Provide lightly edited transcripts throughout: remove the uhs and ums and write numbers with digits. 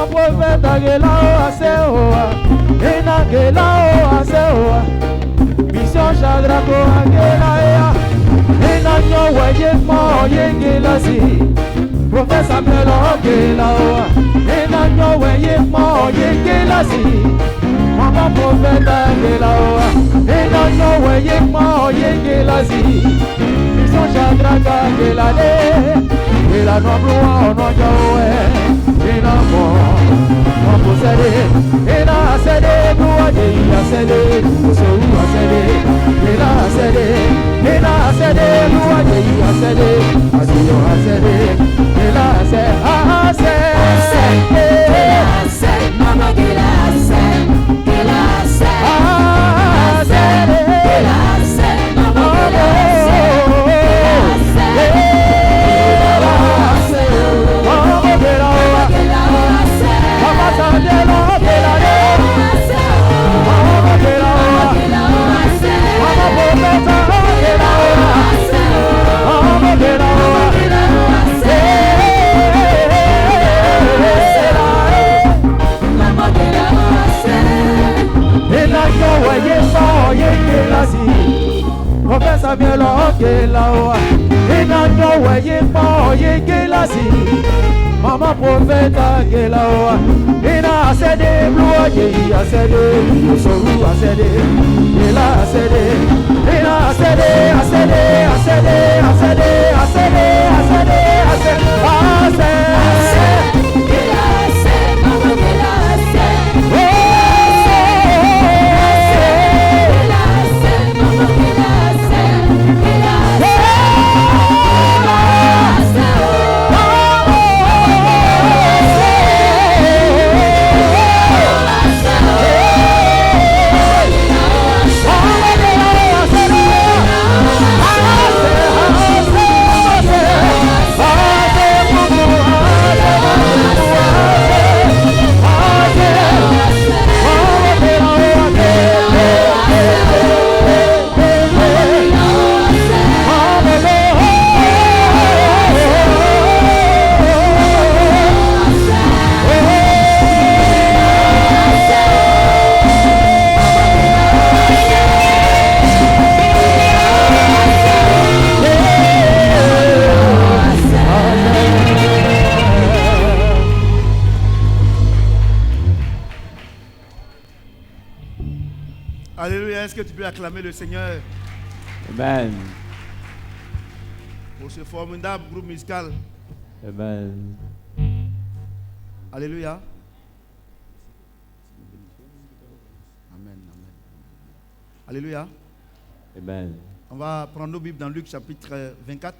Maman prophète Agelao Aseoa, Enagelao Aseoa, Mission Chadrako Agelaya, Enanyo Wayekmo Yegelasi, Professor Samuel Agelao, Enanyo Wayekmo Yegelasi, Maman prophète Agelao, Enanyo Wayekmo Yegelasi, Mission Chadrako Agelade, et la noix blanche en oignon, et la on possède, et la cédé, nous a dit à cédé, nous sommes à cédé, et la cédé, nous a dit à cédé, à Sion à cédé, et la cédé, maman qui la cédé, qui la cédé, qui la cédé, maman qui la Professor Samuel Agelao, Enanyo Wayekmo Yegelasi, Maman prophète Agelao, Ena Asede, Blue Yeyi Asede, Osoru Asede, Ela Asede, Ena Asede, Asede, Asede, Asede, Asede, Asede, Asede, Asede. Est-ce que tu peux acclamer le Seigneur? Amen. Pour ce formidable groupe musical. Amen. Alléluia. Amen. Amen. Alléluia. Amen. On va prendre nos Bibles dans Luc chapitre 24.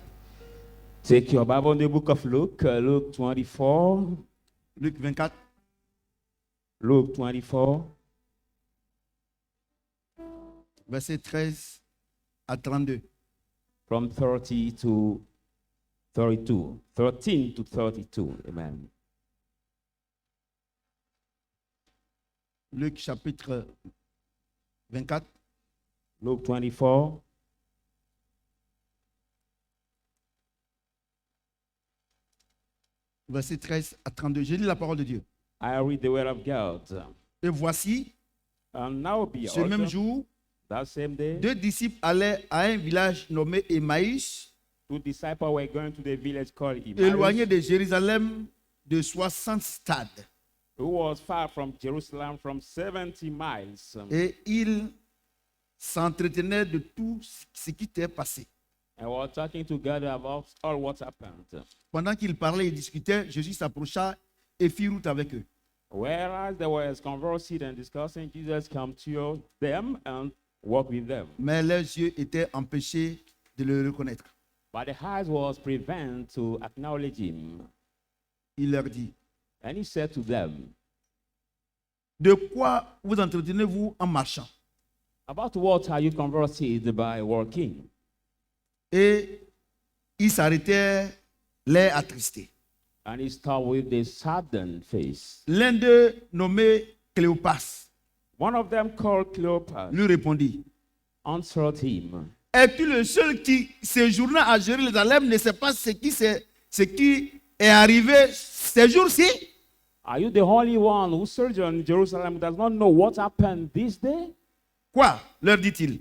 Take your Bible in the book of Luke, Luke 24. Luc 24. Luke 24. Verset 13 à 32. From 30 to 32. 13 to 32. Amen. Luc chapitre 24. Luke 24. Verset 13 à 32. Je lis la parole de Dieu. I read the word of God. Et voici, And now be ce même jour, that same day, deux disciples allaient à un village nommé Emmaüs, two disciples were going to the village called éloigné Emmaus, de Jérusalem de 60 stades. who was far from Jerusalem from 70 miles. Et ils s'entretenaient de tout ce qui était passé. And were talking together about all what happened. Pendant qu'ils parlaient et discutaient, Jésus s'approcha et fit route avec eux. Whereas they were conversing and discussing, Jesus came to them and walked with them. Mais leurs yeux étaient empêchés de le reconnaître. But the eyes was prevented to acknowledge him. Il leur dit, And he said to them, de quoi vous entretenez-vous en marchant? about what are you conversing by walking? Et ils s'arrêtèrent, l'air attristé. And he stopped with a saddened face. L'un d'eux, nommé Cléopas, One of them called Cleopas lui répondit, answered him, es-tu le seul qui, séjournant à Jérusalem, ne sait pas ce qui est arrivé ces jours-ci? Are you the only one who sojourn in Jerusalem who does not know what happened this day? Quoi? Leur dit-il.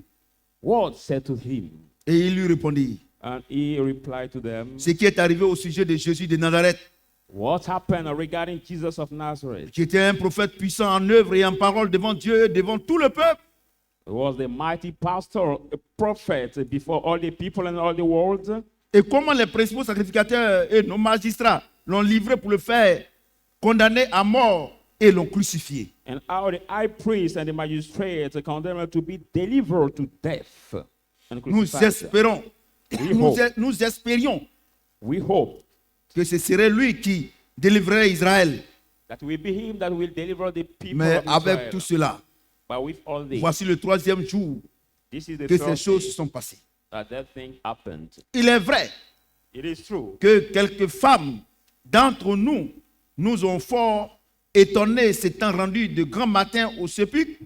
What said to him? Et il lui répondit. And he replied to them, Ce qui est arrivé au sujet de Jésus de Nazareth, what happened regarding Jesus of Nazareth? qui était un prophète puissant en œuvre et en parole devant Dieu et devant tout le peuple. He was the mighty pastor, a prophet before all the people and all the world. Et comment les principaux sacrificateurs et nos magistrats l'ont livré pour le faire condamner à mort et l'ont crucifié. And how the high priest and the magistrates condemned him to be delivered to death. And Nous crucified. espérons, hope. nous espérions We hope que ce serait lui qui délivrerait Israël. that will be him that will deliver the people Mais of avec Israel. tout cela, But with all this, voici le troisième jour this is the que ces first choses se day sont passées. that thing happened. Il est vrai It is true que quelques femmes d'entre nous nous ont fort étonnés s'étant rendus de grand matin au sépulcre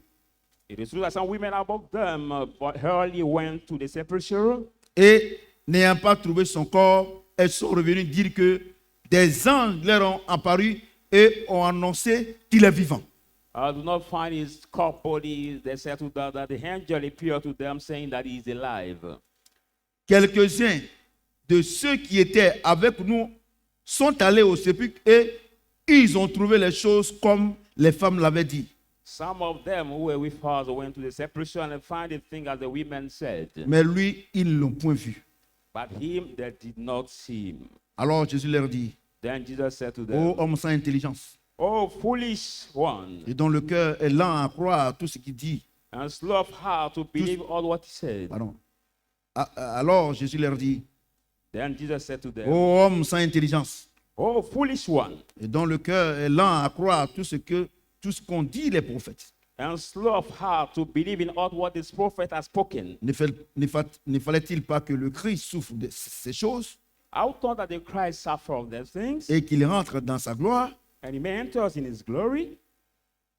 It is true that some women among them but early went to the sepulchre, et n'ayant pas trouvé son corps, elles sont revenues dire que des anges leur ont apparu et ont annoncé qu'il est vivant. do not find his corpse body. They said to them that the angel appeared to them saying that he is alive. Quelques-uns de ceux qui étaient avec nous sont allés au sépulcre et ils ont trouvé les choses comme les femmes l'avaient dit. Some of them who were with us went to the sepulchre and found the thing as the women said. Mais lui, ils ne l'ont point vu. But him they did not see him. Alors Jésus leur dit, Then Jesus said to them, ô homme sans intelligence, Oh, foolish one, et dont le cœur est lent à croire à tout ce qu'il dit. and slow of heart to believe all what he said. Pardon. Alors Jésus leur dit, Then Jesus said to them, ô homme sans intelligence, Oh, foolish one, et dont le cœur est lent à croire à tout ce qu'ont dit les prophètes. and slow of heart to believe in all what this prophet has spoken. Ne fallait-il pas que le Christ souffre de ces choses I thought that the Christ suffered these things, et qu'il rentre dans sa gloire? and he may enter us in his glory.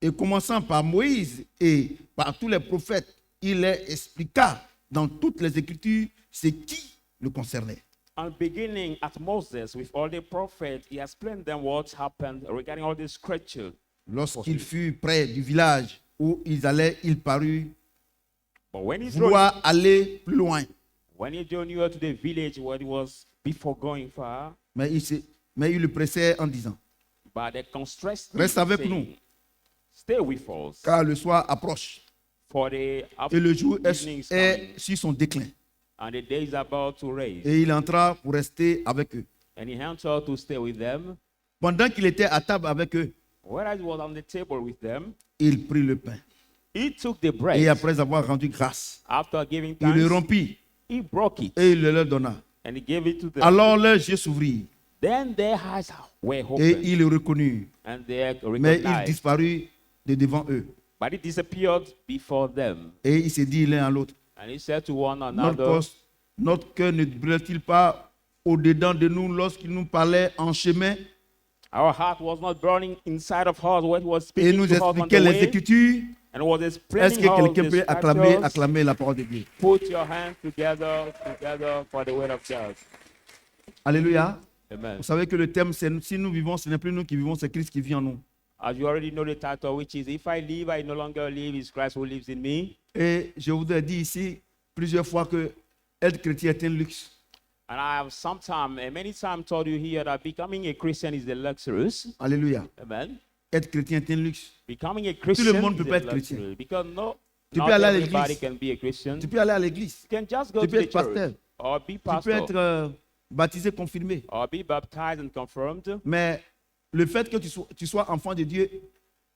Et commençant par Moïse et par tous les prophètes, il leur expliqua dans toutes les Écritures ce qui le concernait. And beginning at Moses with all the prophets, he explained them what happened regarding all the scripture. Lorsqu'il fut près du village où ils allaient, il parut But when he drew, vouloir aller plus loin. near to the village where he was before going far, Mais il le pressait en disant, but they constressed him, reste avec saying, nous, Stay with us, car le soir approche for the et le jour evening is est coming, sur son déclin. and the day is about to rise. Et il entra pour rester avec eux. And he entered to stay with them. Pendant qu'il était à table avec eux, Whereas he was on the table with them, il prit le pain. he took the bread. Et après avoir rendu grâce, After giving il le thanks, rompit he broke it et il le leur donna. and he gave it to them. Alors leurs yeux s'ouvrirent Then their eyes were et opened ils le reconnurent. and they Mais il recognized. disparut de devant eux. But it disappeared before them. Et il se dit l'un à l'autre, And he said to one another, notre cœur ne brûlait-il pas au-dedans de nous lorsqu'il nous parlait en chemin Our heart was not burning inside of us when he was et speaking nous to us on the expliquait les way, Écritures? and was Est-ce explaining que how quelqu'un the peut scriptures. acclamer la parole de Dieu? Put your hands together for the word of God. Alléluia. Amen. Vous savez que le thème, c'est si nous vivons, ce n'est plus nous qui vivons, c'est Christ qui vit en nous. As you already know the title, which is If I Live, I No Longer Live, it's Christ who lives in me. Et je vous ai dit ici plusieurs fois que être chrétien est un luxe. And I have many times told you here that becoming a Christian is the luxurious. Alléluia. Amen. Être chrétien est un luxe. Becoming a Christian monde is peut a pas être luxury chrétien. because Tu not peux aller à everybody l'église. can be a Christian. Tu peux aller à l'église. You can just go Tu to peux the être pasteur. church or be Tu peux pastor être baptisé, confirmé. or be baptized and confirmed. Mais le fait que tu sois enfant de Dieu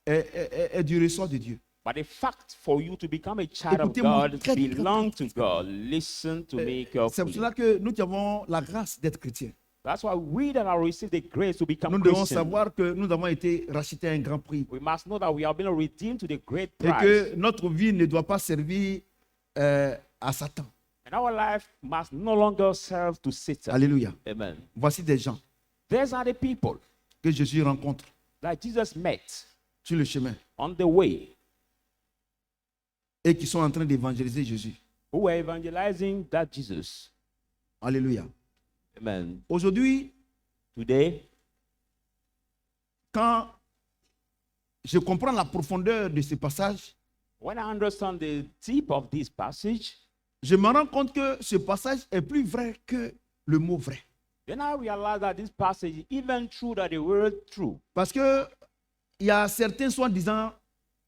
est du ressort de Dieu. But the fact for you to become a child of Écoutez-moi God très, très, belong to God. Listen to me C'est pour carefully. cela que nous avons la grâce d'être chrétiens. That's why we that have received the grace to become Nous devons Christians, savoir que nous avons été rachetés à un grand prix. we must know that we have been redeemed to the great Et price. que notre vie ne doit pas servir à Satan. And our life must no longer serve to Satan. Alléluia. Amen. Voici des gens These are the people que Jésus rencontre that Jesus met sur le chemin on the way et qui sont en train d'évangéliser Jésus. who were evangelizing that Jesus. Alléluia. Amen. Aujourd'hui, Today, quand je comprends la profondeur de ce passage, when I understand the deep of this passage, je me rends compte que ce passage est plus vrai que le mot vrai. then I realize that this passage is even true than the word true. Parce que il y a certains soi-disant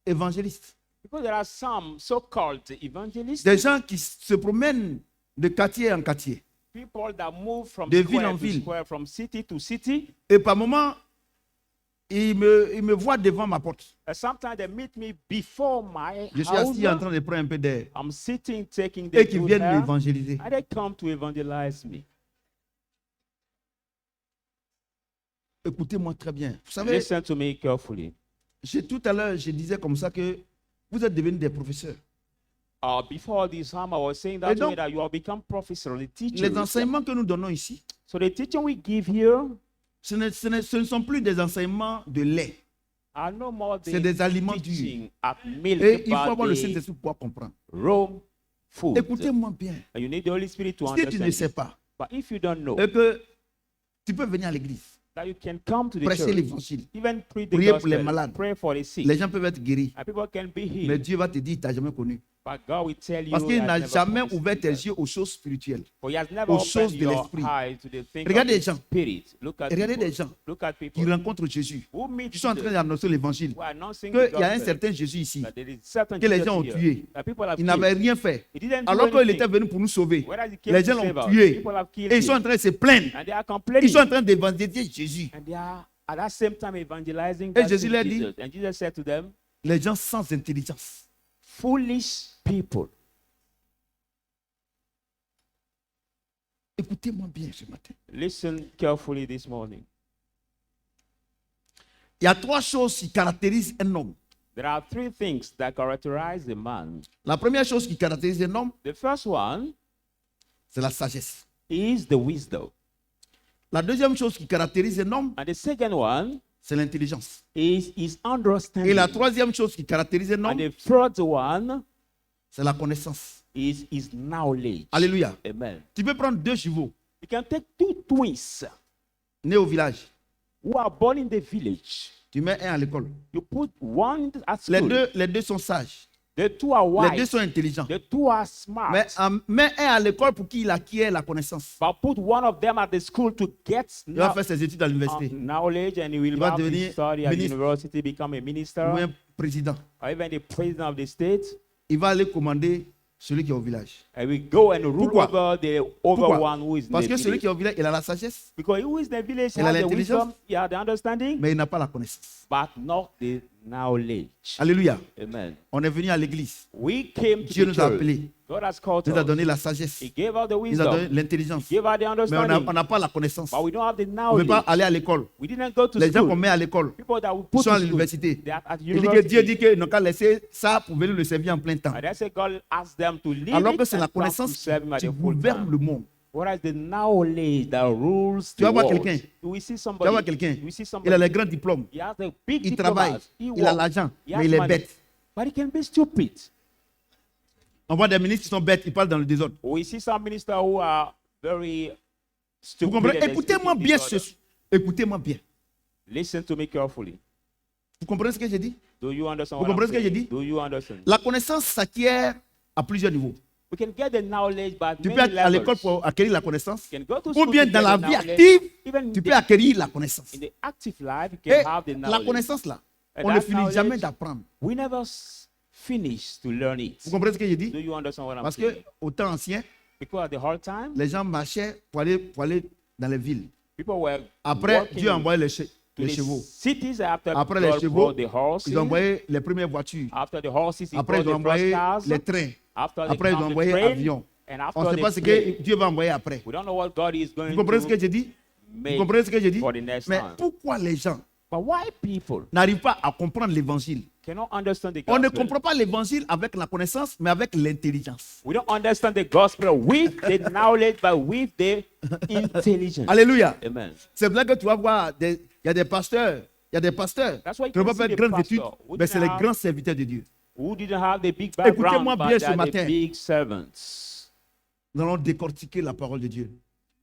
évangélistes, Because there are some so-called evangelists, des gens qui se promènent de quartier en quartier. people that move from De ville square en to ville. square, from city to city. Et par moments, ils me voient devant ma porte. And sometimes they meet me before my Je suis house. assis en train de prendre un peu d'air. I'm sitting, taking the Et qui good viennent air, m'évangéliser. and they come to evangelize me. Écoutez-moi très bien. Vous savez, Listen to me carefully. tout à l'heure, je disais comme ça que vous êtes devenus des professeurs. Before this time, I was saying Et that, donc, way that you have become professor, the teacher. Les enseignements que nous donnons ici, So the teaching we give here ce ne sont plus des enseignements de lait. are no more the C'est des aliments durs. teaching at milk, Et il faut but avoir le the Saint-Esprit pour pouvoir comprendre. raw food. Écoutez-moi bien. And you need the Holy Spirit to Si tu ne understand sais it. pas, But if you don't know et que tu peux venir à l'église, that you can come to the prêcher church, l'évangile, even preach the prier pour les gospel, malades. pray for the sick, les gens peuvent être guéris. and people can be Mais healed. Dieu va te dire, tu n'as jamais connu. But God will tell you Parce qu'il he has n'a never jamais promised ouvert you tes that. yeux aux choses spirituelles. For he has never aux opened choses de your l'esprit. eyes to the things Regardez of les the gens. spirit. Look at Regardez people. des gens Look at qui people rencontrent Jésus, who meet qui sont en train Jesus, d'annoncer l'évangile, who are announcing qu'il the y a un gospel, certain Jésus ici, that there is certain que les Jesus gens ont here, tué. that people have Il n'avait killed. rien fait. He didn't do Alors qu'il anything. était venu pour nous sauver, Whereas he came les to gens save l'ont us, tué. people have killed Et ils sont en him. train de se plaindre. And they are Ils complaining. sont en train d'évangéliser Jésus. And they are at that same time evangelizing Et that Jésus same leur dit, Jesus. And Jesus said to them, Les gens sans intelligence. foolish people. Écoutez-moi bien ce matin. Listen carefully this morning. Il y a trois choses qui caractérisent un homme. There are three things that characterize a man. La première chose qui caractérise un homme, The first one c'est la sagesse. is the wisdom. La deuxième chose qui caractérise un homme, And the second one c'est l'intelligence. is his Et understanding. la troisième chose qui caractérise un And homme, the third one c'est la connaissance. is his knowledge. Alléluia. Amen. Tu peux prendre deux chevaux You can take two twins nés au village. who are born in the village. Tu mets un à l'école. You put one at Les school. deux sont sages. The two are Les deux wise. sont intelligents. The two are smart. Mais mets un à l'école pour qu'il acquiert la connaissance. But put one of them at the school to get Il va faire ses études à l'université. knowledge, and he will va have to devenir study at ministre. university, become a minister, Ou un président. or even the president of the state. Il va aller commander celui qui est au village. And we go and rule Pourquoi? over the Pourquoi? one who is in Parce the que celui village. qui est au village, il a la sagesse, Because who is in the village Il a has the l'intelligence. wisdom, he has the understanding, mais il n'a pas la connaissance. but not the knowledge. Alléluia. Amen. On est venu à l'église. We came to Dieu the nous a church. appelés. God has called Il nous a us. donné la sagesse. He gave us the Il nous a donné wisdom. l'intelligence. He gave us the Mais on understanding. n'a pas la connaissance. But we don't have the On ne peut pas knowledge. aller à l'école. We didn't go to Les gens qu'on school. met à l'école, People that we ils put sont à to school, l'université. they are at Il dit que Dieu university. dit qu'ils n'ont qu'à laisser ça pour venir le servir en plein temps. And that's why God asked them to leave Alors it que c'est la and come to connaissance serve him at qui the full gouverne time. le monde. Whereas the knowledge that rules Tu vas the voir world. quelqu'un. We see Tu somebody. vas voir quelqu'un. We see Il somebody. a les grands diplômes. He has a big Il diploma. travaille. He Il a works. l'argent. He has Mais il est money. bête. But he can be stupid. On voit des ministres qui sont bêtes. Ils parlent dans le désordre. We see some ministers who are very Vous stupid. comprenez? and they Écoutez-moi speak in bien. disorder. Écoutez-moi bien. Listen to me carefully. Vous comprenez ce que j'ai dit? Do you understand Vous what I'm comprenez ce que j'ai saying? dit? Do you understand? La connaissance s'acquiert à plusieurs niveaux. We can get the knowledge, but Tu peux many être à l'école levels. pour acquérir la connaissance. You can go to Ou school bien to dans get la the vie knowledge. active, Even tu in peux the- acquérir la connaissance. in the active life, you Et can have the la knowledge. connaissance là, And on ne that finit knowledge, jamais d'apprendre. We never finish to learn it. Vous comprenez ce que j'ai dit? Do you understand what I'm Parce saying? que au temps ancien, Because at the hard time, les gens marchaient pour aller dans les villes. people were Après, walking Dieu a envoyé les to les the chevaux. cities after Après God les chevaux, brought the horses. ils ont envoyé les premières voitures. After the horses, he Après, brought ils ont the first envoyé cars. les trains. After they Après, ils come ont the envoyé train, avions. and On after ne sait the pas ce plane. que Dieu va envoyer après. We don't know what God is going Vous comprenez ce que to j'ai dit? Vous make comprenez ce que j'ai dit? for the next Mais time. pourquoi les gens But why people n'arrivent pas à comprendre l'évangile? cannot understand the On ne gospel? comprend pas l'évangile avec la connaissance, mais avec l'intelligence. We don't understand the gospel with the knowledge, but with the intelligence. Alléluia. Amen. C'est vrai que tu vas voir, il y a des pasteurs. Il y a des pasteurs That's why you qui ne vont can pas see faire the grandes études, pastor who mais c'est les didn't have- grands serviteurs de Dieu. Who didn't have the big Écoutez-moi background, bien but ce they are matin. the big servants. Nous allons décortiquer la parole de Dieu.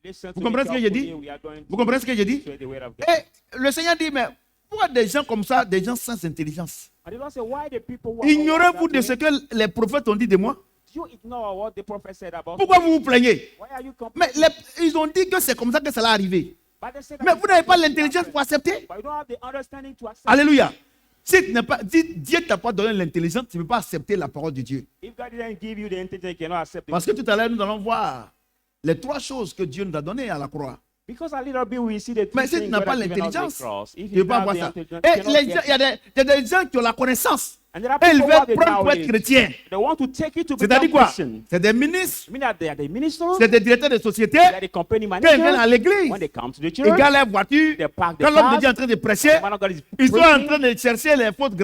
Listen Vous to comprenez me ce que j'ai dit? carefully. We are going Vous comprenez ce que j'ai dit? to the word of God. Et le Seigneur dit, mais pourquoi des gens comme ça, des gens sans intelligence, And the Lord said, why the people who are ignorez-vous that de way, ce que les prophètes ont dit de moi? you ignore what the prophet said about Pourquoi me? vous vous plaignez? Why are you Mais complaining? ils ont dit que c'est comme ça que ça va arriver. But they said that Mais it's vous n'avez pas supposed to l'intelligence happen. pour accepter. But you don't have the understanding to accept. Alléluia. Si Dieu t'a pas donné l'intelligence, tu ne peux pas accepter la parole de Dieu. If God didn't give you the intelligence, you cannot accept Parce it. que tout à l'heure, nous allons voir les 3 choses que Dieu nous a données à la croix. Because a little bit we see the Mais two si tu things n'as God pas has given us the l'intelligence, cross. If tu ne you peux pas don't voir have the ça. intelligence, Et you cannot il get y a des gens qui ont la connaissance. And there are Et ils people who have veulent the prendre pour être knowledge. chrétiens. They want to take it to C'est-à-dire become quoi? Christian. C'est des ministres, I mean that they are the ministers, c'est des directeurs de société. they are the company Quand ils viennent à managers. l'église, When they come to the ils church, garent leur voiture. they park the Quand l'homme de cars. Dieu est en train de prêcher, The man of God is ils sont en preaching. train de chercher les fautes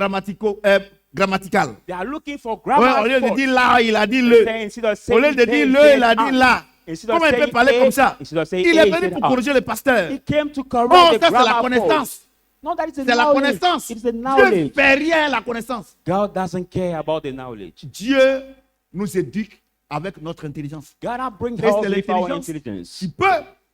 grammaticales. They are looking for Ouais, grammar au lieu de fault. dire là, il a dit le. Saying, instead of Au lieu saying de dire they, le, say il a dit ah. là. Instead of Comment il peut saying parler A, comme ça? instead of saying Il A, est he venu said pour ah. corriger le pasteur. He came to Oh, correct ça the c'est la grammar connaissance. fault. No, that is the C'est la knowledge. connaissance. It's the Dieu knowledge. ne fait rien la connaissance. God doesn't care about the knowledge. Dieu nous éduque avec notre intelligence. God will bring Et us c'est with our l'intelligence intelligence. qui peut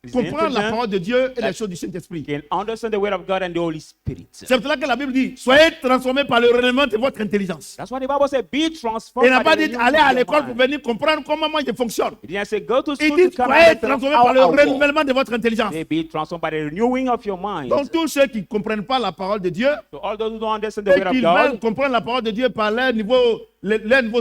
It's comprendre la intelligent parole de Dieu et les that choses du Saint-Esprit. Can understand the word of God and the Holy Spirit. C'est pour cela que la Bible dit, soyez transformés par le renouvellement de votre intelligence. That's why the Bible said, be transformed. Il n'a by pas the dit, renewing allez of à your l'école pour mind. venir comprendre comment moi je fonctionne. It didn't say, go to Il school dit, to come soyez and understand transformés how par le I walk. renouvellement de votre intelligence. They be transformed by the renewing of your mind. Donc tous ceux qui ne comprennent pas la parole de Dieu, So all those who don't understand the et word of qui veulent God, comprendre la parole de Dieu par leur niveau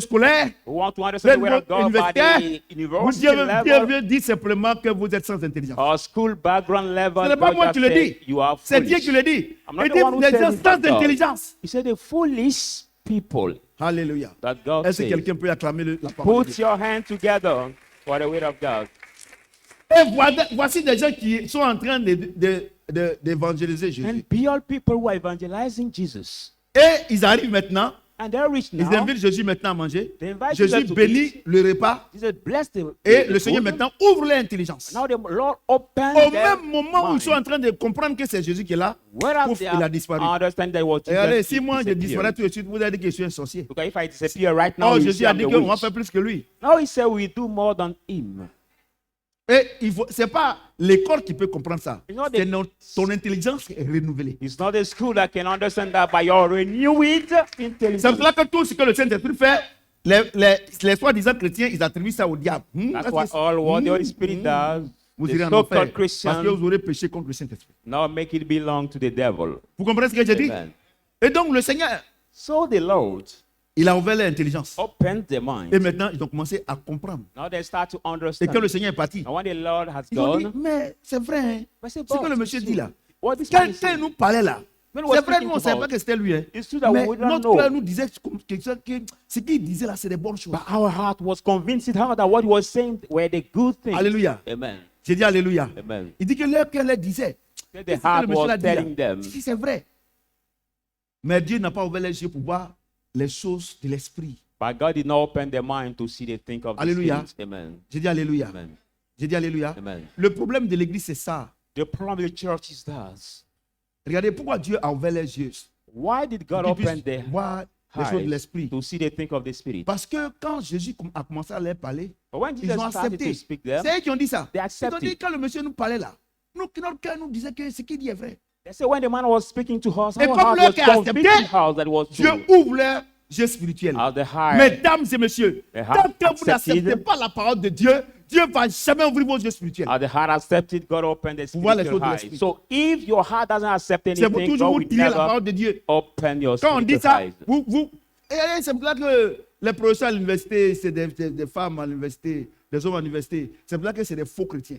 scolaire, who want to understand the word of God by the university Dieu level veut dire simplement que vous êtes sans intelligence. or school background level, Ce n'est pas God moi just qui le said, dis. you are C'est Dieu foolish. qui le dit. I'm not Il the dit one who des said gens it, sans but God. intelligence. He said the foolish people Alléluia. that God Est-ce que said. quelqu'un peut acclamer la parole de Put Dieu? your hand together for the word of God. Et voici des gens qui sont en train d'évangéliser Jésus. And be all people who are evangelizing Jesus. Et ils arrivent maintenant, And they're rich ils now. invitent Jésus maintenant à manger. They invite Jésus Jesus to bénit eat. le repas Jesus bless the et the le Seigneur food. maintenant ouvre leur intelligence. Now the Lord opened Au their même moment où ils sont en train de comprendre que c'est Jésus qui est là, Whereas pouf, they il a are disparu. understand that what Et allez, Jesus si moi je disappeared. disparais tout de suite, vous allez dire que je suis un sorcier. Because if I disappear right now, Oh, you Jésus say a I'm dit the qu'on va witch. faire plus que lui. Now he said we do more than him. Et c'est pas l'école qui peut comprendre ça. You know, C'est ton intelligence qui est renouvelée. It's not the school that can understand that by your renewed C'est intelligence. pour cela que tout ce que le Saint-Esprit fait, les soi-disant chrétiens, ils attribuent ça au diable. That's why all what the Holy Spirit does, Vous the irez en so-called enfer parce que Christians, vous aurez péché contre le Saint-Esprit. now make it belong to the devil. Vous comprenez ce que j'ai dit? Amen. Et donc le Seigneur, So the Lord il a ouvert l'intelligence. opened their mind. Et maintenant, ils ont commencé à comprendre. Now they start to Et understand. quand le Seigneur est parti, And when the Lord has ils ont dit, gone, mais c'est vrai, hein. I say, Ce que "Boss, le monsieur it's dit true. là. What this Quand man is il saying, nous parlait là, when he was c'est vrai, speaking nous on ne savait about, pas que c'était lui. Hein. it's true that Mais we don't notre know. cœur nous disait que ce qu'il disait là, c'est des bonnes choses. But our heart was convinced that what he was saying were the good things. Alléluia. Amen. J'ai dit Alléluia. Amen. Il dit que leur cœur leur disait. That C'est the ce que heart le monsieur was l'a dit là. telling them. Si, c'est vrai. Mais Dieu n'a pas ouvert les yeux pour voir les choses de l'esprit. But God did not open their mind to see the things of the Alléluia. Spirit. Amen. J'ai dit Alléluia. Amen. J'ai dit Alléluia. Amen. Le problème de l'église, c'est ça. The problem with the church is that. Regardez pourquoi Dieu a ouvert les yeux. Why did God Pour qu'ils open puissent their voir les choses de eyes l'esprit. to see the things of the Spirit? Parce que quand Jésus a commencé à leur parler, But when ils Jesus ont started accepté. to speak them, C'est eux qui ont dit ça. they Ils ont accepted. dit quand le monsieur nous parlait là, notre cœur nous disait que ce qu'il dit est vrai. they say when the man was speaking to us, Et our comme heart leur was cœur a convicting accepté, us that it was Dieu true. ouvre leur yeux spirituel. As the heart, Mesdames et messieurs, The heart tant que vous n'acceptez accepted. pas la parole de Dieu, Dieu ne va jamais ouvrir vos yeux spirituels. as the heart accepted, God opened the Pour voir les spiritual choses de eyes. l'esprit. So if your heart doesn't accept C'est pour anything, toujours God vous will tirer la never parole de Dieu. open your Quand on dit spiritual ça, eyes. et c'est pour ça que les professeurs à l'université, c'est des femmes à l'université, des hommes à l'université. C'est pour ça que c'est des faux chrétiens.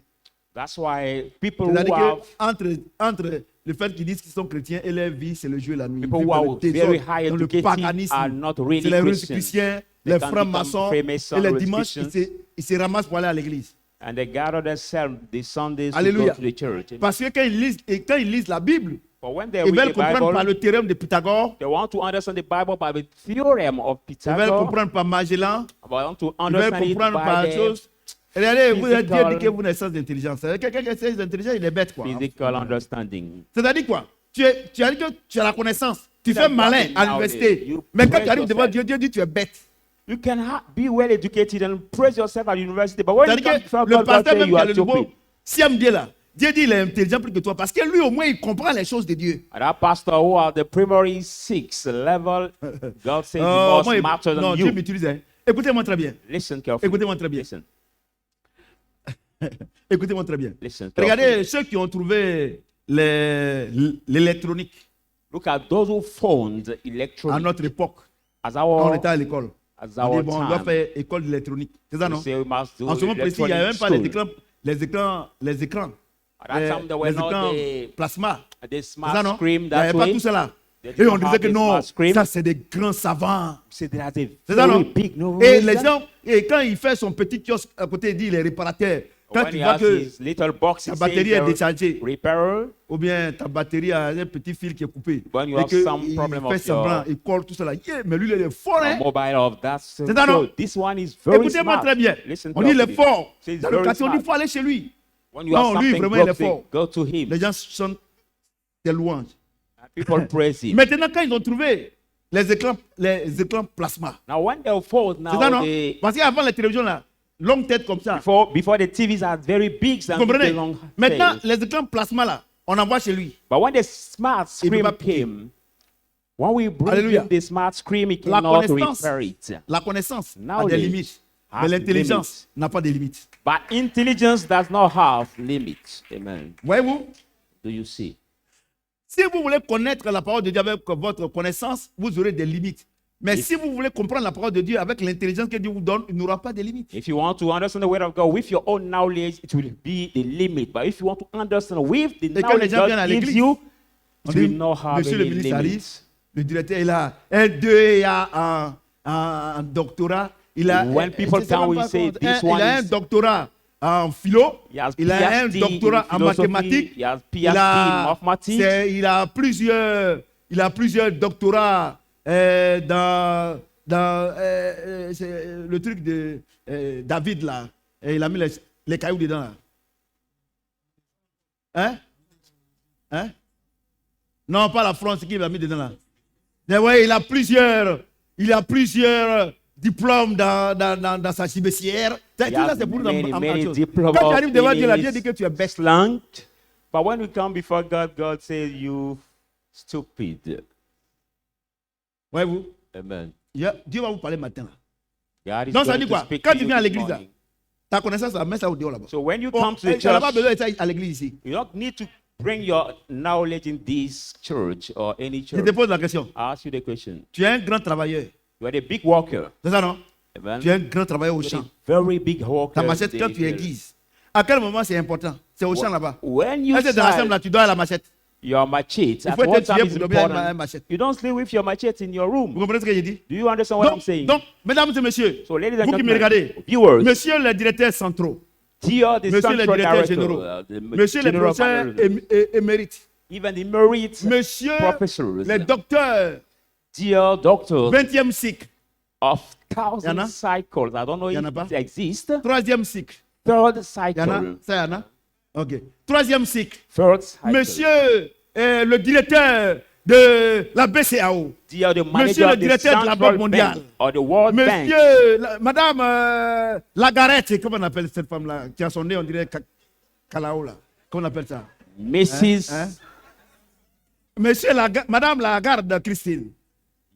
That's why people who C'est-à-dire have qu'entre le fait qu'ils disent qu'ils sont chrétiens et leur vie, c'est le jour et la nuit. people Ils who vivent dans are le very désordre, high dans le educated paganisme. are not really C'est les Russes Christians. chrétiens, They les can francs-maçons, become Freemasons, et les Rose dimanches, Christians. ils se ramassent pour aller à l'église. And they gather themselves the Sundays to Alléluia. go to the church. Parce que quand ils lisent la Bible, But when they ils veulent read the comprendre par Bible, le théorème de Pythagore, they want to understand the Bible by the theorem of ils veulent Pythagoras. comprendre par Magellan, They want to ils veulent understand it comprendre par by the chose. Regardez, vous êtes Dieu physical- dit que vous n'avez pas d'intelligence. Quelqu'un qui a sans intelligence, il est bête, quoi. physical understanding. C'est-à-dire quoi? Tu as dit que tu as la connaissance. Tu That fais malin God à nowadays, l'université. you Mais quand praise tu arrives devant yourself. Dieu, Dieu dit tu es bête. You can be well educated and praise yourself at university, but when you C'est-à-dire come que before le God, God pasteur say même you qui a are le nouveau stupid. CMD là, Dieu dit il est intelligent plus que toi parce que lui au moins il comprend les choses de Dieu. And that pastor who are the primary 6 level, God says he Moi, must matter than non, Dieu you. m'utilise. Hein. Écoutez-moi très bien. Listen carefully. Écoutez-moi très bien. Listen. Écoutez-moi très bien. Listen carefully. Regardez ceux qui ont trouvé l'électronique Look at those who found à electronic notre époque. as Quand on our, était à l'école. as On dit, our bon, on doit time. faire école d'électronique. C'est ça, We non? say we must do En ce moment précis, il n'y a même electronic pas school. les écrans. At that time, there were Les not écrans the plasma. the C'est ça, smart non? screen Il n'y avait that pas way. tout cela. They Et didn't on disait have que the non, smart screen. ça c'est des grands savants. Say there are C'est ça, non? very big no Et les gens, et quand il fait son petit kiosque à côté, il dit les réparateurs. Quand When tu he vois has que his little box, ta he batterie says est the déchargée, repairer. ou bien ta batterie a un petit fil qui est coupé, When you et have que some il problem fait of semblant, your- il colle tout cela. Yeah, mais lui, il est fort, A hein? mobile of that. So C'est ça, non? this one is very Écoutez-moi smart. très bien. Listen On dit il est carefully. fort. Say he's Dans le very quartier, on dit il smart. faut aller chez lui. When you have Non, lui, something vraiment, il est broke, say, fort. go to him. Les gens chantent des louanges. And people praise him. Maintenant, quand ils ont trouvé les écrans plasma, Now, when they fold c'est ça, now, non? Parce qu'avant les télévisions, là, longue tête comme ça. before the TVs are very big Vous and comprenez? big long Maintenant, tails. les écrans plasma, là, on envoie chez lui. But when the smart Il peut screen pas piquer. came, when we bring Alléluia. him the smart screen, he La cannot connaissance, repair it. la connaissance a Knowledge des limites. has Mais l'intelligence n'a pas de limites. But intelligence does not have limits. Amen. Voyez-vous? Do you see? Si vous voulez connaître la parole de Dieu avec votre connaissance, vous aurez des limites. Mais si vous voulez comprendre la parole de Dieu avec l'intelligence que Dieu vous donne, il n'y aura pas de limites. If you want to understand the word of God with your own knowledge, it will be the limit. But if you want to understand with the quand les knowledge gens viennent à God gives l'église, you, On it dit, will not have monsieur le any ministre arrive, limits. le directeur est là, un, deux, il a un doctorat, il a, When people je sais come, même we pas say comment- this il one a un is- doctorat en philo, He has il a un PhD doctorat in en philosophy, mathématiques, he has PhD il a, in mathematics. il a plusieurs doctorats c'est le truc de David là, et il a mis les cailloux dedans là. Hein? Non, pas la France qui l'a mis dedans là. Mais ouais, il a plusieurs diplômes dans sa chibessière. Tout He ça, has c'est pour nous many, en many chose. diplomas Quand tu arrives devant Dieu, là, in Dieu his dit que tu es bête. slang. But when we come before God, God says, you stupid. Voyez-vous? Amen. Dieu va vous parler matin là. God is Donc ça going dit to quoi? speak Quand to tu you viens à this l'église là, morning. ta connaissance, mets ça au dehors là-bas. So when you Bon, come to the tu n'as pas church, besoin d'être à l'église ici. you don't need to bring your knowledge in this church or any Je church. te pose la question. I ask you the question. Tu es un grand travailleur. You are a big worker. C'est ça non? Amen. Tu es un grand travailleur au You are champ. a very big worker. Ta machette, quand tu aiguises, à quel moment c'est important? C'est au champ là-bas. When you Est-ce que dans la chambre start là, tu dois à la machette? your machete, Il at faut one être time tué is pour dormir avec important. machette. You don't sleep with your machete in your Vous room. comprenez ce que j'ai dit? Do you understand what I'm saying? Donc, mesdames et messieurs, So, ladies and vous qui me gentlemen, regardez, viewers, monsieur les directeurs centraux, dear the monsieur les central directeurs director, généraux, the monsieur les general professeurs manager, émérites, even the emerites monsieur professors, les docteurs dear doctors 20e cycle, of Y en a? 1,000 cycles. I don't know Y en a if pas? it exists. 3e cycle. Third Il y en a? cycle. Ça, y en a? Ok. 3e cycle. Third cycle. Monsieur le directeur de la BCAO. Dear the Monsieur manager le of the directeur de la Central Banque mondiale. Bank or the World Bank. Monsieur, madame Lagarette, comment on appelle cette femme-là, qui a son nez, on dirait Calao, là. Comment on appelle ça? Mrs. Hein? Monsieur, madame Lagarde, Christine.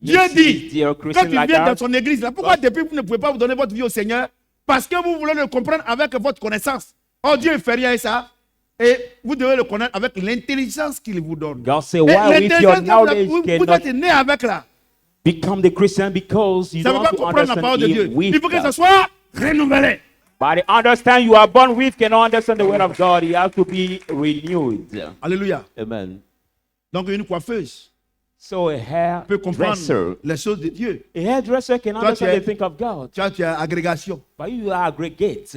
Dieu Mrs. dit, Dear quand Christine tu viens dans Lagarde, son église, là, pourquoi depuis vous ne pouvez pas vous donner votre vie au Seigneur? Parce que vous voulez le comprendre avec votre connaissance. Oh, Dieu ne fait rien à ça. Et vous devez le connaître avec l'intelligence qu'il vous donne. God say, Et why with your l'intelligence que knowledge vous cannot êtes né avec là. become the Christian because you Ça ne don't veut pas want to comprendre la parole de understand Dieu. it with Il faut que ça God. soit renouvelé. But the understand you are born with cannot understand the word of God. You have to be renewed. Alléluia. Amen. Donc une coiffeuse So a peut comprendre hairdresser, les choses de Dieu. a hairdresser can Toi, tu understand es- the things of God. Tu as agrégation. But you are aggregate.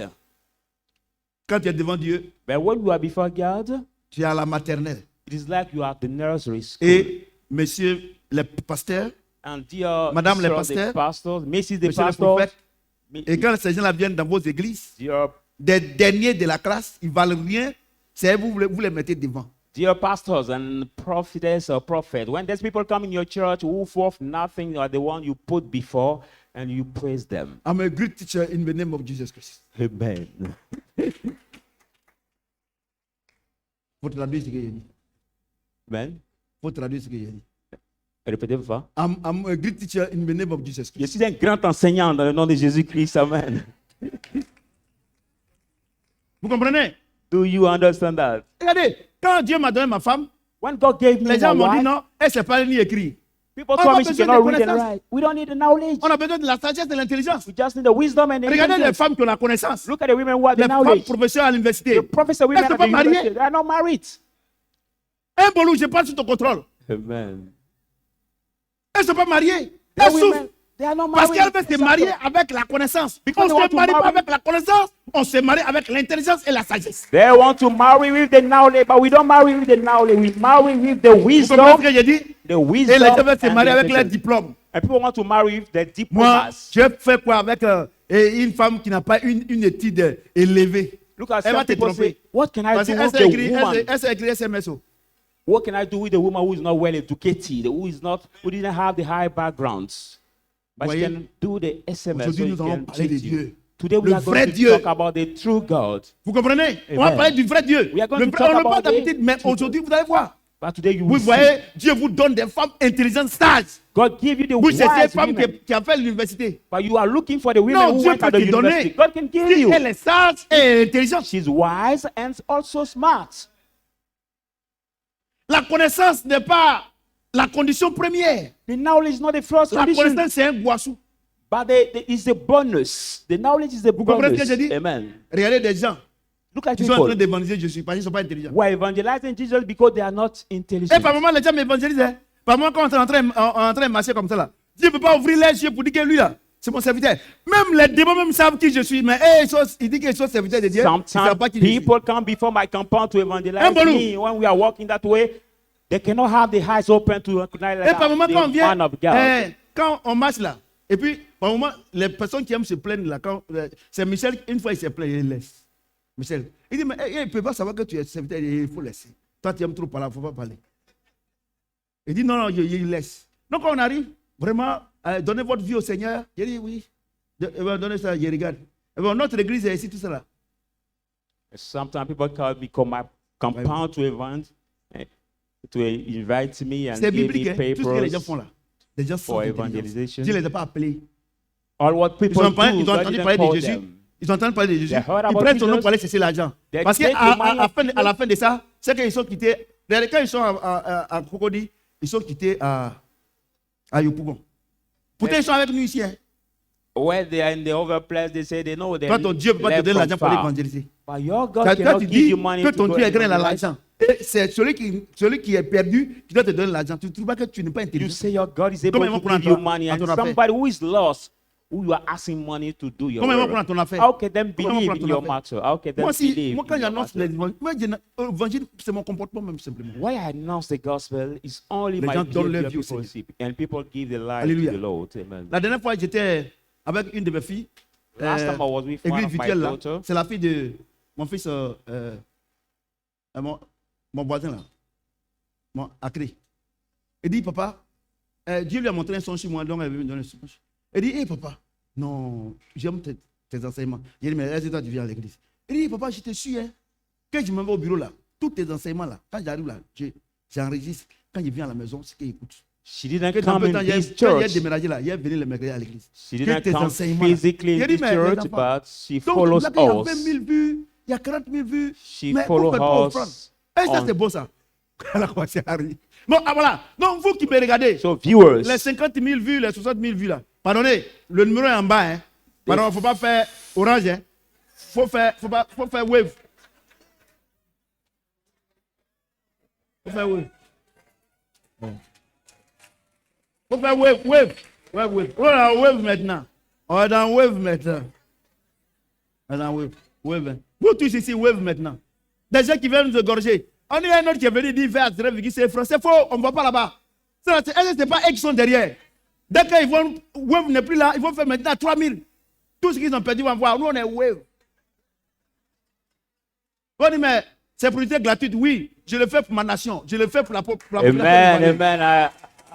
Quand tu es devant Dieu, But when you are before God, tu es à la maternelle. it is like you are at the nursery school. Et messieurs les pasteurs, And dear Madame sir, les pasteurs, the pastors, Mrs. the messieurs les pastor, prophètes, et quand ces gens-là viennent dans vos églises, dear, des derniers de la classe, ils valent rien, c'est vous, vous les mettez devant. dear pastors and prophetess or prophet, when there's people come in your church who forth nothing are the one you put before and you praise them. I'm a great teacher in the name of Jesus Christ. Amen. faut traduire ce que j'ai dit. Amen. Faut traduire ce que j'ai dit. Répétez fort. I'm a great teacher in the name of Jesus Je Christ. suis un grand enseignant dans le nom de Jésus-Christ. Amen. Vous comprenez? Do you understand that? Regardez, quand Dieu m'a donné ma femme, When God gave me les gens my m'ont dit wife, non, elle ne sait pas ni écrire. people On told a me she besoin cannot de read and connaissances. write. We don't need the knowledge. On a besoin de la sagesse et de l'intelligence. We just need the wisdom and the Regardez les intelligence. femmes qui ont la connaissance. Look at the women who have Les the femmes knowledge. professeurs à l'université. The professor women Elles ne at sont the pas university, mariées. they are not married. Un bon loup, je parle sous ton contrôle. Amen. Elles ne sont pas mariées. The Elles women, souffrent. they are not Parce married. qu'elles veulent se marier avec la connaissance. Because On they ne want se to marie pas marry- avec la connaissance, on se marie avec l'intelligence et la sagesse. They want to marry with the knowledge, but we don't marry with the knowledge. We marry with the Vous comprenez wisdom. ce que j'ai dit? The Et wisdom. les gens veulent se and marier the avec leur intelligence. diplôme. And people want to marry with their Moi, diplomas. je fais quoi avec une femme qui n'a pas une étude élevée? Look at Elle va some te people tromper. say, what can I Parce do qu'elle with sait the écrire, woman? elle sait écrire SMSO. What can I do with the woman who is not well educated, who didn't have the high backgrounds? But she Voyez, can do the SMS. aujourd'hui, so nous she allons can parler de teach you. Dieu. Today we Le are vrai going to Dieu. talk about the true God. Vous comprenez? On va Amen. parler du vrai Dieu. We are going Le to vrai- talk on ne parle about pas d'habitude, the mais true aujourd'hui, vous allez voir. But today you Vous will see. voyez, Dieu vous donne des femmes intelligentes, sages. God give you the Vous, c'est ces wise femmes women. qui ont fait l'université. But you are looking for the women Non, who Dieu went peut to the te donner. university. God can give Si you. elle est sage et intelligente. She's wise and also smart. La connaissance n'est pas la condition première. The knowledge is not the first La condition, connaissance, c'est un boissou. but it's the bonus. The knowledge is the Vous comprenez ce bonus. que je dis? Amen. Regardez des gens Look at qui sont en train people d'évangéliser Jésus parce qu'ils ne sont pas intelligents. who are evangelizing Jesus because they are not Et intelligent. par moment, les gens m'évangélisent. Hein. Par moment, quand on est en train de marcher comme ça, là, Dieu ne peut pas ouvrir les yeux pour dire que lui, là, c'est mon serviteur. Même les démons même savent qui je suis. Mais il dit qu'ils sont serviteurs de Dieu. Ils ne savent Sometimes pas qui je suis. people come before my compound to evangelize Un bon me. When we are walking that way, they cannot have the eyes open to recognize Et par moment, quand on the vient, man of God. quand on marche là, et puis par moment, les personnes qui aiment se plaindre là, c'est Michel, une fois il se plaint, il laisse. Michel, il dit, mais il ne peut pas savoir que tu es serviteur, il faut laisser. Toi, tu aimes trop parler, il ne faut pas parler. Il dit, non, il laisse. Donc, quand on arrive, vraiment, donnez votre vie au Seigneur. Il dit, oui. Donnez ça, je regarde. Et bon, notre église est ici, tout ça là. Sometimes people call me come my compound to invite me and C'est give biblique, me hein, tout ce que les gens papers font là. Les gens sont for intelligents. evangelization. Dieu ne les a pas appelés. All what Ils people ont, do, ils ont God entendu didn't parler de call Jésus. them. Ils ont entendu parler de Jésus. They heard Ils about prennent son nom Jesus. pour aller chercher l'argent. They Parce take the money of qu'à la fin de ça, c'est qu'ils sont quittés. Quand ils sont à Cocody, ils sont quittés à Yopougon. Pourtant, ils sont avec nous ici. Hein. When they are in the other place, they say they know they Toi, ton Dieu ne peut pas te left donner from l'argent pour far. évangéliser. But your God Toi, cannot tu give dis you money que to ton go Dieu est grand et a evangelize. l'argent. Et c'est celui qui est perdu qui doit te donner l'argent. Tu ne trouves pas que tu n'es pas You intelligent. say your God is able Comment ils vont to prendre give you ton- money, à and ton affaire? somebody who is lost, who you are asking money to do your Comment ils vont work, prendre ton affaire? how can them Comment ils vont believe prendre in ton your affaire? matter? How can them Moi, believe quand in your j'annonce matter? l'évangile, c'est mon comportement même simplement. Why I announce the gospel is only Les my gens donnent leur behavior vie au people Seigneur. see, and people give their life Alléluia. to the Lord. Amen. La dernière fois, j'étais avec une de mes filles. Last time I was with one Église of my virtuelle là. daughter. C'est la fille de mon fils, mon voisin là. Mon Akri. Il dit, papa, Dieu lui a montré un songe sur moi, donc elle veut me donner un songe. Il dit, hé papa, non, j'aime tes enseignements. J'ai dit, mais est-ce que toi tu viens à l'église? Il dit, papa, je te suis, hein. Quand je me vais au bureau là, tous tes enseignements là, quand j'arrive là, j'enregistre. Quand je viens à la maison, c'est qu'il écoute. She didn't Que dans come peu in de temps, il this y a church. déménagé là, il est venu le mercredi à l'église. She Que didn't tes come enseignements là. physically Il in a dit, this mais les church, enfants, but she donc, follows là, il y a 20 us. 000 vues, il y a 40 000 vues. She Mais follows pourquoi pas offrande? us. Et ça, on- c'est beau ça. Elle a commencé à rire. Non, ah, voilà. Non, vous qui me regardez, So viewers, les 50 000 vues, les 60 000 vues là. Pardonnez, le numéro est en bas. Hein. Pardon, il ne faut pas faire orange. Hein. Faut faire wave. Faut faire wave. Faut faire wave. On est dans wave maintenant. On est dans wave maintenant. On est dans wave. Wave. Hein. Vous tous ici, wave maintenant. Des gens qui viennent nous égorger. On est un autre qui est venu dire faire 0,6 francs. C'est faux, on ne va pas là-bas. Ce n'est pas eux qui sont derrière. Dès qu'ils vont, wave n'est plus là, ils vont faire maintenant 3 000. Tout ce qu'ils ont perdu, on va voir. Nous, on est wave. On dit, mais c'est pour l'utilité gratuite. Oui, je le fais pour ma nation. Je le fais pour la population. amen.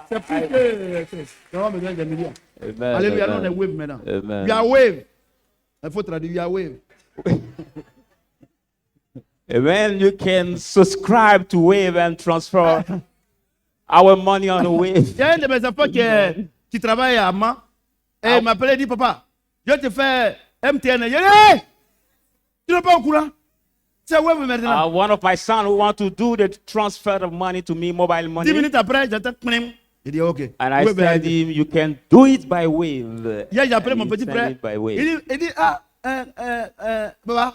C'est plus que. On a besoin des millions. Amen. Alléluia, nous, on est Amen. wave maintenant. Amen. We are wave. Il faut traduire, we are wave. Amen. You can subscribe to Wave and transfer our money on Wave. Il y a un de mes enfants qui travaille à Amman. Et il m'appelait et dit, papa, je te fais MTN. Je dis, hey, tu n'es pas au courant. C'est Wave maintenant. One of my sons who want to do the transfer of money to me, mobile 10 money. minutes après, j'entends. Il dit, OK. And I Wave said him, you can do it by Wave. Hier, j'ai appelé And mon he petit sent frère. it by Wave. Il dit, papa,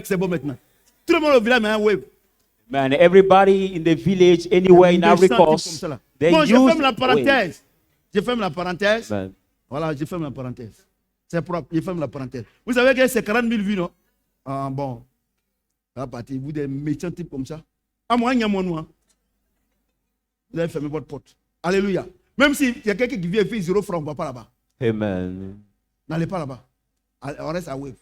c'est bon maintenant. Tout le monde au village, mais un Wave. Man, everybody in the village, anywhere in Ivory Coast, they Bon, use je ferme la Wave. parenthèse. Je ferme la parenthèse. Man. Voilà, je ferme la parenthèse. C'est propre, je ferme la parenthèse. Vous savez que c'est 40 000 vues, non? Ah, bon. À partir, vous des méchants types comme ça. À moi, il y a mon nom. Vous avez fermé votre porte. Alléluia. Même si il y a quelqu'un qui vient faire 0 francs, on ne va pas là-bas. Amen. N'allez pas là-bas. On reste à Wave.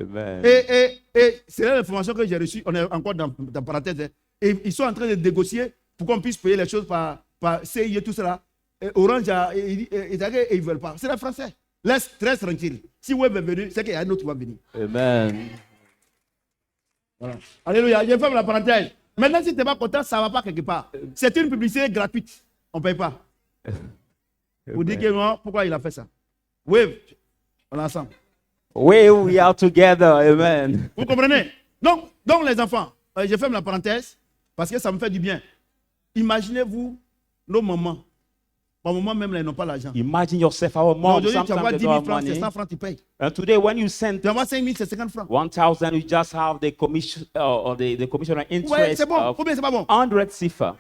Amen. Et c'est l'information que j'ai reçue. On est encore dans parenthèse. Hein. Et ils sont en train de négocier pour qu'on puisse payer les choses par CIE, tout cela. Et Orange, ils ne veulent pas. C'est les Français. Laisse très tranquille. Si Web est venu, c'est qu'il y a un autre qui va venir. Amen. Voilà. Alléluia. Je ferme la parenthèse. Maintenant, si tu n'es pas content, ça ne va pas quelque part. C'est une publicité gratuite. On ne paye pas. Vous dites que non, pourquoi il a fait ça? Wave, on est ensemble. We are together. Amen. Vous comprenez? Donc les enfants, je ferme la parenthèse parce que ça me fait du bien. Imaginez-vous nos mamans. Par moment même, là, ils n'ont pas l'argent. Imagine yourself, our mom, Aujourd'hui, tu sometimes envoies they 10 don't 000 have francs, c'est money. 100 francs, tu payes. And today, when you send Tu envoies 5 000, c'est 50 francs. 1,000, you just have the commission or the commissioner Ouais, interest c'est bon. of Ou bien c'est pas bon. 100 CFA.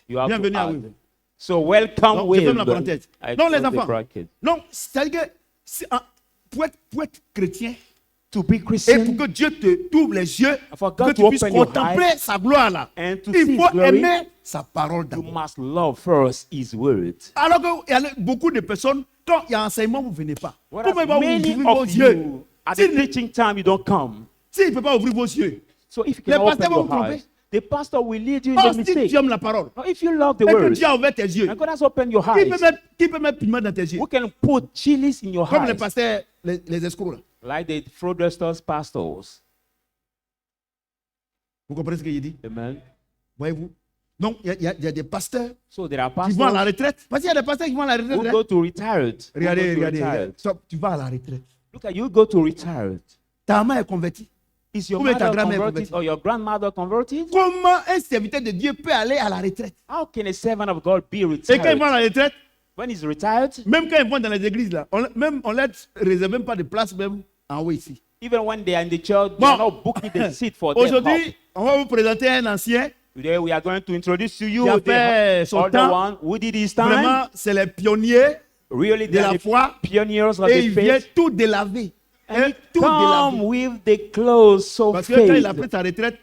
You have Bienvenue to à add. Wave. So welcome Donc, je ferme la Wave. parenthèse. I Non, les close the enfants. bracket. Non, c'est-à-dire que pour être chrétien, To be et Christian, pour que Dieu te t'ouvre les yeux, for God que to tu puisses open your contempler eyes sa gloire là, and to il see faut His glory, aimer sa parole you d'abord. must love first His word. Alors qu'il y a beaucoup de personnes, quand il y a enseignement, vous ne venez pas. Whereas Comment il va many ouvrir vos of yeux? you, at the teaching time, you don't come. S'il ne peut pas ouvrir vos yeux, So if you Les can open pasteurs vont your vous tromper. eyes, the pastor will lead you in oh, the si mistake. tu aimes la parole, Now, if you love the et que word, Dieu a ouvert tes yeux, and God has opened your qui eyes, peut mettre piment dans tes yeux? we can put chilies in your Comme les eyes, pasteurs, les escrocs là. like the fraudsters, pastors. Vous comprenez ce que je dis? Amen. Voyez-vous? Donc, il y a des pasteurs So there are qui vont à la pastors retraite. Parce qu'il y a des pasteurs qui vont à la retraite. who hein. go to retired. Who go Regardez, to regardez. retired. Stop, tu vas à la retraite. Look at you go to retired. Ta maman est convertie. Is your Ou bien ta mother grand-mère converted convertie. or your grandmother converted? Comment un serviteur de Dieu peut aller à la retraite? How can a servant of God be Et quand ils retired? vont à la retraite, When he's retired, même quand ils vont dans les églises là, on leur réserve même pas de place même en haut ici. even when they are in the church, they Bon. are not booking the seat for them. Aujourd'hui, on va vous présenter un ancien. Today we are going to introduce to you Qui a the fait son older temps. one who did his time. Vraiment, c'est les pionniers Really, de they la are the foi. pioneers of Et the il vient faith. tout délaver. And Et he tout come délaver. with the clothes so Parce que quand il a faith. pris sa retraite,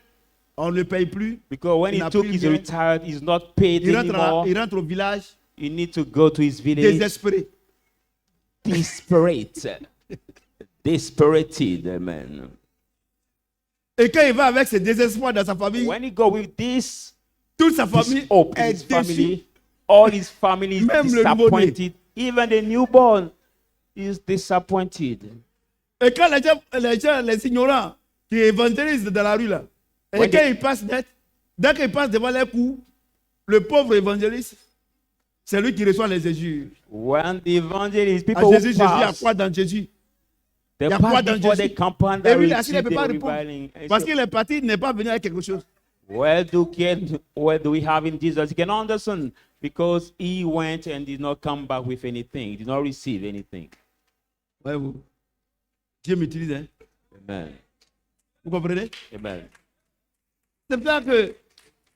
on ne le paye plus. Because when Il he n'a took plus his rien. retired, he's not paid Il anymore. rentre au village You need to go to his village. désespéré. Desperate. Desperated, amen. Et quand il va avec ses désespoirs dans sa famille, When he go with this, toute sa famille hope in est his déçue. family, all his family is Même le nouveau-né. disappointed. Even the newborn is disappointed. Et quand les ignorants qui évangélisent dans la rue là, et Ouais, quand ils passent net, dès qu'ils passent devant les coups, le pauvre évangéliste, c'est lui qui reçoit les injures. When the evangelists, À people who Jésus, Jésus, il y a pass, quoi dans Jésus? they y a pass quoi dans before Jésus? the compound Et that lui, là, s'il ne receive peut pas the répondre, reviling. And parce so, qu'il est parti, il n'est pas venu avec quelque chose. what do we have in Jesus? You can understand because he went and did not come back with anything. He did not receive anything. Voyez-vous, Dieu m'utilise, hein? Amen. Vous comprenez? Amen. C'est pour ça que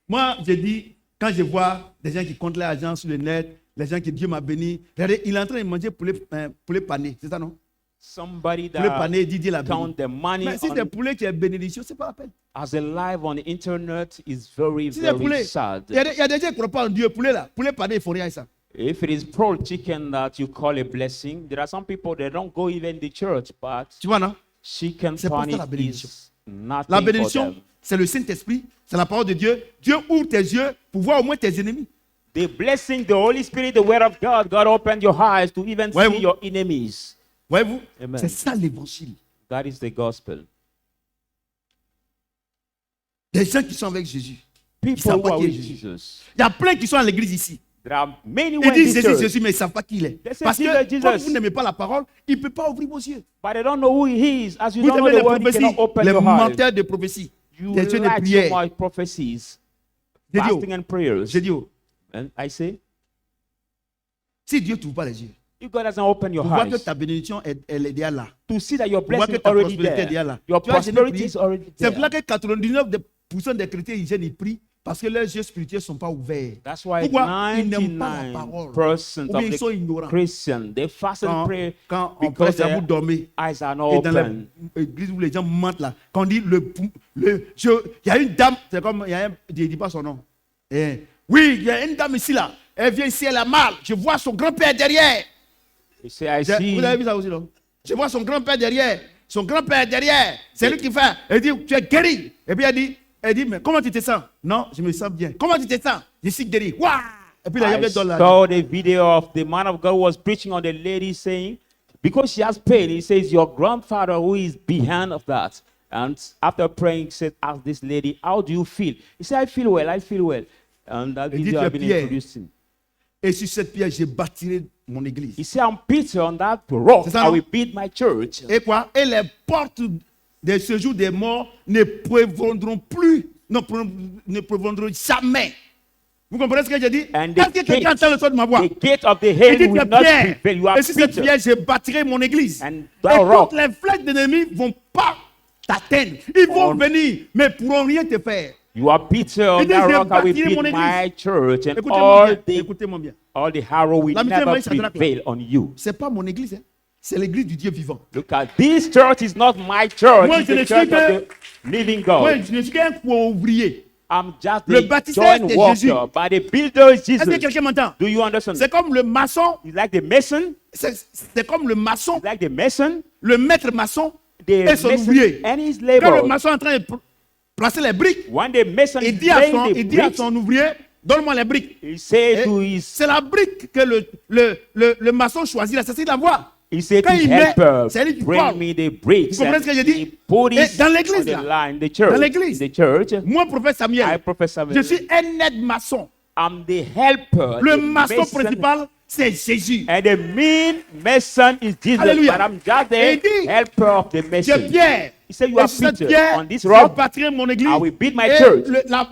moi, j'ai dit, quand je vois des gens qui comptent l'argent sur le net, les gens que Dieu m'a béni, regardez, il est en train de manger poulet pané, c'est ça non? Somebody Poulet that pané, dit Dieu l'a béni. count the money Mais si c'est on, poulet qui est bénédiction, c'est pas la peine. as a live on the internet is very, Si c'est very poulet, sad. il y a des gens qui ne croient pas en Dieu, poulet là, poulet pané, il faut rien avec ça. If it is pro chicken that you call a blessing, there are some people that don't go even to church, but Tu vois, non? chicken C'est pas ça, pané la bénédiction. is nothing La for bénédiction, them. c'est le Saint-Esprit, c'est la parole de Dieu. Dieu ouvre tes yeux pour voir au moins tes ennemis. The blessing, the Holy Spirit, the word of God, God opened your eyes to even Ouais, see vous- your enemies. Voyez-vous? Amen. C'est ça l'évangile. That is the gospel. Des gens qui sont avec Jésus. People savent who pas are qui est with Jésus. Jesus. Il y a plein qui sont à l'église ici. There are many who Ils are in disent this Jésus, church, Jésus, mais ils ne savent pas qui il est. They say Parce Jesus, que comme Jesus. vous n'aimez pas la parole, il ne peut pas ouvrir vos yeux. but they don't know who he is. As you Vous don't know aimez the les word, you prophéties, cannot open les your eyes. menteurs de prophéties, You des dieux de like so prière. much prophecies, J'ai dit, fasting and prayers. j'ai dit, oh, And I say, si Dieu ne t'ouvre pas les yeux, if God doesn't open your pour voir que eyes ta bénédiction, elle est déjà là. to see that your Pour voir blessing que is ta already prospérité est déjà there, là. your Tu vois, je n'ai prosperity prié. is already C'est pour there. ça que 99% des chrétiens, ils prient parce que leurs yeux spirituels ne sont pas ouverts. That's why Pourquoi? Ils n'aiment pas la parole. 99% Ou bien of ils sont the ignorants. Christians, they fast and pray Quand on because prêche à vous their dormir. eyes are not Et dans open. l'église où les gens mentent là, quand on dit il y a une dame, c'est comme, je ne dis pas son nom. Oui, il y a une dame ici là, elle vient ici, elle a mal. Je vois son grand-père derrière. You say, I see. Vous avez vu ça aussi, non? Je vois son grand-père derrière. Son grand-père derrière. C'est lui qui fait. Elle dit, tu es guéri. Et puis elle dit, mais comment tu te sens? Non, je me sens bien. Comment tu te sens? Je suis guéri. Waouh! Et puis I il donne la. saw the video of the man of God was preaching on the lady saying, because she has pain, he says, your grandfather who is behind of that. And after praying, he said, ask this lady, how do you feel? He said, I feel well, I feel well. And that Et video dites-le, I've been Pierre. introducing. Et sur cette pierre, je bâtirai mon église. He said, I'm Peter, on that rock, C'est ça, I non? will build my church. Et quoi? Et les portes de ce jour des morts ne prévaudront plus, ne prévaudront jamais. Vous comprenez ce que j'ai dit? And Est-ce que quelqu'un entend le son de ma voix? the gate of the Il hell dit will que not Pierre, prevail. You are et sur cette Peter. pierre, je bâtirai mon église. And Et that rock, toutes les flèches d'ennemis ne vont pas t'atteindre. Ils vont On- venir, mais ils ne pourront rien te faire. you are Peter, on Il dit, that je rock I will bâtirai mon build my church. And Écoutez-moi bien. all the Écoutez-moi bien. arrow will L'amitié never Maïs Shadrach, là. prevail on you. Ce n'est pas mon église, hein. C'est l'église du Dieu vivant. Look at this church is not my church. Moi, It's je ne the suis church que- of the living Moi, God. je ne suis qu'un ouvrier. I'm just Le the bâtisseur, joint c'est worker, Jésus. but the builder is Est-ce que Jesus. quelqu'un m'entend? Do you understand? C'est comme le maçon. It's like the mason, C'est comme le maçon, it's like the mason, le maître maçon the et son mason ouvrier. and his Quand le labor. maçon est en train de placer les briques, When the mason is il dit à laying son, the il dit à bricks, son ouvrier, donne-moi les briques. he said Et to his, c'est la brique que le maçon choisit. Là, c'est ça qu'il la voit. he said to Quand his il met, helper, c'est lui qui bring parle. me the bricks. Vous comprenez And ce que j'ai dit? he put Et it dans on l'église, the là, line, the church. dans l'église. The church. Moi, prophète I Samuel, professor. je suis un aide-maçon. I'm the helper. Le the maçon mason, principal, c'est Jésus. and the main mason is Jesus. Alléluia. But I'm just Et the dit, helper of the C'est mason. Pierre. He said, you Et are sur cette Peter. pierre, On this je rock, bâtirai mon église. I will build my Et church.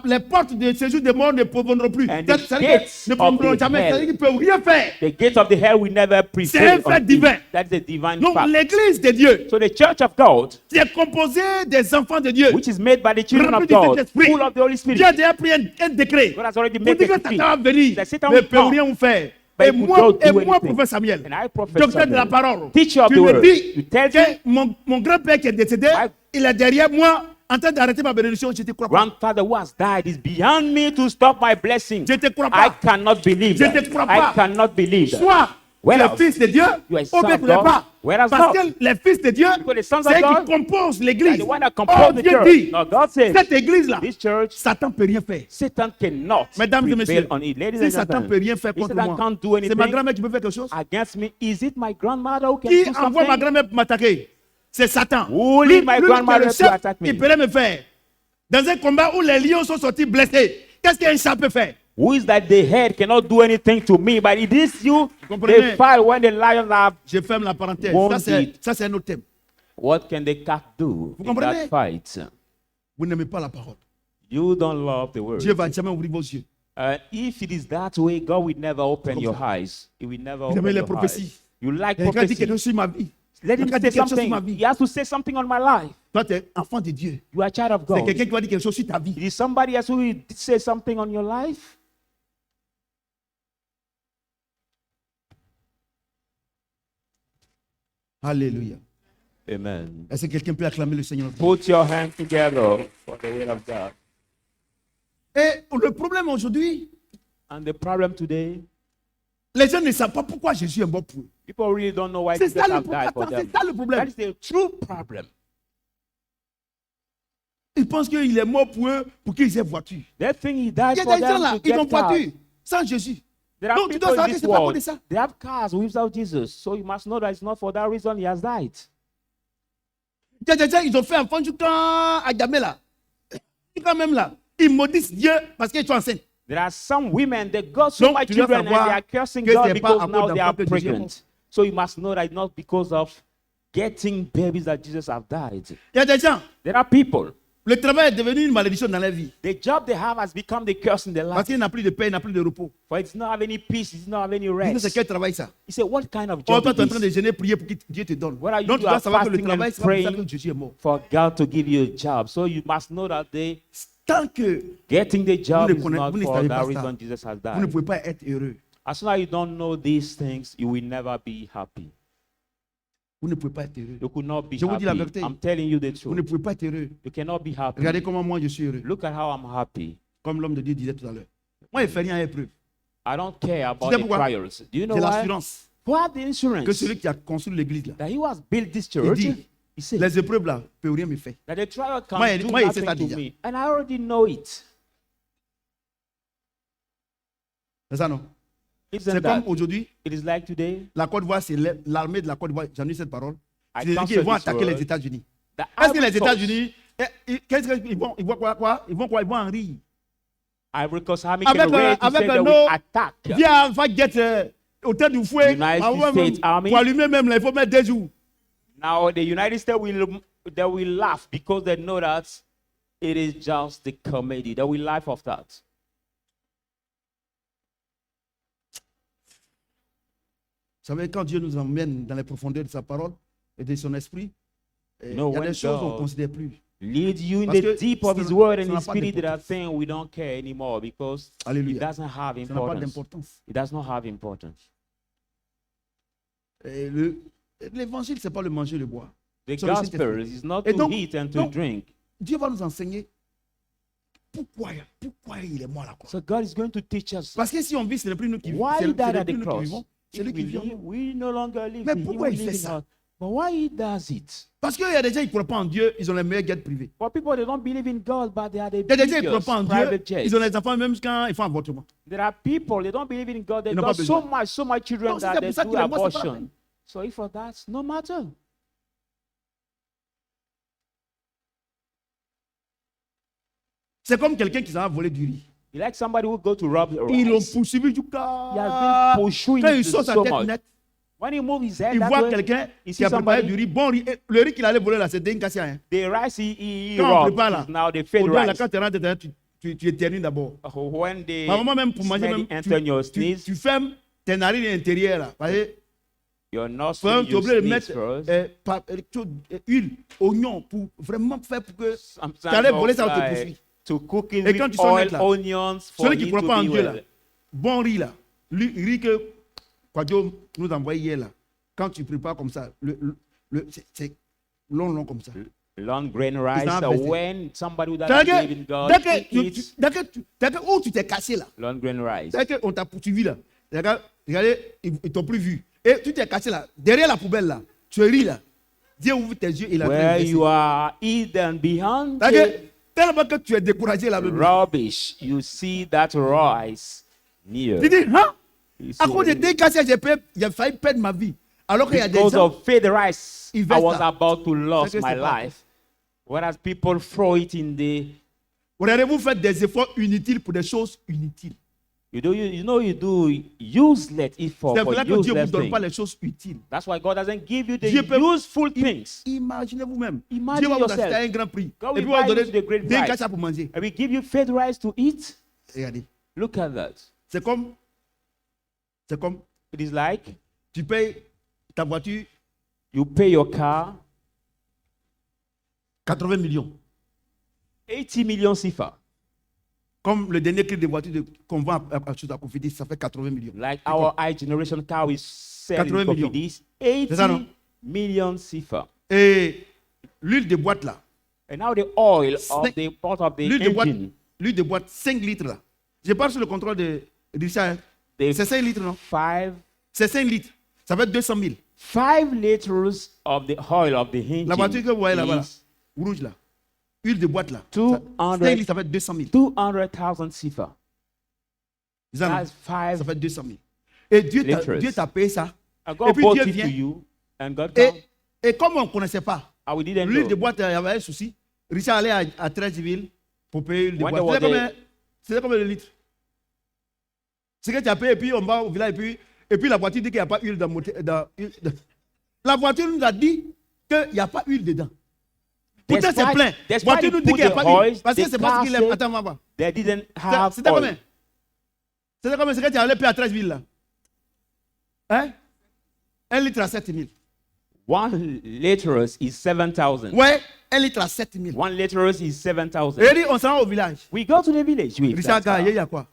les portes de séjour des morts ne prévaudront plus. And C'est- the c'est-à-dire gates que ne of prévaudront the jamais. hell. C'est-à-dire qu'ils ne peuvent rien faire. The gates of the hell will never C'est un prevail. fait on divin. him. That's the divine Donc fact. l'église de Dieu, So the church of God, c'est composé des enfants de Dieu. which is made by the children Rempli of du God, Saint-Esprit. full of the Holy Spirit. Dieu a déjà pris un décret God has already pour made dire a que decree. Satan va venir, That Satan mais ne will peut come. rien vous faire. But Et he will moi, not do prophète anything. Samuel, And I, prophet docteur de la Samuel, parole, teacher of tu the me word, dis you tell que mon grand-père qui est décédé, My- il est derrière moi en train d'arrêter ma bénédiction. Je ne te crois pas. grandfather who has died is beyond me to stop my blessing. Je ne te crois I pas. cannot believe Je that. te crois pas. I cannot believe that. Soit tu Where es else? fils de Dieu, You are ou son bien of tu n'es God. pas. Where else Parce not? que les fils de Dieu, Because the sons of c'est eux God qui composent are l'église. the one that Oh, compose the Dieu church. dit, No, God says, cette église-là, this church, Satan ne peut rien faire. Satan cannot Mesdames et prevail messieurs, on it. Ladies si and Satan ne peut gentlemen, rien faire if contre Satan moi, can't do c'est ma anything grand-mère qui peut faire quelque chose. against me, is it my grandmother who can Qui do envoie ma something? grand-mère pour m'attaquer? C'est Satan. Who Lui, lead my lui grandmother qui est le to chef, attack me? il peut rien me faire. Dans un combat où les lions sont sortis blessés, qu'est-ce qu'un chat peut faire? Who is that the head cannot do anything to me, but it is you, comprenez? they fight when the lions are. Je ferme la parenthèse. Won't Ça, c'est un autre thème. What can the cat do in comprenez? that fight? Vous n'aimez pas la parole. You don't love the word. Dieu va jamais ouvrir vos yeux. If it is that way, God will never open Comme your ça. eyes. He will never Vous open aimez les your prophéties. eyes. You like Quelqu'un dit prophecy. quelque chose sur ma vie. Let him Quelqu'un say dit quelque chose sur something. ma vie. He has to say something on my life. Toi, tu es enfant de Dieu. You are a child of C'est God. quelqu'un qui va dire quelque chose sur ta vie. It is somebody else who will say something on your life. Alléluia. Amen. Est-ce que quelqu'un peut acclamer le Seigneur? Put your hands together for the word of God. Et le problème aujourd'hui, And the problem today, les gens ne savent pas pourquoi Jésus est mort pour eux. people really don't know why C'est Jesus ça le has problème. died for Attends, them. c'est ça le That problème. is the true problem. Ils pensent qu'il est mort pour eux pour qu'ils aient voiture. They think he died Il y a for des gens them là, to ils ont get cars. voiture. sans Jésus. There are Donc tu dois people savoir in que this c'est pas à cause world, de ça. they have cars without Jesus. So you must know that it's not for that reason he has died. Il y a des gens, ils ont fait enfant du camp à Gamé là. Quand même là, ils maudissent Dieu parce qu'ils sont enceintes. There are some women that got so Donc, much tu dois children and they savoir are cursing que God c'est pas because à now cause they are d'enfants que Jésus est mort. pregnant. So you must know that it's not because of getting babies that Jesus have died. Il y a des gens, There are people, le travail est devenu une malédiction dans leur vie. the job they have has become the curse in their Parce life. qu'il n'a plus de paix, il n'a plus de repos. For it does not have any peace, it does not have any Dis-nous, rest. c'est quel travail ça? He said, what kind of Oh, job toi, tu es en it train de is jeûner, prier pour que Dieu te donne. What are you Donc, tu doing? dois savoir que le Fasting travail, and c'est pas pour ça praying que Jésus est mort. for God to give you a job? So you must know that Tant que getting the job Vous ne is connaissez- not vous ne for savez that pas ça. reason Jesus has vous ne died. pouvez pas être heureux. As soon as you don't know these things, you will never be happy. Vous ne pouvez pas être heureux. You could not be Je vous dis la happy. vérité. I'm telling you the Vous ne truth. pouvez pas être heureux. You cannot be happy. Regardez comment moi je suis heureux. Look at how I'm happy. Comme l'homme de Dieu disait tout à l'heure. Moi, il ne fait rien à épreuve. I don't care about sais the pourquoi? trials. Do you know C'est why? l'assurance For the insurance que celui qui a construit l'église là, that he was built this church, dit, he said les épreuves là, ne peuvent rien me faire. that the trial can Moi, do moi, il sait ça nothing to déjà. me. And I already know it. C'est ça non? Isn't C'est that? comme aujourd'hui, It is like today. la Côte d'Ivoire, c'est l'armée de la Côte d'Ivoire. J'en ai cette parole. I C'est-à-dire cancel qu'ils vont this attaquer word. les États-Unis. The Est-ce que Ivory les Coast- États-Unis, qu'est-ce qu'ils vont, ils vont quoi? Ils vont quoi? Ils vont en rire. Ivory Coast Army Avec can raise to avec say that we nos- attack. Viens, va get au temps du fouet. United States Army. Pour allumer même, là, il faut mettre 2 jours. Now the United States will laugh because they know that it is just the comedy. They will laugh of that. Vous savez, quand Dieu nous emmène dans les profondeurs de sa parole et de son esprit, il No, y a when des choses qu'on ne God considère plus. Lead you in Parce the que deep of ça His n'a- Word ça and n'a His pas Spirit that are d'importance. saying we don't care anymore because it Alléluia. doesn't have Ça n'a pas importance. d'importance. It does not have importance. Et l'évangile, ce n'est pas le manger, le boire. The So the gospel Saint-Esprit. is not Et to donc- eat and to donc- drink. Dieu va nous enseigner pourquoi il est mort là. Quoi. So God is going to teach us Parce que si on vit, ce n'est plus nous qui vivons. why Ce He n'est died at plus the nous qui cross. vivons. C'est If lui qui we, vit en live, nous. we no longer live. Mais He pourquoi will il fait live in ça? us. But why He does it? Parce qu'il y a des gens qui ne croient pas en Dieu, ils ont les meilleurs jets privés. For people, they don't believe in God, but they are the Il y a des gens qui ne croient biggest pas en private Dieu, jets. ils ont les enfants même quand ils font avortement. There are people, they don't believe in God. They Ils n'ont got pas besoin. so much children Donc, si that c'est they pour ça do qu'il est mort, c'est pas la abortion. peine. So if for that, no matter. C'est comme quelqu'un qui s'en va voler du riz. You like somebody who go to rob the Ils l'ont rice. poursuivi du He has cas. been pursuing Quand il it sort sa so tête much. net, When he moves his head il that voit way, quelqu'un he qui a sees préparé somebody. du riz. Bon riz. Et le riz qu'il allait voler là, c'était une cassia. Hein. The rice he Quand on robbed prépare là, is now the fed au là, rice. quand tu rentres, tu éternues d'abord. When the Ma maman, même pour manger, smell même, enter your sneeze, tu fermes tes narines intérieures là. Vous voyez, your tu nostril, es you obligé de sneeze mettre first. huile, oignon pour vraiment faire pour que Sometimes tu allais voler ça, on te like poursuit. to cook it Et quand with tu sors net, oil, là, onions for Celui qui ne it croit to pas en be Dieu là, well. bon riz là, riz que Quadio nous a envoyé hier là, quand tu prépares comme ça, c'est long comme ça. Long grain rice. not So blessed. when somebody who C'est-à-dire doesn't believe in God eats que où tu t'es cassé là, long grain rice, c'est-à-dire qu'on t'a poursuivi là, regardez, ils t'ont plus vu. Et tu t'es cassé là, derrière la poubelle là, tu es ri là. Dieu ouvre tes yeux et la where you are hidden behind C'est-à-dire, the tellement que tu es découragé là. rubbish, you see that rice near. Tu dis, hein? You À see cause de it. tes cassés, j'ai failli perdre ma vie. Alors qu'il y a des Because gens, of fed rice, I Invest was that. about to lose C'est que my c'est pas life. Whereas people throw it in the regardez, vous faites des efforts inutiles pour des choses inutiles. you do useless effort C'est for pour ça que Dieu ne vous useless donne pas things. les choses utiles. That's why God doesn't give you the Dieu peut- useful things. Imaginez vous-même. Imagine Dieu va vous yourself. acheter à un grand prix. God Et will puis, il va buy vous donner you the great des price. cachets pour manger. And we give you fed rice to eat. Regardez. Look at that. C'est comme It is like tu payes ta voiture you pay your car 80 millions. 80 million CFA. Comme le dernier cri de voiture qu'on vend à Cofidis, ça fait 80 millions. Like our i-generation car we sell 80 in millions. Cofidis, C'est ça, non? 80 million CFA. Et l'huile de boîte là, And now the oil of Snake- the part of the l'huile de boîte, engine, l'huile de boîte 5 litres là. Je parle sur le contrôle de Richard. the C'est 5 litres, non? 5 C'est 5 litres. Ça fait 200 000. liters of the oil of the engine La voiture que vous voyez là-bas, là, is rouge là, huile de boîte là. 200 5 litres, ça fait 200 000. 200,000 CFA. C'est ça, non? That's 5. Ça fait 200 000. Et Dieu Liters. t'a payé ça. And Et God puis bought Dieu it to vient. you, and God come. Et comme on ne connaissait pas, And we didn't l'huile de know. boîte, il y avait un souci. Richard allait à 13 villes pour payer l'huile de When boîte. there was C'était combien de litres? C'est que tu as payé, et puis on va au village, et puis la voiture dit qu'il n'y a pas d'huile dans, la voiture nous a dit qu'il n'y a pas d'huile dedans. Pourtant, c'est plein. La voiture nous dit qu'il n'y a pas d'huile. Parce que c'est parce qu'il aime. Attends, maman. They didn't have C'était oil. combien? C'était combien? C'est que tu allais payer à 13 villes là. Hein? 1 litre à 7 000. 1 liter is 7,000. Ouais, 1 litre à 7 000. 1 liter is 7,000. Et il dit, on s'en va au village. We go to the village with Richard that Gaillé, il y stuff. a quoi?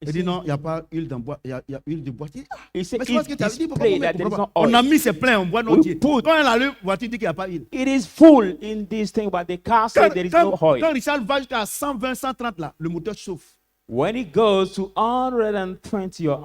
Il dit non, il n'y a pas d'huile dans boîte. Il y a huile de boîte. Il dit, ah, He said, mais c'est parce que tu as dit, pourquoi display that there is pourquoi no pas? On a oil. mis ses pleins, on boit nos We dieux. put- Quand elle a la voiture dit qu'il n'y a pas d'huile. It is full in this thing, but the car said there is no Quand oil. Richard va jusqu'à 120, 130 là, le moteur chauffe. When it goes to 120 or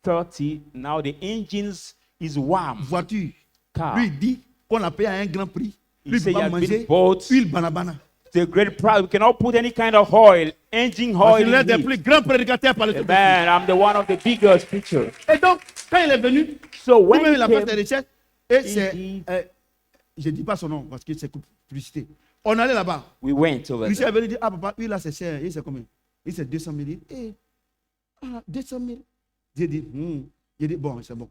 130, now the engines is warm. Voiture. Car. Lui, il dit qu'on a payé à un grand prix. He Lui, il said peut he pas has been manger bought huile banabana. the great price. We cannot put any kind of oil, engine Parce oil qu'il est in des it. plus grands prédicateurs par le Saint-Esprit. Amen. I'm the one of the biggest preachers. Et donc, quand il est venu, So when lui-même, il he a fait ses came, recherches. Et he c'est. did- Je ne dis pas son nom parce que c'est publicité. On allait là-bas. we went over Richard there. est venu dire, ah papa, lui là c'est cher. Il c'est combien? Il c'est 200 000. Il dit, ah, 200 000. J'ai dit, il dit, bon, c'est bon.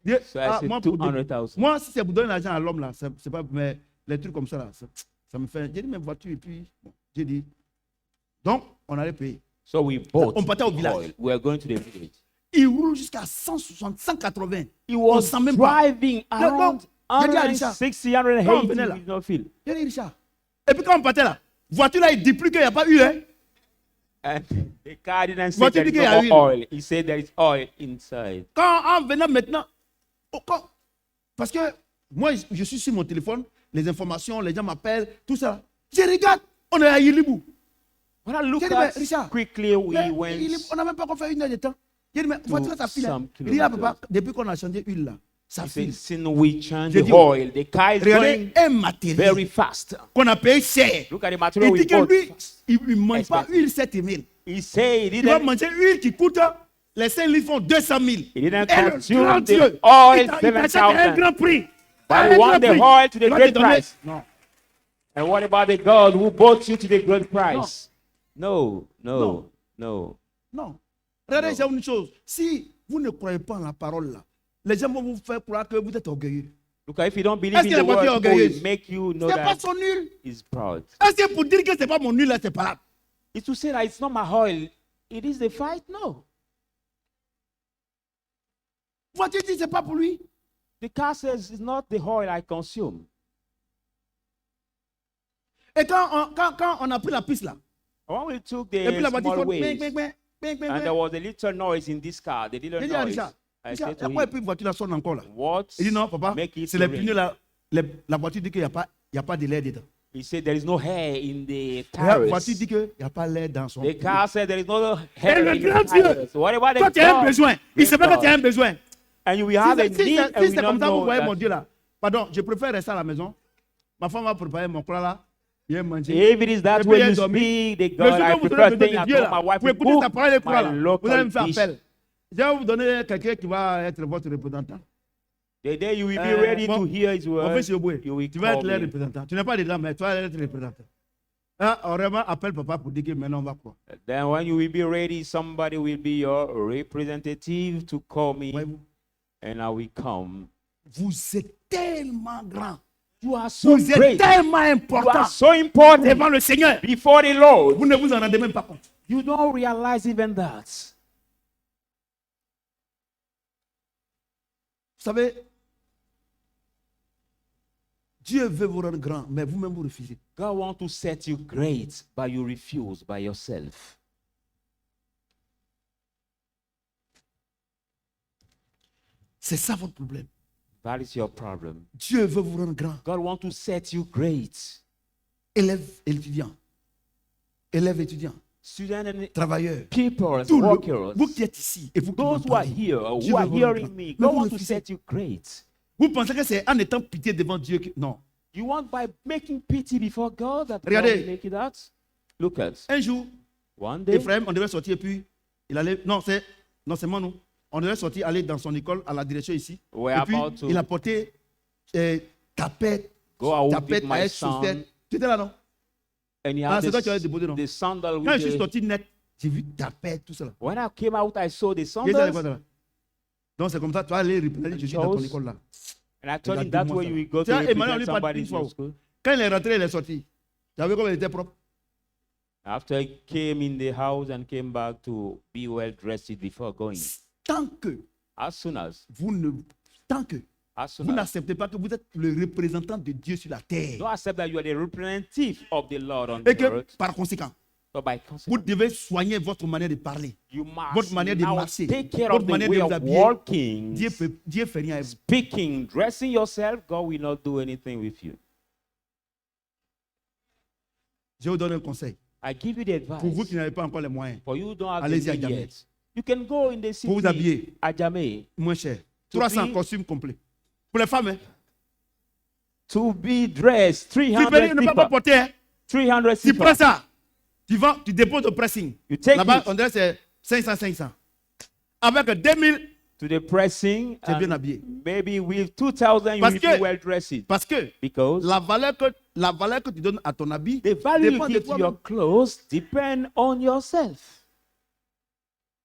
Il dit, So I said moi, 200,000. moi, si c'est pour donner l'argent à l'homme là, c'est pas, mais les trucs comme ça là, ça me fait. J'ai dit, mes voitures, et puis, bon, j'ai dit. Donc, on allait payer. So we bought On partait au village. oil. We are going to the village. Il roule jusqu'à 160, 180. He On was sent même pas. driving around il a dit à Richard, 160, quand on 180 venait là, with no feel. J'ai dit, Richard. Et puis quand on partait là, voiture là, il dit plus qu'il n'y a pas eu, hein. And the car didn't say Voiture there dit is qu'il y a no huile. oil. He said there is oil inside. Quand en venant maintenant, parce que moi, je suis sur mon téléphone, les informations, les gens m'appellent, tout ça. Je regarde, on est à Ilibou. When I look J'ai dit, at mais Richard, quickly, we mais went. on n'a même pas encore fait 1 heure de temps. J'ai dit, mais voiture, ça file. some Il dit, ah, kilometers. papa, depuis qu'on a changé l'huile là, ça He said, file. since we changed J'ai the dit, oil, the car is going Regardez un matériel very fast. qu'on a payé cher. Look at the material Il we dit que bought. lui, il ne mange pas Expensive. huile 7 000. He said he Il va didn't, manger huile qui coûte, les 5 litres font 200 000. he didn't Et le consume grand the Dieu, oil il t'achète à un 7,000. grand prix. But À he un want grand the prix. oil to the Il va te great donner- price. Non. And what about the God who bought you to the great price? No, no, no. Non. Regardez, c'est une chose. Si vous ne croyez pas en la parole là, les gens vont vous faire croire que vous êtes orgueilleux. Look, if you don't believe Est-ce in que the la voiture word, est people will orgueilleuse? make you know C'est pas that son huile. he's proud. Est-ce que pour dire que c'est pas mon huile là, c'est pas là? It's to say that it's not my oil. It is the fight? No. Voiture dit c'est pas pour lui. The car says it's not the oil I consume. Et quand on a pris la piste là, When we took et puis la the voiture small fait waves, bing, bing, bing, bing, and bing. there was a little noise in this car, the little J'ai dit à noise, Richard, I Richard, said to pourquoi him, et puis la voiture là sonne encore là? what Il dit non, papa, make it c'est to les rain? pneus là. La voiture dit qu'il n'y a pas de l'air dedans. He said there is no hair in the La voiture tires. dit qu'il n'y a pas l'air dans son. The car said there is no Et hair le in grand the Dieu, tires. What about toi the tu as un God? besoin. Il sait pas que tu as un besoin. And you will have a Si need and c'est we comme don't ça, vous know voyez mon that. Dieu là. Pardon, je préfère rester à la maison. Ma femme va préparer mon plat là. Viens manger. If it is that Et puis, way elle you dormi. speak, the Le God, jour I que vous prefer serez staying de at Dieu home. là, My wife vous will écoutez cook sa parole et quoi là. my Vous allez me local faire dish. appel. Je vais vous donner quelqu'un qui va être votre représentant. The day you will be ready to hear his Mon word, fils Yoboué, you will tu vas être call le me. représentant. Tu n'es pas dedans, mais tu vas être le représentant. Ah, vraiment, appelle papa pour dire que maintenant on va quoi. Then when you will be ready, somebody will be your representative to call me, Voyez-vous, and I will come. vous êtes tellement grand. You are so Vous êtes great. tellement You important are so important devant le Seigneur. before the Lord. Vous ne vous en rendez même pas compte. You don't realize even that. Vous savez, Dieu veut vous rendre grand, mais vous-même vous refusez. God wants to set you great, but you refuse by yourself. C'est ça votre problème. That is your problem. Dieu veut vous rendre grand. God wants to set you great. Élève étudiant. Élève étudiant. Students and Travailleur. people, Tout le, workers, vous qui êtes ici et vous qui those who are m'entendez, here, Dieu who are veut vous rendre hearing grand. me, Mais God vous wants to refusez. set you great. Vous pensez que c'est en étant pitié devant Dieu que... Non. You want by making pity before God that God Regardez. will make it out? Look at Un jour, one day Ephraim, on devait sortir et puis Il allait, non, c'est moi, non. On devait sortir, aller dans son école, à la direction ici. We're Et puis, about to il a porté tapette, go out with tapette my avec son. chaussette. Tu étais là, non? And he Ah, had c'est toi qui avais déposé, non? the sandal Quand je with suis the... sorti net, j'ai vu tapette, tout ça. When I came out, I saw the Il était à l'école, sandals. là. Donc, c'est comme ça, tu vas aller reprendre, je suis dans ton Chose. école là. And I told him Regarde, that's dis-moi where ça. you will go to Tiens, Emmanuel, represent lui, pas somebody une in fois. your school. Quand il est rentré, il est sorti. Tu as vu comme il était propre? After he came in the house and came back to be well dressed before going. Tant que As soon as vous ne, tant que As soon vous as. n'acceptez pas que vous êtes le représentant de Dieu sur la terre Don't accept that you are the representative of the Lord on et the que earth. par conséquent, So by vous consequence, devez soigner votre manière de parler, you must votre manière de now marcher, take care votre of the manière way de vous of habiller. walking, Dieu fait rien à vous. speaking, dressing yourself. God will not do anything with you. Je vous donne un conseil. I give you the Pour vous advice. qui n'avez pas encore les moyens, For you don't have the allez-y à need Djamé. yet. You can go in the Pour vous city habiller. at Djamé moins cher. To 300 be- costumes complets. Pour les femmes, hein. to be dressed. Tu peux 300 ne pas people. porter. Hein. 300 Tu people. prends ça. Tu vas, tu déposes au pressing. You take Là-bas, it on dirait que c'est 500. Avec 2000, to the pressing. tu es bien and habillé. maybe with 2,000 you Parce will que- be well dressed. Parce que Because la valeur que tu donnes à ton habit the value dépend you de give to toi-même. your clothes depend on yourself.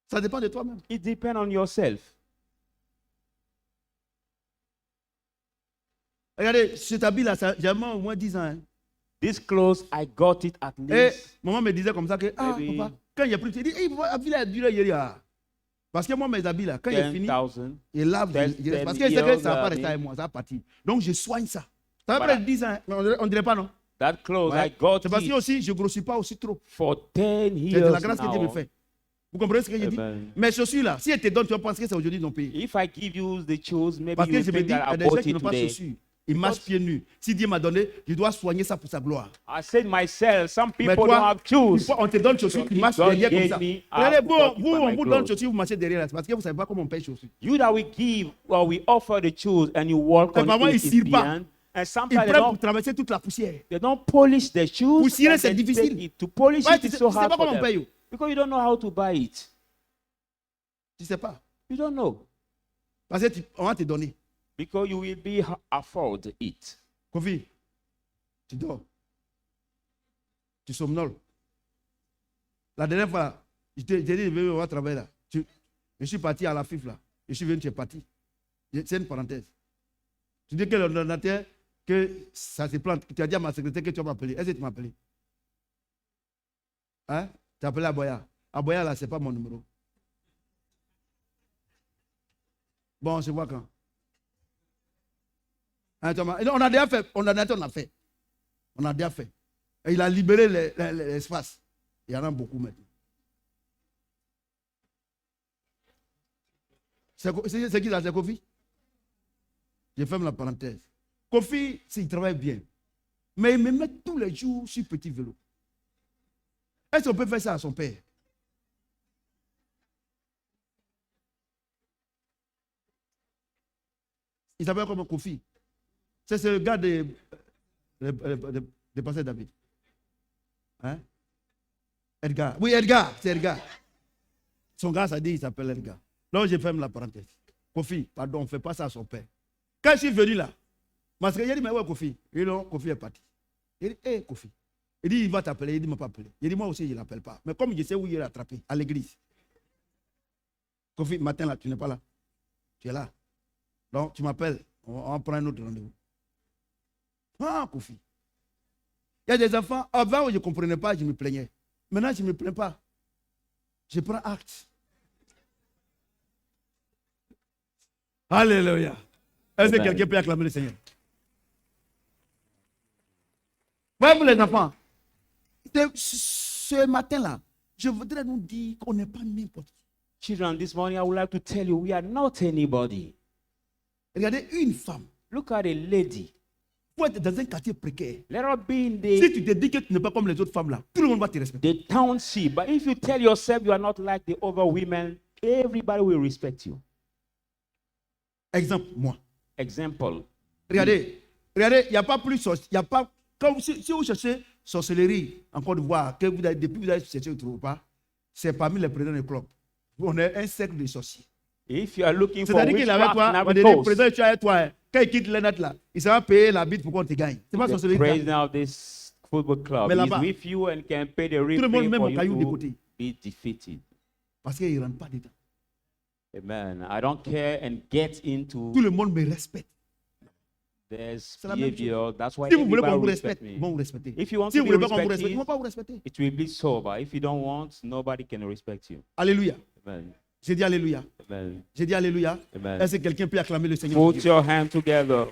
Ça dépend de toi-même. It depends on yourself. Regardez, cet habit-là, j'ai au moins 10 ans. Hein. This clothes, I got it at Et least. maman me disait comme ça que, ah, Maybe papa, quand il y a plus, il dit, hey, papa, habit là, il a. Parce que moi, mes habits là, quand il est fini, 10,000. il lave. Ten Parce que c'est que ça va pas years, rester avec moi, ça va partir. Donc, je soigne ça. Ça va Voilà. près de 10 ans. On dirait pas, non? That clothes, Ouais. I got C'est parce que it aussi, je ne grossis pas aussi trop. for 10 C'est de la years grâce que Dieu me now. fait. Vous comprenez ce que je dis? Amen. Mes chaussures là, si elles te donnent, tu vas penser que c'est aujourd'hui dans le pays. If I give you the shoes, maybe Parce you que je me think dis, il y that a I des gens bought qui it n'ont pas de today. chaussures. Ils marchent pieds nus. Si Dieu m'a donné, je dois soigner ça pour sa gloire. I said myself, some Mais people don't toi, have shoes. on te donne chaussures, tu If marches God derrière comme gave ça. me, Regardez, I'll vous, occupy on my vous donne clothes. chaussures, vous marchez derrière. C'est parce que vous ne savez pas comment on paye chaussures. You that we give, or we offer the shoes, and you walk Et on parfois, it ils is cirent pas. beyond. And Ils sometimes prennent pour traverser toute la poussière. they don't polish the shoes. Poussiérer, and c'est then difficile. take it. To polish Ouais, it tu is sais so pas hard for comment on them. paye. Because you don't know how to buy it. Tu ne sais pas. You don't know. Parce que on va te donner. Because you will be afford it. Kofi, tu dors. Tu somnoles. La dernière fois, là, je t'ai dit, on va travailler là. Je suis parti à la FIF là. Je suis venu, tu es parti. C'est une parenthèse. Tu dis que l'ordinateur, que ça se plante. Tu as dit à ma secrétaire que tu vas m'appeler. Est-ce que tu m'as appelé? Hein? Tu as appelé Aboya. Aboya là, ce n'est pas mon numéro. Bon, on se voit quand? Hein, Thomas? On a déjà fait. On a fait. On a déjà fait. Et il a libéré l'espace. Il y en a beaucoup maintenant. C'est qui ça? C'est Kofi? Je ferme la parenthèse. Kofi, il travaille bien. Mais il me met tous les jours sur petit vélo. Est-ce qu'on peut faire ça à son père? Il s'appelle comme Kofi. C'est le gars de Pasteur David. Hein? Edgar. Oui, Edgar, c'est Edgar. Son gars, ça dit, il s'appelle Edgar. Donc, je ferme la parenthèse. Kofi, pardon, on ne fait pas ça à son père. Quand je suis venu là, parce qu'il a dit, mais ouais, Kofi. Et non, Kofi est parti. Il dit, hé, Kofi. Il dit, il va t'appeler. Il dit, il ne m'a pas appelé. Il dit, moi aussi, je ne l'appelle pas. Mais comme je sais où il est attrapé, à l'église. Kofi, matin là, tu n'es pas là. Tu es là. Donc, tu m'appelles. On va prendre un autre rendez-vous. Ah, Kofi. Il y a des enfants, avant, je ne comprenais pas, je me plaignais. Maintenant, je ne me plains pas. Je prends acte. Alléluia. Est-ce que quelqu'un peut acclamer le Seigneur? Voyez-vous les enfants, ce matin-là, je voudrais nous dire qu'on n'est pas n'importe qui. Children, this morning I would like to tell you we are not anybody. Regardez une femme. Look at a lady. Pour être dans un quartier précaire. Let her be in Si tu te dis que tu n'es pas comme les autres femmes là, tout le monde va te respecter. the township. But if you tell yourself you are not like the other women, everybody will respect you. Exemple, moi. Example. Regardez, il n'y a pas plus il y a pas, si vous cherchez sorcellerie en Côte d'Ivoire, que depuis vous avez cherché, vous ne trouvez pas, c'est parmi les présidents des clubs. on est un cercle de sorciers. If you are looking for C'est-à-dire qu'il est avec witchcraft toi, in on Ivory dit, le Coast, président, tu es avec toi. Hein. Quand il quitte les notes là, il sera payé la bite pour qu'on te gagne. C'est pas the sorcellerie. president of this football club Mais is là-bas, with you and can pay the tout le monde replay met for mon caillou de you to côté. be defeated. Parce qu'il ne rentre pas dedans. Amen. I don't care and get Tout into le monde me respecte. this C'est la même behavior. That's why Si vous voulez qu'on everybody vous respect respecte, me. ils vont vous respecter. If you want Si to vous be voulez pas qu'on vous respecte, ils ne respected, vont pas vous respecter. it will be sober. If you don't want, nobody can respect you. Alléluia. Amen. J'ai dit Alléluia. Amen. J'ai dit Alléluia. Amen. Est-ce que quelqu'un peut acclamer le Seigneur? Put your hand together.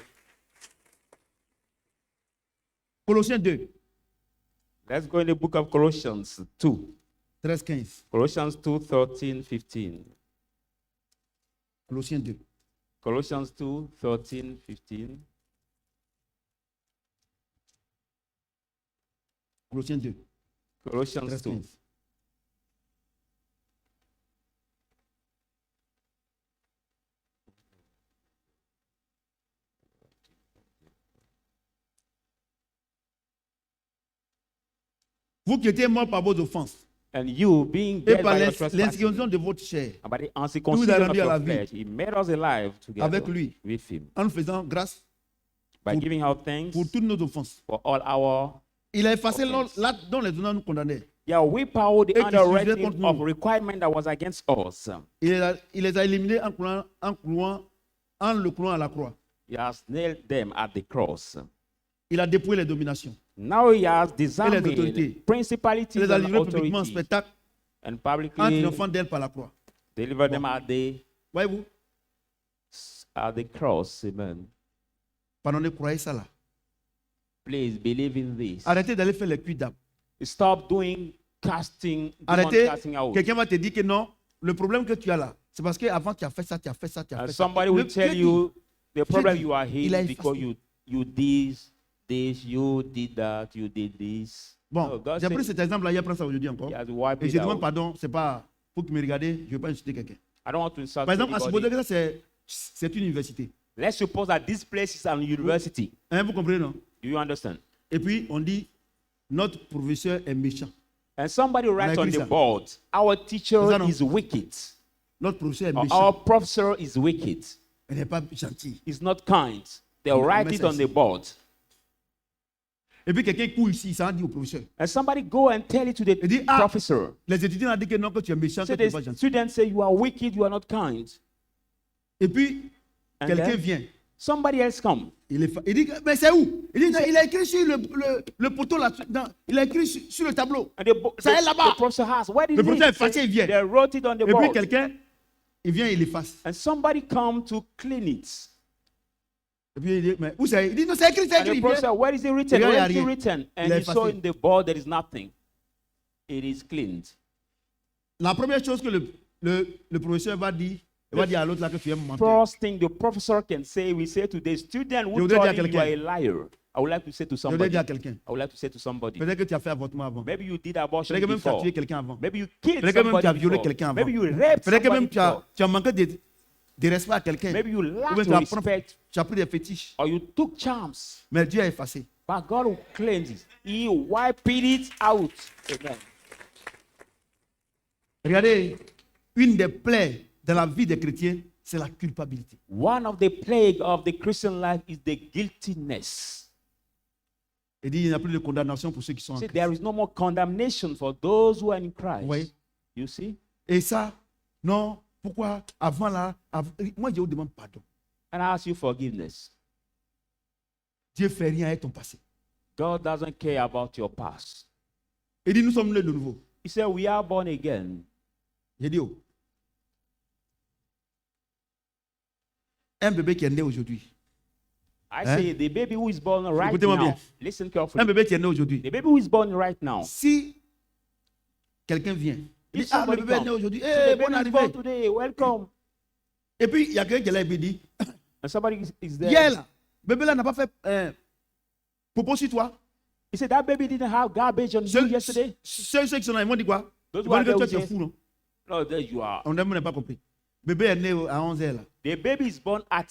Colossiens 2, Let's go in the book of Colossians 2. 13-15. Colossians 2, 13, 15. Colossiens 2. Colossians 2, 13, 15. Colossiens 2, Colossians 2. 13-15. Vous qui étiez morts par vos offenses And you, being et dead par by your trespasses, l'incirconcision de votre chair, by the Nous a uncircumcision of rendu à la your vie. flesh, he made us alive together avec lui, with him en nous faisant grâce by pour- giving out thanks pour toutes nos offenses. for all our. Il a effacé Offense. là dont les honneurs nous condamnaient. Yeah, we power the Et qui se underwriting jugait contre of nous. requirement that was against us. Il les a éliminés en le clouant à la croix. He has nailed them at the cross. Il a dépouillé les dominations. Now he has disarmed autorités. principalities Il les a and livrés publiquement en authorities spectacle and en publicly triomphant d'elle par la croix. delivered them at Voyez-vous? the cross. Amen. Pardonnez, croyez ça là. Please believe in this. Arrêtez d'aller faire les cuits d'âme. Stop doing casting, demon Arrêtez. casting out. Quelqu'un va te dire que non, le problème que tu as là, c'est parce qu'avant tu as fait ça, tu as fait ça, tu as And fait ça. somebody will Le- tell Dieu you the problem dit, you are il a in because effacé. you this, you did that, you did this. Bon, No, God j'ai pris said cet exemple là, il y a pris ça aujourd'hui encore. he has wiped Et it je demande out. pardon, c'est pas pour que me regardez, je ne veux pas insulter quelqu'un. I don't want to insult Par exemple, à supposer anybody. que ça c'est une université. Let's suppose that this place is an university. Hein, vous comprenez, non? Do you understand? Et puis on dit, notre professeur est méchant. And somebody writes on écrit the ça. board, our teacher C'est ça, non? is wicked. Notre professeur est Or méchant. our professor is wicked. Elle n'est pas gentille. He's not kind. They'll Il write met it ça on the ici. board. Et puis quelqu'un court ici, ça a dit au professeur. And somebody go and tell it to the Il dit, ah, professor. les étudiants ont dit que non, que tu es méchant, que So tu n'es the pas gentil. students say you are wicked, you are not kind. Et puis, And quelqu'un then vient. somebody else come. Il dit, mais c'est où? Il dit, il a écrit sur le poteau là, il a écrit sur le tableau. And the Ça est là-bas. the professor asks, where is Le professeur est it? fâché, il vient. They wrote it on the Et puis board. quelqu'un, il vient, il efface. And somebody come to clean it. Et puis il dit, mais où c'est? Il dit, non, c'est écrit, c'est And écrit. the Il vient. professor, where is it written? Regarde, Where is il y a it rien. written? Il And a he saw effacé. in the board there is nothing. It is cleaned. La première chose que le professeur va dire, il va dire à l'autre là que tu es menteur. First thing the professor can say, we say to the student Je who voudrais told dire à him you are a quelqu'un. liar. I would like to say to Je voudrais somebody. dire à quelqu'un. I would like to say to somebody. Peut-être que tu as fait avortement avant. Maybe you did abortion Peut-être que même tu as before. tué quelqu'un avant. Maybe you killed Peut-être que même somebody tu as violé before. quelqu'un avant. Maybe you raped Peut-être que même somebody before. tu as manqué de respect à quelqu'un. Maybe you Ou lacked bien respect tu as pris des fétiches. or you took charms. Mais Dieu a effacé. But God will cleanse it. He wiped it out. Amen. Regardez, une des plaies dans la vie des chrétiens, c'est la culpabilité. One of the plague of the Christian life is the guiltiness. Il dit, il n'y a plus de condamnation pour ceux qui sont en See, Christ. there is no more condemnation for those who are in Christ. Oui. You see? Et ça, non, pourquoi avant là, moi je vous demande pardon. And I ask you forgiveness. Dieu fait rien avec ton passé. God doesn't care about your past. Il dit, nous sommes nés de nouveau. He said, we are born again. J'ai dit, oh. Un bébé qui est né aujourd'hui. I Hein? say, the baby who is born right Écoutez-moi now. bien. Listen Un carefully. bébé qui est né aujourd'hui. The baby who is born right now. Si quelqu'un vient, il If dit, ah, le somebody bébé est né comes, aujourd'hui. the Eh, baby bonne is born arrivée. today. Welcome. Et puis, il y a quelqu'un qui est là et puis il dit, And somebody is there. hier là, bébé là n'a pas fait popo sur toi. He said, that baby didn't have garbage on you Ceux yesterday. qui sont là, ils vont dire quoi? Those Ils who vont are dire que there toi will tu es say, fou, non? no, there you are. On n'a pas compris. Bébé est né à 11h là. The baby is born at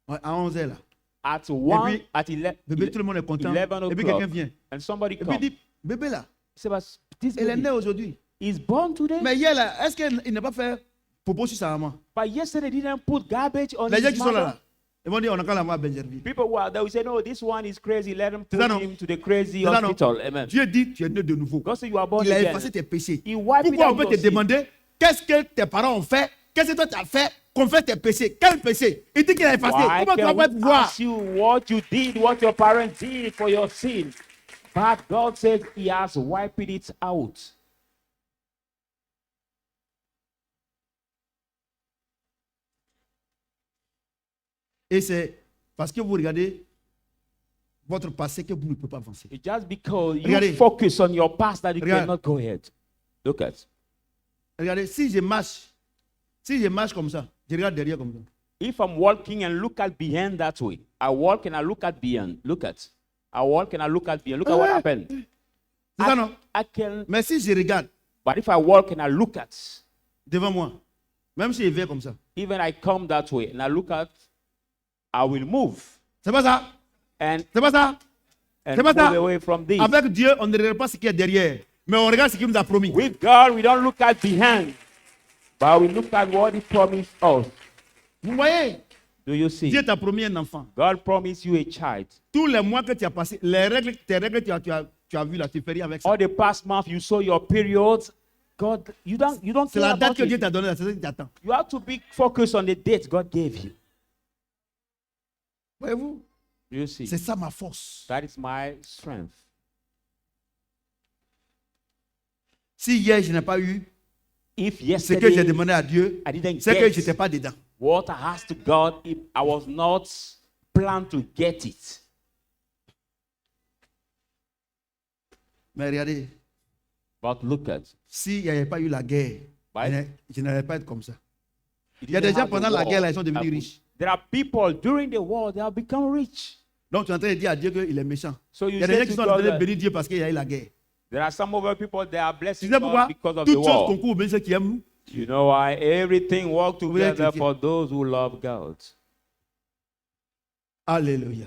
Ouais, à 11h là. 1, puis, at 11. Bébé, tout le monde est content. 11 Et puis o'clock. quelqu'un vient. And somebody Et puis comes. il dit, bébé là, He said, but this elle est née baby aujourd'hui. is born today. Mais hier là, est-ce qu'il n'a pas fait popo sur sa maman. But yesterday they didn't put garbage on Les gens his qui sont là, mother. là, ils vont dire, on a qu'à la voir Benjerville. People who are there will say, no, this one is crazy. Let him put ça, non? him to the crazy C'est ça, non? hospital. Amen. Dieu dit, tu es né de nouveau. God said you are born Il a again. effacé tes péchés. He wiped it Pourquoi on out peut your te sin. demander, qu'est-ce que tes parents ont fait? Qu'est-ce que toi tu as fait? Qu'on fait tes péchés. Quel péché? Il dit qu'il a effacé. Why Comment tu vas can we pouvoir voir? ask you what you did, what your parents did for your sin? But God said he has wiped it out. Et c'est parce que vous regardez votre passé que vous ne pouvez pas avancer. It's just because you Regardez. focus on your past that you Regarde. cannot go ahead. Look at. Regardez, si je marche comme ça, je regarde derrière comme ça. If I'm walking and look at behind that way, I walk and I look at beyond. Look at. I walk and I look at beyond. Look at what happened. C'est ça, non? I can, Mais si je regarde but if I walk and I look at, devant moi, même si je vais comme ça, even I come that way and I look at, I will move c'est pas ça? and C'est pas ça? and C'est pas move ça? away from this. Avec Dieu, on ne regarde pas ce qu'il y a derrière, mais on regarde ce qu'il nous a promis. With God, we don't look at behind, but we look at what He promised us. Vous voyez, Do you see? Dieu t'a promis un enfant. God promised you a child. Tous les mois que tu as passé, tes règles que tu as vues là, tu fais rien avec ça. All the past month you saw your periods. God, you don't C'est care la date about que Dieu it. t'a donnée, là, c'est ça qui t'attend. You have to be focused on the date God gave you. Voyez-vous, Do you see? c'est ça ma force. That is my strength. Si hier je n'ai pas eu If ce que j'ai yesterday demandé à Dieu, I didn't c'est que get je n'étais pas dedans. what I asked to God, if I was not planned to get it. Mais regardez, But look at. s'il n'y avait pas eu la guerre, Ouais. je n'allais pas être comme ça. It Il y a des didn't gens have the pendant la war. guerre, là, ils sont devenus riches. There are people during the war, they have become rich. Donc tu es en train de dire à Dieu qu'il est méchant. So Il you y a des gens say qui to sont en train God, de bénir Dieu parce qu'il y a eu la guerre. there are some other people, they are Tu blessing sais pourquoi? God because of the Toutes choses war. concourent aux bénis ceux qui aiment nous. You know why? Everything works Vous êtes together chrétien. for those who love God. Alléluia.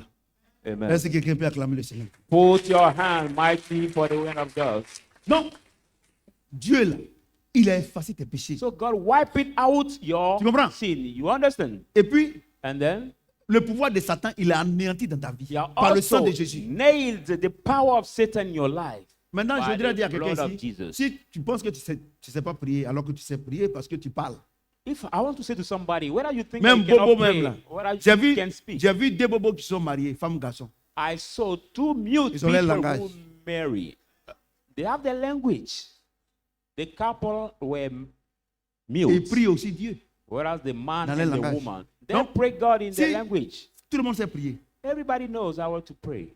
Amen. Est-ce que quelqu'un peut acclamer le Seigneur? Put your hand mighty for the word of God. Non. Dieu, là, il a effacé tes péchés. So God wiping out your Tu comprends? sin. You understand? Et puis, And then le pouvoir de Satan, il est anéanti dans ta vie. you are Par le sang also de Jésus. nailed the power of Satan in your life. Maintenant, je by voudrais the dire à blood quelqu'un of ici, Jesus. si tu penses que tu sais pas prier, alors que tu sais prier parce que tu parles. If I want to say to somebody, whether you think Même that you cannot Bobo pray, même là. whether J'ai you can speak, vu deux bobos qui sont mariés, femme, garçon. I saw two mute Ils ont leur people langage. who marry. They have their language. The couple were Et mute, ils prient aussi Dieu. whereas the man Dans and leur the langage. woman, they Donc, pray God in their si- language. Tout le monde sait prier. Everybody knows how to pray.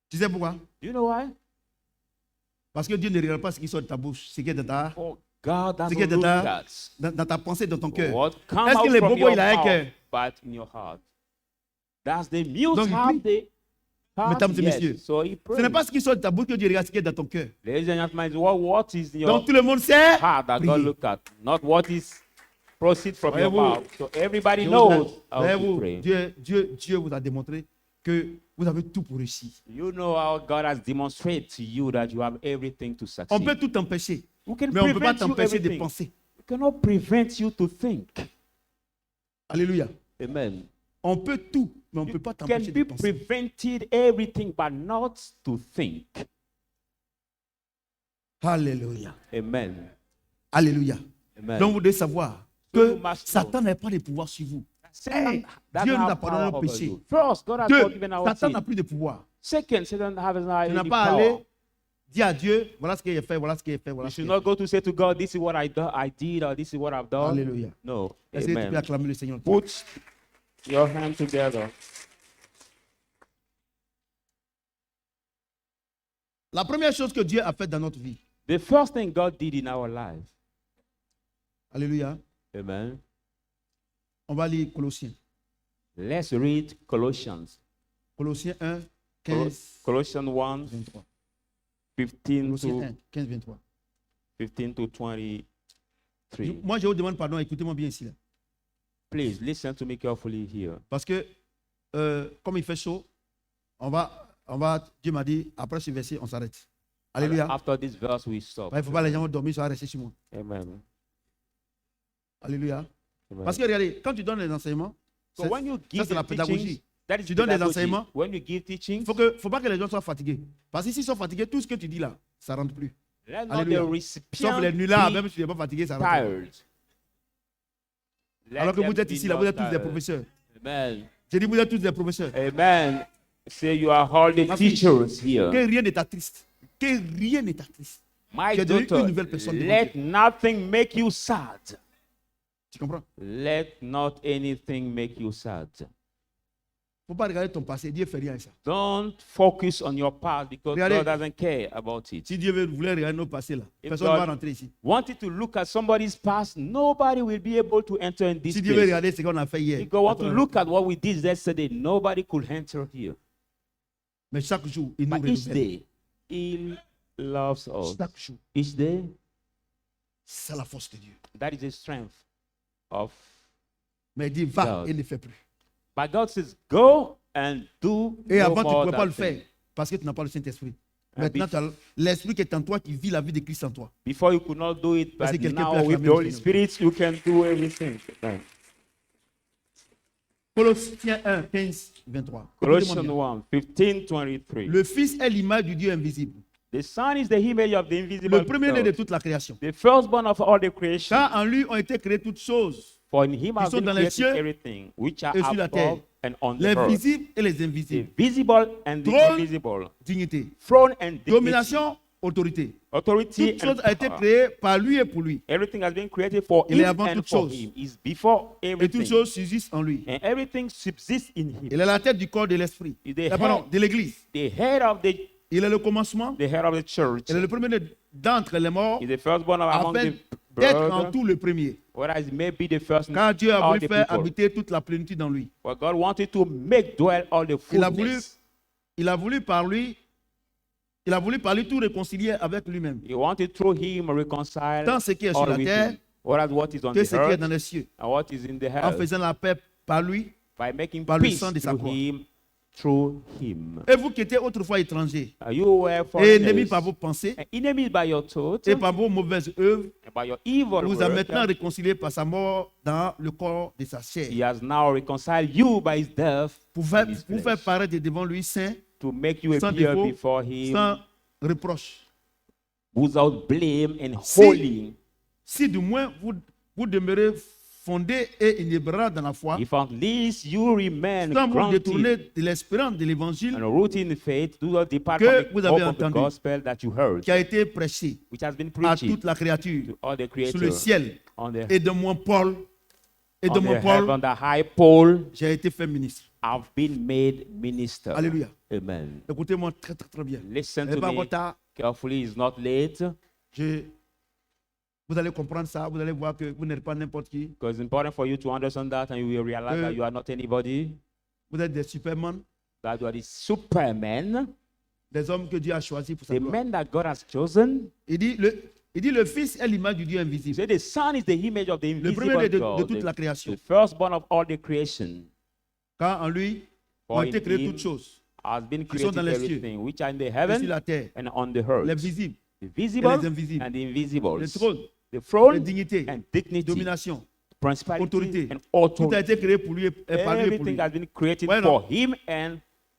Tu sais pourquoi? Do you know why? Parce que Dieu ne regarde pas ce qui sort de ta bouche, ce qui est dans ta, Oh, God doesn't ce qui est dans look ta, at dans ta pensée, dans ton cœur. what comes Est-ce que out les from bobos, your il a un mouth, cœur? but in your heart. Does the mute Donc, il have prie. the heart? Mesdames et Yes. messieurs, So he Ce n'est prays. pas ce qui sort de ta bouche que Dieu regarde, ce qui est dans ton cœur. Ladies and gentlemen, what is in your Donc tout le monde sait heart that God prier. look at, not what is proceed from your Voyez-vous, mouth. So everybody Je knows vous how to voyez-vous, pray. Dieu vous a démontré que vous avez tout pour réussir. You know how God has demonstrated to you that you have everything to On succeed. peut tout empêcher, We can mais on ne peut pas prevent you t'empêcher de everything. penser. We cannot prevent you to think. Alléluia. Amen. On peut tout, mais on ne You peut pas can t'empêcher de be penser. prevented everything, but not to think. Alléluia. Amen. Alléluia. Amen. Donc vous devez savoir So que you must Satan n'a pas de pouvoir sur vous. Satan Hey, doesn't Dieu nous a have pardonné power nos over péchés. you. First, God has Deux, forgiven our Satan n'a sin. plus de pouvoir. Second, Satan has Tu not n'as any pas power. allé dire à Dieu, voilà ce qu'il a fait, voilà ce qu'il a fait, voilà You ce should qu'il a not go to say to God, this is what I did, or this is what I've fait. done. Alléluia. No. Est-ce que tu peux Amen. acclamer le Seigneur? Put your hands together. La première chose que Dieu a faite dans notre vie. The first thing God did in our life. Alléluia. Amen. On va lire Colossiens. Let's read Colossians. Colossiens 1, 15, Colossians 1, 23. 15 Colossiens to 1, 15, 23. 15 to 23. Moi, je vous demande pardon, écoutez-moi bien ici. Là. Please listen to me carefully here. Parce que, comme il fait chaud, Dieu m'a dit, après ce verset, on s'arrête. Alléluia. After this verse, we stop. Il ne faut pas les gens dormir, ça va rester sur moi. Amen. Alléluia. Amen. Parce que regardez, quand tu donnes les enseignements, So ça, when you give c'est la the pédagogie. teachings, that is Tu donnes des pedagogy. enseignements. When you give teaching, Il faut pas que les gens soient fatigués. Parce que s'ils sont fatigués, tout ce que tu dis là, ça ne rentre plus. let not Alléluia. the recipient Sauf les nullards, be même si tu n'es pas fatigué, ça rentre pas. tired. Let Alors que them vous êtes be ici, là, not vous êtes tous des tired. professeurs. Amen. J'ai dit, vous êtes tous des professeurs. Amen. Say you are all the Ma fille, teachers here. Que rien ne t'attriste. Que rien ne t'attriste. My tu es devenu daughter, une nouvelle personne devant let Dieu. nothing make you sad. Tu comprends? Let not anything make you sad. Il ne faut pas regarder ton passé. Dieu ne fait rien à ça. Don't focus on your past because Regardez. God doesn't care about it. Si Dieu voulait regarder nos passés là, If personne ne va God rentrer ici. wanted to look at somebody's past, nobody will be able to enter in this Si Dieu veut place. regarder ce qu'on a fait hier. If God want to personne ne va look at what we did yesterday, nobody could enter here. Mais chaque jour, il nous But each renouvelle. day, He loves us. Chaque jour, Each day, c'est la force de Dieu. that is the strength of. Mais il dit, va God. et ne fais plus. But God says, go and do Et no avant, tu ne more pouvais pas than le faire thing. parce que tu n'as pas le Saint-Esprit. And Maintenant, tu as l'Esprit qui est en toi qui vit la vie de Christ en toi. Before you could not do it, Parce but que quelqu'un now peut with acclamer the le Holy Seigneur. Spirit, you can do everything. Amen. Colossiens 1, 15, 23. Colossians Écoutez-moi 1, 15, 23. bien. Le Fils est l'image du Dieu invisible. The Son is the image of the invisible Le premier-né de God, toute la création. the firstborn of all the creation. Car en lui ont été créées toutes choses, For in him has sont been dans les created cieux everything, which are et sur la terre, above and on the les earth, visibles et les the invisibles. visible and the Trône, invisible, Dignité, throne and dignity, domination, autorité. authority Toutes choses and ont été power. créées par lui et pour lui. Everything has been created for Il est him avant and toutes for choses. him. He's before Et toutes everything. choses subsistent en lui. And everything subsists in him. Il est la tête du corps de l'esprit. Il est Pardon, head. de l'église. The head of Il est le commencement. the head of the church. Il est le premier d'entre les morts He's the firstborn among afin the d'être en brothers, tout le premier. whereas he may be the first Car Dieu a all voulu the faire people. habiter toute la plénitude en lui. For God wanted to make dwell all the Il a voulu, fullness. il a voulu par lui tout réconcilier avec lui-même. He wanted through him reconcile Tant ce qui est sur all la with terre him. Whereas what is on que the ce qui est earth dans les cieux. and what is in the En heavens, faisant la paix par lui. by making par le peace sang de sa through croix. him, through him. Et vous qui étiez autrefois étrangers, You were et ennemis foreigners par vos pensées and enemies by your thoughts et par vos mauvaises œuvres, and by your evil il vous a work. maintenant réconciliés par sa mort dans le corps de sa chair. He has now reconciled you by his death Pour in his faire flesh, paraître devant lui saint, to make you sans appear défaut, before him sans reproche. without blame and Si- holy. Si du moins vous demeurez fondés et inébranlables dans la foi, If at least you remain sans vous détourner grounded de l'espérance de l'évangile and rooted in faith, do not depart que from the vous hope avez of the entendu, gospel that you heard, qui a été prêché which has been à preached toute la créature to all the sous le creators ciel. on the, Et de moi, Paul, et de on moi, the Paul, heaven, the high pole, j'ai été fait ministre. have been made minister. Alléluia. Amen. Écoutez-moi très, très, très bien. Listen Et to pas me trop tard, carefully. It's not late. vous allez comprendre ça, vous allez voir que vous n'êtes pas n'importe qui. Because it's important for you to understand that, and you will realize that you are not anybody, Vous êtes des supermen, that you are the superman, des hommes que Dieu a choisis pour sa the gloire. man that God has chosen. Il dit, le Fils est l'image du Dieu He invisible. said the Son is the image of the Le invisible premier de God, toute la création. the firstborn of all the creation. Car en lui ont For été in créées him toutes choses, has been qui sont created dans les cieux, everything, which are in the et heaven sur la terre, and on the earth, les visibles, the visible et les invisibles, and the invisibles, les trônes, the les throne dignités, and dignity, domination, principality autorité. and Tout a authority. été créé pour lui et par lui et pour Everything lui. has been created Ouais, non. for him and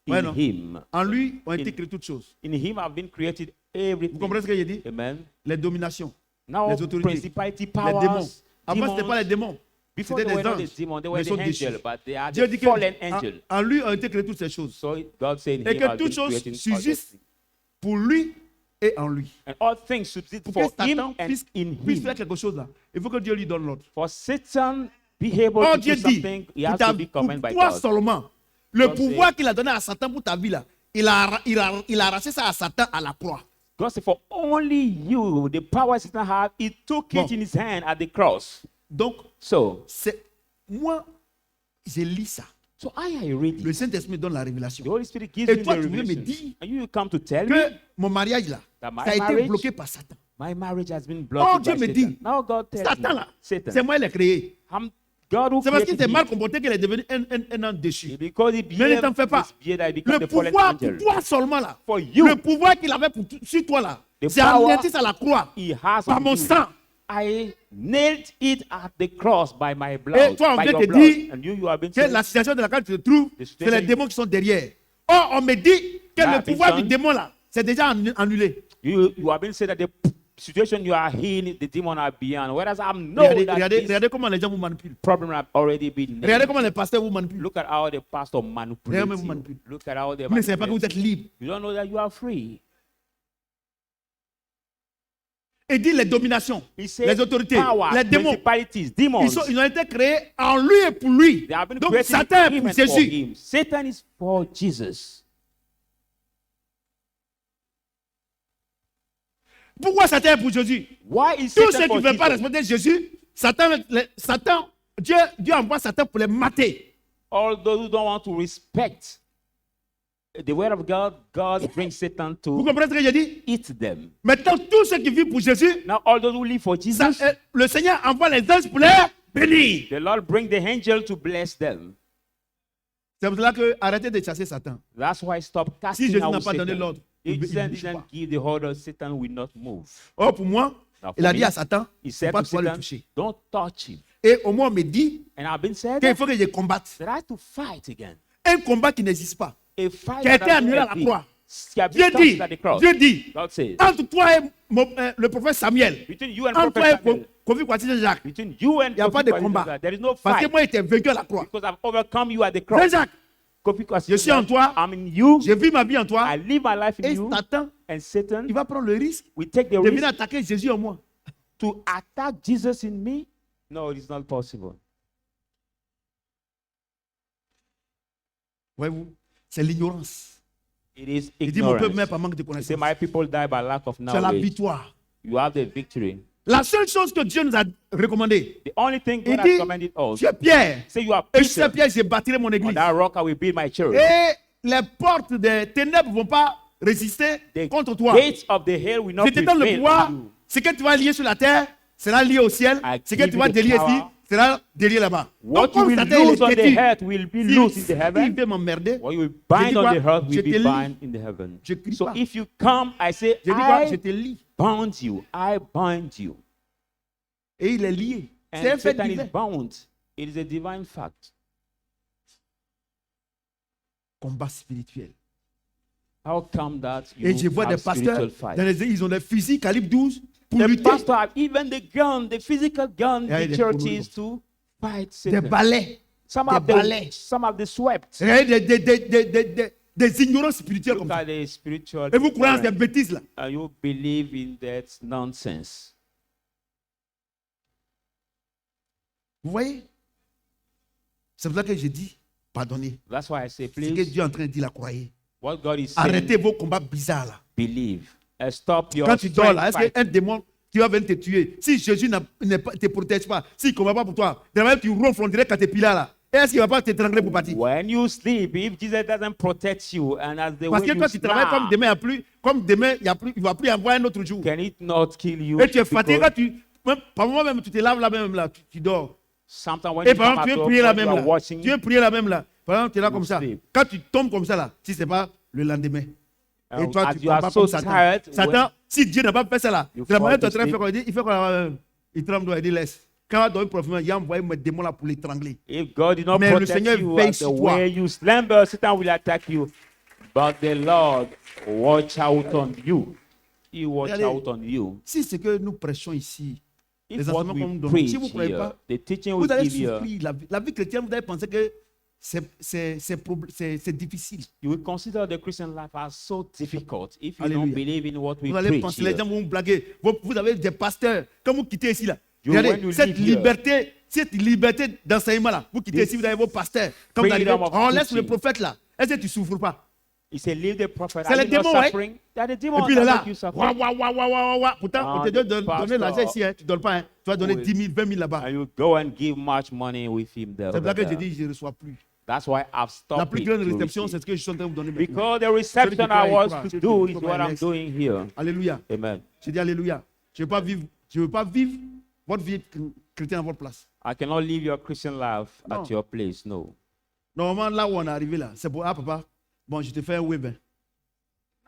Ouais, in non. him. En lui ont été In- créées toutes choses. In him have been created Vous everything. comprenez ce que j'ai dit? Amen. Les dominations, Now, Les autorités, principality, les démons. powers, Avant, ce n'était pas les demons. démons. Before C'était they were des not the anges. demons, they mais were ils sont the déchus. angels, but they are Dieu the dit que fallen en, angels. en lui ont été créées toutes ces choses. So God said in Et him que has toutes been choses created all these subsistent things. pour lui et en lui. And all things subsist Pour for que him Satan and puisse in faire him. quelque chose là, il faut que Dieu lui donne l'ordre. For Satan be able Oh, to Dieu do dit, something, he pour, has to be pour commanded by toi God. seulement, le God pouvoir say- qu'il a donné à Satan pour ta vie là, il a arraché ça à Satan à la croix. God said, for only you, the power Satan had, he took Bon. it in his hand at the cross. Donc, So, moi, j'ai lu ça. I read Le it. Saint-Esprit me donne la The révélation. Holy Spirit gives Et me toi, the tu veux me revelation. dire And you come to tell me Que mon mariage là, That my ça a été marriage- bloqué par Satan. my marriage has been Oh, blocked Dieu by me Satan. dit, Now God tells Satan me, là, Satan, c'est moi qui l'ai créé. God who C'est parce qu'il created s'est mal him. comporté qu'il est devenu un homme déchu. Because he Mais ne t'en fais pas. misbehaved, that he became Le the fallen pouvoir pour angel. toi seulement là, For you, le pouvoir qu'il avait sur toi là, The c'est power anéanti à la croix he has par on mon you sang. I nailed it at the cross by my blood. Et toi, on by vient your te blood. dire And you have been que saying, la situation dans laquelle tu te trouves, The c'est les situation- démons qui sont derrière. Or, on me dit que Yeah, le pouvoir du Vincent. démon là, c'est déjà annulé. you have been saying that the situation you are in, the demon are beyond. Whereas I know Regardez, that regardez, this regardez comment les gens vous manipulent. problem have already been Regardez nailed. comment les pasteurs vous manipulent. Look at how the pastor manipulates Regardez, vous you. manipulez. Look at how they Vous ne savez pas que vous manipulate êtes libre. you. You don't know that you are free. Et dit les dominations, He said, les autorités, power, les démons, principalities, demons. ils ont été créés en lui et pour lui. They have been Donc created Satan est him pour and for Jésus. him. Satan is for Jesus. Pourquoi Satan est pour Jésus? Why is Tous Satan ceux qui for ne veulent pas Jesus? respecter Jésus, Dieu envoie Satan pour les mater. All those who don't want to respect the word of God, God brings Satan Vous to comprenez ce que j'ai dit? eat them. Maintenant, tous ceux qui vivent pour Jésus, Now all those who live for Jesus, le Seigneur envoie les anges pour les bénir. the Lord bring the angel to bless them. C'est pour cela que arrêtez de chasser Satan. That's why stop casting Si Jésus out n'a pas donné Satan. l'ordre, If il ne Satan bouge didn't pas. give the order, Satan will not move. Or, pour moi, Now, il a for dit me, à Satan, he il ne said faut pas to pouvoir le Satan, toucher. don't touch him. Et au moins, on me dit And I've been said qu'il faut que je combatte. that I have to fight again. Un combat qui n'existe pas. A fight Qui a that été has annulé à been la beat. croix. Qui a been Dieu touched dit, at the cross. Dieu dit, God says, entre toi et le prophète Samuel, between you and entre Prophet toi et Samuel, Kofi Kwasi Jacques, between you and il n'y a pas de Kofi combat. Kwasi, there is no Parce que fight. moi, j'étais vaincu à la croix. Because I've overcome you at the cross. Jacques, Kofi Kwasi, je suis en toi, I'm in you. je vis ma vie en toi, I live my life in et you. Satan, And Satan il va prendre le risque will take the de venir risk attaquer Jésus en moi. to attack Jesus in me. No, it is not possible. Voyez-vous, c'est l'ignorance. It is Il dit, mon peuple meurt ignorance. par manque de He connaissance. said, my people die by lack of C'est la knowledge. victoire. You have the victory. La seule chose que Dieu nous a recommandé, The only thing il God dit, has commanded us. tu es Pierre, Say you are et sur Peter. cette pierre, je bâtirai mon On église. that rock I will build my church. Et les portes des ténèbres ne vont pas résister The contre toi. gates of the hell will not Je te donne le prevail pouvoir. on you. Ce que tu vas lier sur la terre sera lié au ciel. I Ce que give tu you vas the délier power. ici sera délié là-bas. What Donc, you comme will Satan, il lose on est the têtu, earth will be loose in the s'il heaven. veut m'emmerder, What you will Je bind dis on quoi? the earth Je will te be lis. bind in the heaven. Je crie So pas. if you come, I say, je dis quoi? Je I te lis. bound you. I bind you. Et il est lié. C'est un And fait Satan is divin. bound. It is a divine fact. Combat spirituel. How come that you Et je vois des have pasteurs, spiritual fight? dans les églises, ils ont des fusils calibre 12 pour The lutter. pastor have even the gun, the physical gun, Yeah, the they churches to fight Des Satan. balais. Some des have balais. some have the swept. Des ignorances spirituelles comme Look ça. at the spiritual. Et vous croyez en ces ignorance, bêtises-là. and you believe in that nonsense. Vous voyez? C'est pour ça que je dis, pardonnez. That's why I say, Ce que please, Dieu est en train de dire, la croyez. what God is saying, Arrêtez vos combats bizarres là. believe. And stop your Quand tu dors là, strength est-ce qu'un démon qui va venir te tuer, si Jésus ne te protège pas, s'il ne combat pas pour toi, demain tu ronfles, on dirait Caterpillar là. Est-ce qu'il ne va pas t'étrangler pour partir? When you sleep, if Jesus doesn't protect you, and as the Parce way que you toi tu travailles comme snap, demain, il y a plus, comme demain, il ne va plus y avoir un autre jour. can it not kill you? Et tu es fatigué Because quand par moment même, tu te laves là même là, tu dors. sometimes when Et you par come exemple, tu at veux home, prier là when you même are là. watching, Tu veux prier là même là. Par exemple, tu es là You comme ça. sleep. Quand tu tombes comme ça là, si ce n'est pas le lendemain. Et toi, as tu you are combats so comme Satan. tired, Satan, si Dieu n'a pas fait ça là, You c'est la manière fall dont tu es en train de to faire quoi, il fait quoi, il tremble, il dit laisse. Quand on va donner profondément, il a envoyé mes démons là pour l'étrangler. if God did not Mais le protect Seigneur you veille at the sur toi. way you slumber, Satan will attack you. But the Lord watch out on you. He watch Regardez. out on you. Si ce que nous prêchons ici, If les what enseignements qu'on nous we donne, preach si vous ne croyez here, pas, the teaching we vous allez give here, souffrir. La vie chrétienne, vous allez penser que c'est difficile. you will consider the Christian life as so difficult if you Alléluia. don't believe in what we Vous allez preach penser, les here. gens vont vous blaguer. Vous avez des pasteurs, quand vous quittez ici là, You, when regardez, you cette live here, liberté d'enseignement là, vous quittez This ici, vous avez vos pasteurs. Quand vous arrivez, freedom of on laisse teaching. le prophète là. Est-ce que tu ne souffres pas? He said, leave the prophet. C'est Are les you not démons, ouais. suffering? They are the Et demons puis il est that là. make you suffer. Pourtant, Ah, on te donne pasteur. l'argent ici, hein. Tu ne donnes pas. Hein. Tu vas donner Oui. 10 000, 20 000 là-bas. And you go and give much money with him there. C'est over là que je there. dis, je ne reçois plus. That's why I've stopped La plus it grande to réception, receive. c'est ce que je suis en train de vous donner maintenant. Because the reception I croit, il was croit. to Celui do qui is croit, what il I'm laisse. doing here. Alléluia. Amen. Je dis Alléluia. Je ne veux pas vivre votre vie chrétienne à votre place. I cannot live your Christian life No. at your place. No. Normalement, là où on est arrivé là, c'est pour, ah papa, bon, je te fais un web. Hein.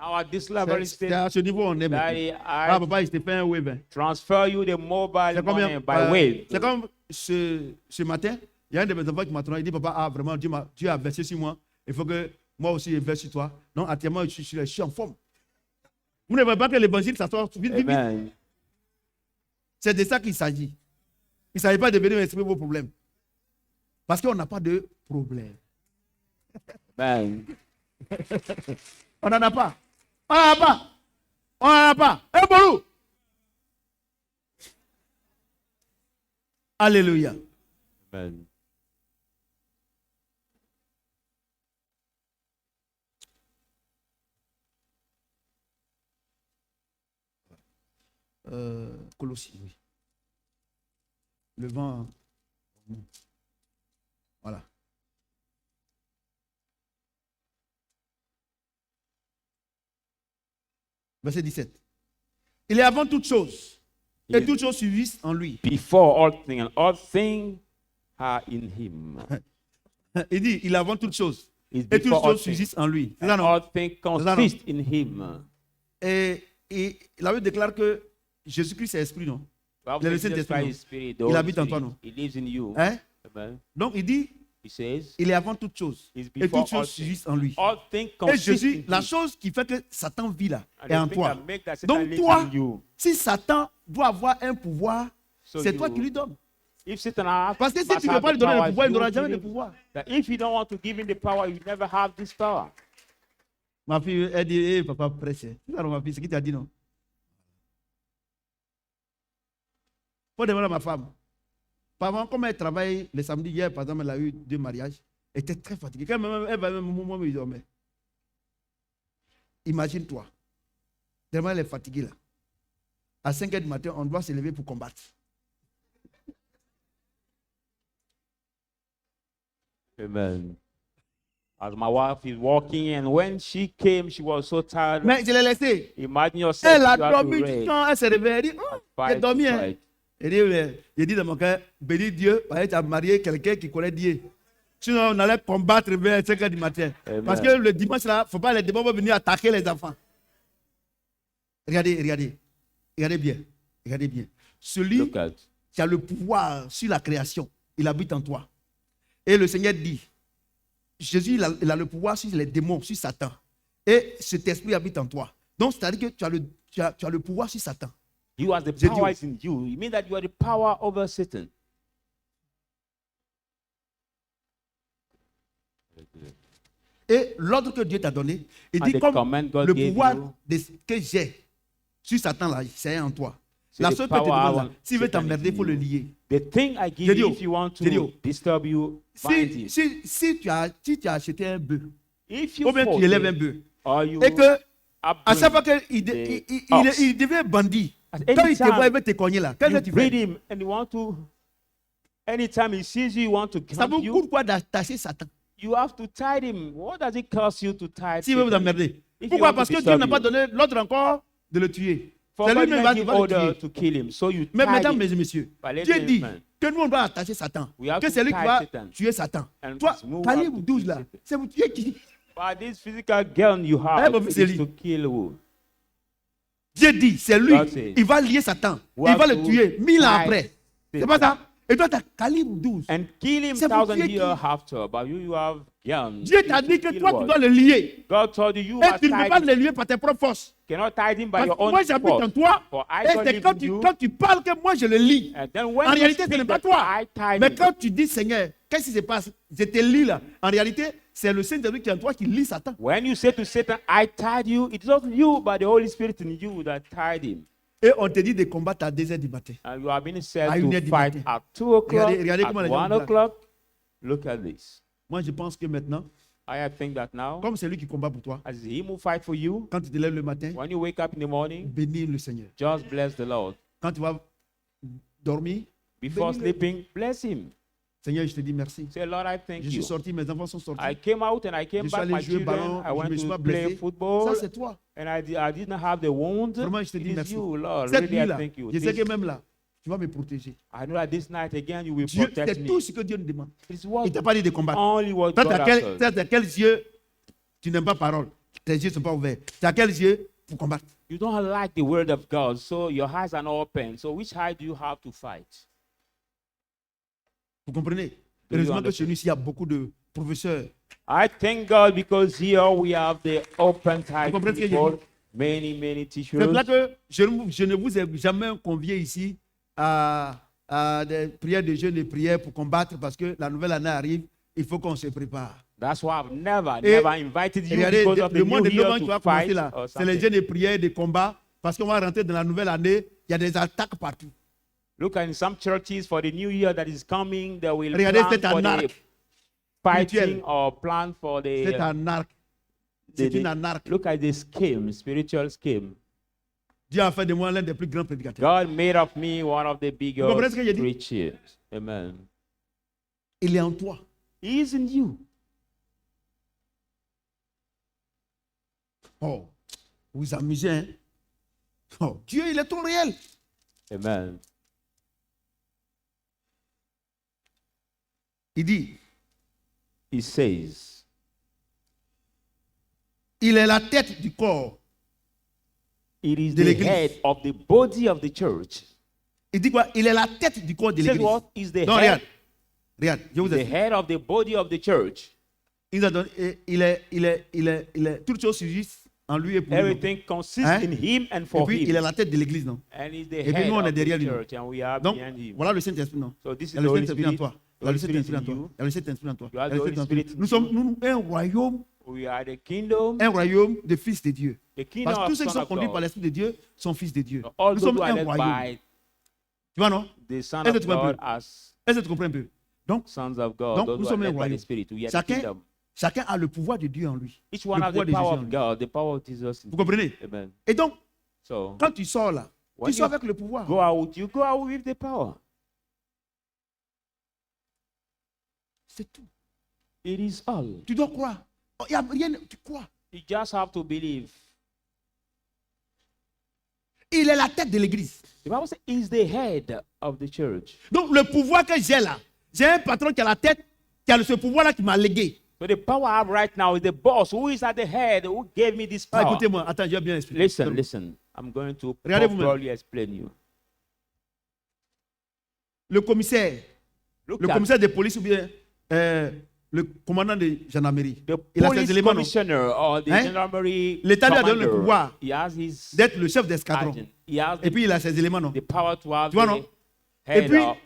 Now at this level, C'est à ce niveau où on est maintenant. Daddy, Ah, I papa, il te fait un wave. Hein. transfer you the mobile C'est money combien? by wave. C'est comme ce matin, il y a un de mes enfants qui m'a tourné, il dit, papa, ah, vraiment, Dieu a versé sur moi. Il faut que moi aussi, je verse sur toi. Donc, actuellement, je suis en forme. Vous ne voyez pas que l'évangile, ça sort vite, vite, vite. Amen. C'est de ça qu'il s'agit. Il ne s'agit pas de venir exprimer vos problèmes. Parce qu'on n'a pas de problème. Amen. On n'en a pas. On n'en a pas. On n'en a pas. Un boulot. Alléluia. Amen. Colossiens, oui. Le vent. Voilà. Verset 17. Il est avant toute chose. Et toutes choses subsistent en lui. Before all things, and all things are in him. Il dit, il est avant toute chose. He's Et toutes before all choses things. subsistent en lui. C'est And ça, non? all things consist in him. Et la Bible déclare que Jésus-Christ est esprit, non? Bible Il est le says Jesus Saint-Esprit, Christ non? is spirit, the Il Holy habite en toi, Spirit. non? He lives in you. Hein? Amen. Donc il dit, He says, il est avant toute chose. he's Et before toutes all choses things. subsistent en lui. All things Et consist Jésus, in la him. chose qui fait que Satan vit là, And est the en thing toi. that make that Satan Donc lives toi, in you. si Satan doit avoir un pouvoir, So c'est toi you- qui lui donnes. If Satan has, Parce que si must tu ne veux have pas the lui donner le power, pouvoir, il n'aura you jamais give de him- pouvoir. that if you don't want to give him the power, you never have this power. Ma fille, elle dit, hey, papa, prêche. C'est ça, ma fille, c'est qui t'a dit non? Faut demander à ma femme. Par comme elle travaille les samedis, hier, par exemple, elle a eu 2 mariages. Elle était très fatiguée. Quand elle va même moi, me dormait. Imagine-toi. Tellement elle est fatiguée là. À 5 h du matin, on doit se lever pour combattre. Amen. As my wife is walking, and when she came, she was so tired. Mais je l'ai laissée. Imagine yourself. Elle a you have to dormi. rest. Quand elle s'est réveillée, elle dit, oh, Fight j'ai dormi. to Hein. fight. J'ai dit dans mon cœur, bénis Dieu, parce que tu as marié quelqu'un qui connaît Dieu. Sinon, on allait combattre vers 5 h du matin. Amen. Parce que le dimanche, là, il ne faut pas les démons venir attaquer les enfants. Regardez, regardez. Regardez bien. Regardez bien. Celui Look at. qui a le pouvoir sur la création, il habite en toi. Et le Seigneur dit, Jésus, il a le pouvoir sur les démons, sur Satan. Et cet esprit habite en toi. Donc, c'est-à-dire que tu as le pouvoir sur Satan. You as the J'ai dit- power is in you. It means that you are the power over Satan. Et l'ordre que Dieu t'a donné, il And dit the comme command God le gave pouvoir you, que j'ai sur Satan là, c'est en toi. So La the seule que tu power I donnes là, want s'il veut Satan t'emmerder, is il faut in le you. lier. The thing I give J'ai dit, you, if you want j'ai dit, to disturb you, bind him. Si tu as acheté un bœuf, If you ou bien tu force élèves un him, bœuf, or you et que à upbring chaque fois qu'il the ox, il devient bandit, At quand any il te voit, il time, veut te cogner là. Qu'est-ce you que tu breed fais? him and you want to, anytime he sees you, you want to Ça camp vous you, coûte quoi d'attacher Satan you have to tie him. What does it cost you to tie s'il veut vous Satan? emmerder? If Pourquoi? you want Parce to que Dieu n'a disturb pas you. donné l'ordre encore de le tuer. For C'est God lui-même didn't qui give va le order tuer. to kill him, so you Mais tied mesdames, him. mes messieurs, But ladies Dieu and dit gentlemen, que nous, on doit attacher Satan. we have Que to c'est lui qui tie va Satan. tuer Satan. And Toi, move calibre out to 12 kill là, Satan. c'est vous tuer qui? But this physical gun you Eh, have mon fils, c'est is lui. to kill who? Dieu dit, c'est lui. God says, Il va lier Satan. we Il va have le to tuer 1000 ans tie après. C'est Satan. pas ça? Et toi, tu as calibre 12. And kill him C'est pour 1,000 tuer years qui? after, but you have guns. Dieu t'a dit que toi, tu dois le lier. God told you, you Et must tu ne peux tie pas him. le lier par tes propres forces. Cannot tie him by Parce your que own moi, j'habite en force. toi. For I Et God c'est live quand in tu, you. quand tu parles que moi, je le lie. And then when En you réalité, ce speak n'est pas that toi. I tie Mais him. quand tu dis, Seigneur, qu'est-ce qui se passe? Je te lis là. En réalité, c'est le Saint-Esprit qui est en toi qui lit Satan. When you say to Satan, I tied you, it's not you, but the Holy Spirit in you that tied him. Et on te dit de combattre à 2 h du matin. And you have been said À 1 to heure du fight matin. at 2 o'clock, Regardez comment les gens at 1 blaguent. o'clock. Look at this. Moi, je pense que maintenant, I think that now, comme c'est lui qui combat pour toi, as him who fight for you, quand tu te lèves le matin, when you wake up in the morning, bénis le Seigneur. just bless the Lord. Quand tu vas dormir, Before bénis-le. sleeping, bless him. Seigneur, je te dis merci. Say, Lord, I thank Je suis you. sorti, mes enfants sont sortis. I came out and I came Je suis back, allé my jouer children. ballon, I je went me suis to pas play blessé. football. Ça, c'est toi. And I didn't have the wound. Vraiment, je te It dis is merci. you, Lord. Cette Really, I nuit-là, thank you. je sais This- que même là, tu vas me protéger. I know that this night again you will Dieu, protect c'est me. tout ce que Dieu nous demande. It's what Il ne t'a pas dit de combattre. only what Toi, God tu has told. as quels yeux tu n'aimes pas parole. tes yeux ne sont pas ouverts. Tu as quels yeux pour combattre? You don't like the word of God, so your eyes are not open. So which eye do you have to fight? Vous comprenez? Do you Heureusement que understand? chez nous, ici, il y a beaucoup de professeurs. I thank God because here we have the open type comprenez ce que je people, many C'est teachers. pour ça que je ne vous ai jamais convié ici à des prières de jeûne et prières pour combattre parce que la nouvelle année arrive, il faut qu'on se prépare. That's why I've never Et invited you regardez, because of the le mois new de year novembre qui va to commencer fight là, or c'est les something. jeûnes et prières de combat parce qu'on va rentrer dans la nouvelle année, il y a des attaques partout. Look at in some churches for the new year that is coming, they will Regardez plan cet for the anarque fighting spirituel. or plan for C'est the, un arc. C'est une anarque. look at the scheme, spiritual scheme. Dieu a fait de moi l'un des plus grands prédicateurs. God made of me one of the comprenez ce que j'ai biggest dit? preachers. Amen. Il est en toi. He is in you. Oh, vous vous amusez, hein? Oh, Dieu, il est tout réel. Amen. Il dit, He says, il est la tête du corps. it is De the l'église. head of the body of the church. Il dit quoi? Il est la tête du corps de He says l'église. what? Is the Donc, head, regarde, je vous the explique. head of the body of the church. Il nous a donné- toutes choses subsistent en lui et pour lui. Everything consists Hein? in him and Et for puis, him. il est la tête de l'église, non? And he's the Et puis, head nous, on est of derrière the lui. church, and we are Donc, behind him. voilà le Saint-Esprit, non? So this Il y is a the le Holy Saint-Esprit en Spirit. toi. The Il y a le Holy Spirit Saint-Esprit en in toi. you. Il y a le Saint-Esprit en toi. You have Il y a le the Holy Saint-Esprit en Spirit toi. in Nous sommes un We are the kingdom, royaume de fils de Dieu. the kingdom Parce que tous of ceux qui Son sont of conduits par God. l'Esprit de Dieu sont fils de Dieu. All Nous those sommes who are un led royaume. by Tu vois, non? the Son Est-ce que of tu comprends un God peu? as Est-ce que tu comprends un peu? Donc, sons of God, Donc, those nous who are sommes un led by the royaume. Spirit. We are the chacun, kingdom. chacun a le pouvoir de Dieu en lui. Each one le has pouvoir the de power Jésus en of lui. God, the power of Jesus. in Vous comprenez? Amen. Et donc, So quand tu sors là, When tu sors you avec le pouvoir. go out, you go out with the power. C'est tout. It is all. Tu dois croire. Il n'y a rien, tu crois. You just have to believe. Il est la tête de l'église. The Bible says he's the head of the church. Donc, le pouvoir que j'ai là, j'ai un patron qui a la tête, qui a ce pouvoir-là qui m'a légué. So the power I have right now is the boss who is at the head, who gave me this Ah, power. écoutez-moi, attends, je vais bien expliquer. Listen. I'm going to Regardez vous-même. properly explain you. Le commissaire, Look le at commissaire de police ou bien le commandant de gendarmerie, the il a ses police éléments non, commissioner or the Hein? gendarmerie L'État lui a donné le commander. pouvoir He has his d'être le chef d'escadron. agent. He has Et puis, il a ses éléments, non? the power to have Tu vois, the non? Et head puis, of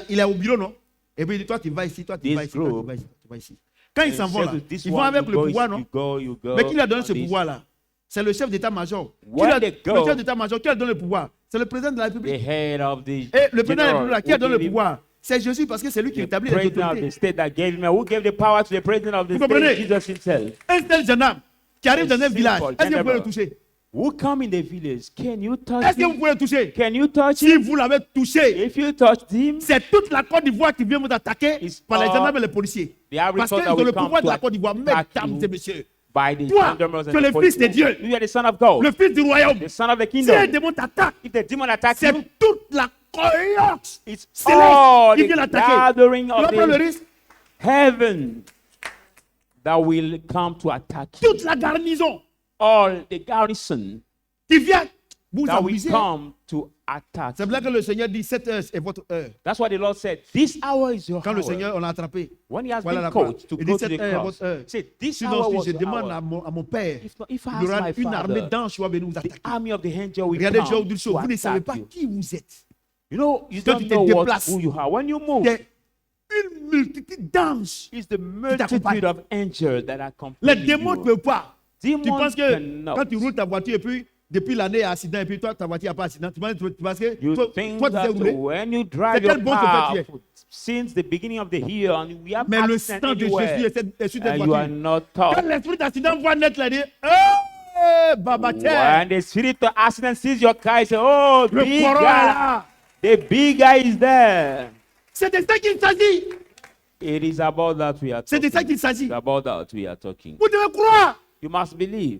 il est au bureau, non? Et puis, il dit, toi, tu vas ici, toi, tu This vas ici, toi, group. tu vas ici, tu vas ici. Quand ils and s'en vont said là, to this ils vont one, avec you le go, pouvoir, non? you go. Mais qui lui a donné on ce this. pouvoir-là? C'est le chef d'état-major. When Le they go- chef d'état-major, qui a donné le pouvoir? C'est le président de la The République. head of the Et le président de la general République, qui a who donné le gave him- pouvoir? C'est Jésus parce que c'est lui qui the établit les president of the autorités. state that gave him, who gave the power to the president of the Vous state, comprenez? Jesus himself. Un tel gendarme qui arrive dans un simple village, est-ce que vous pouvez le general. toucher? Who come in the village? Can you touch Est-ce que vous him? pouvez le toucher? Can you touch Si him? vous l'avez touché, If you touched him, c'est toute la Côte d'Ivoire qui vient vous attaquer It's par les all gendarmes et les policiers. the Ivory Parce Coast qu'ils that ont will le come pouvoir de to la Côte d'Ivoire, attack mesdames you et messieurs. by the Toi, gendarmes tu and es the le fils de policemen. Dieu. You are the son of God, Le fils du royaume. the son of the Si un kingdom. démon t'attaque, If the demon attacks c'est you, toute la cohorte it's céleste all qui the vient l'attaquer. gathering Tu vas prendre of le the risque? heaven that will come to attack you. Toute la garnison All the garrison qui vient vous that will amuser. come to attack C'est you. là que le Seigneur dit 7 heures est votre heure. That's why the Lord said, this hour is your Quand le hour. Seigneur, on l'a attrapé. When he has Voilà been la coached to Il go dit to 7 the heures est cross, votre heure. he said, this Sinon, hour si was je your demande hour. à mon père, If I il y ask aura my une armée father, d'anges qui va venir vous the attaquer. army of the angel will Regardez, je vais vous come dire une to chose. Vous ne savez attack pas you. qui vous êtes. You know, you Quand don't tu te know déplaces, who you are. When you move, Il y a une multitude d'anges. it's the multitude t'accompagne. of angels that are Les accompanying démons ne you. peuvent pas. Tu Demons penses que cannot. quand tu roules ta voiture et puis depuis l'année, il y a accident et puis toi, ta voiture n'a pas accident. Tu penses que You toi, think toi, tu sais that rouler. when you drive C'est your quel bon car chauffeur tu es? since the beginning of the year and we have Mais le accident sang de anywhere, Jésus est sur cette and you are voiture. not Quand taught. l'esprit d'accident voit naître là, il dit hey, Baba, tiens, When the spirit of accident sees your car, he says, oh, le big coron est guy, là. the big guy is there. C'est de ça qu'il s'agit. It is about that we are C'est de talking. ça qu'il s'agit. It's about that we are talking. Vous devez croire. You must believe.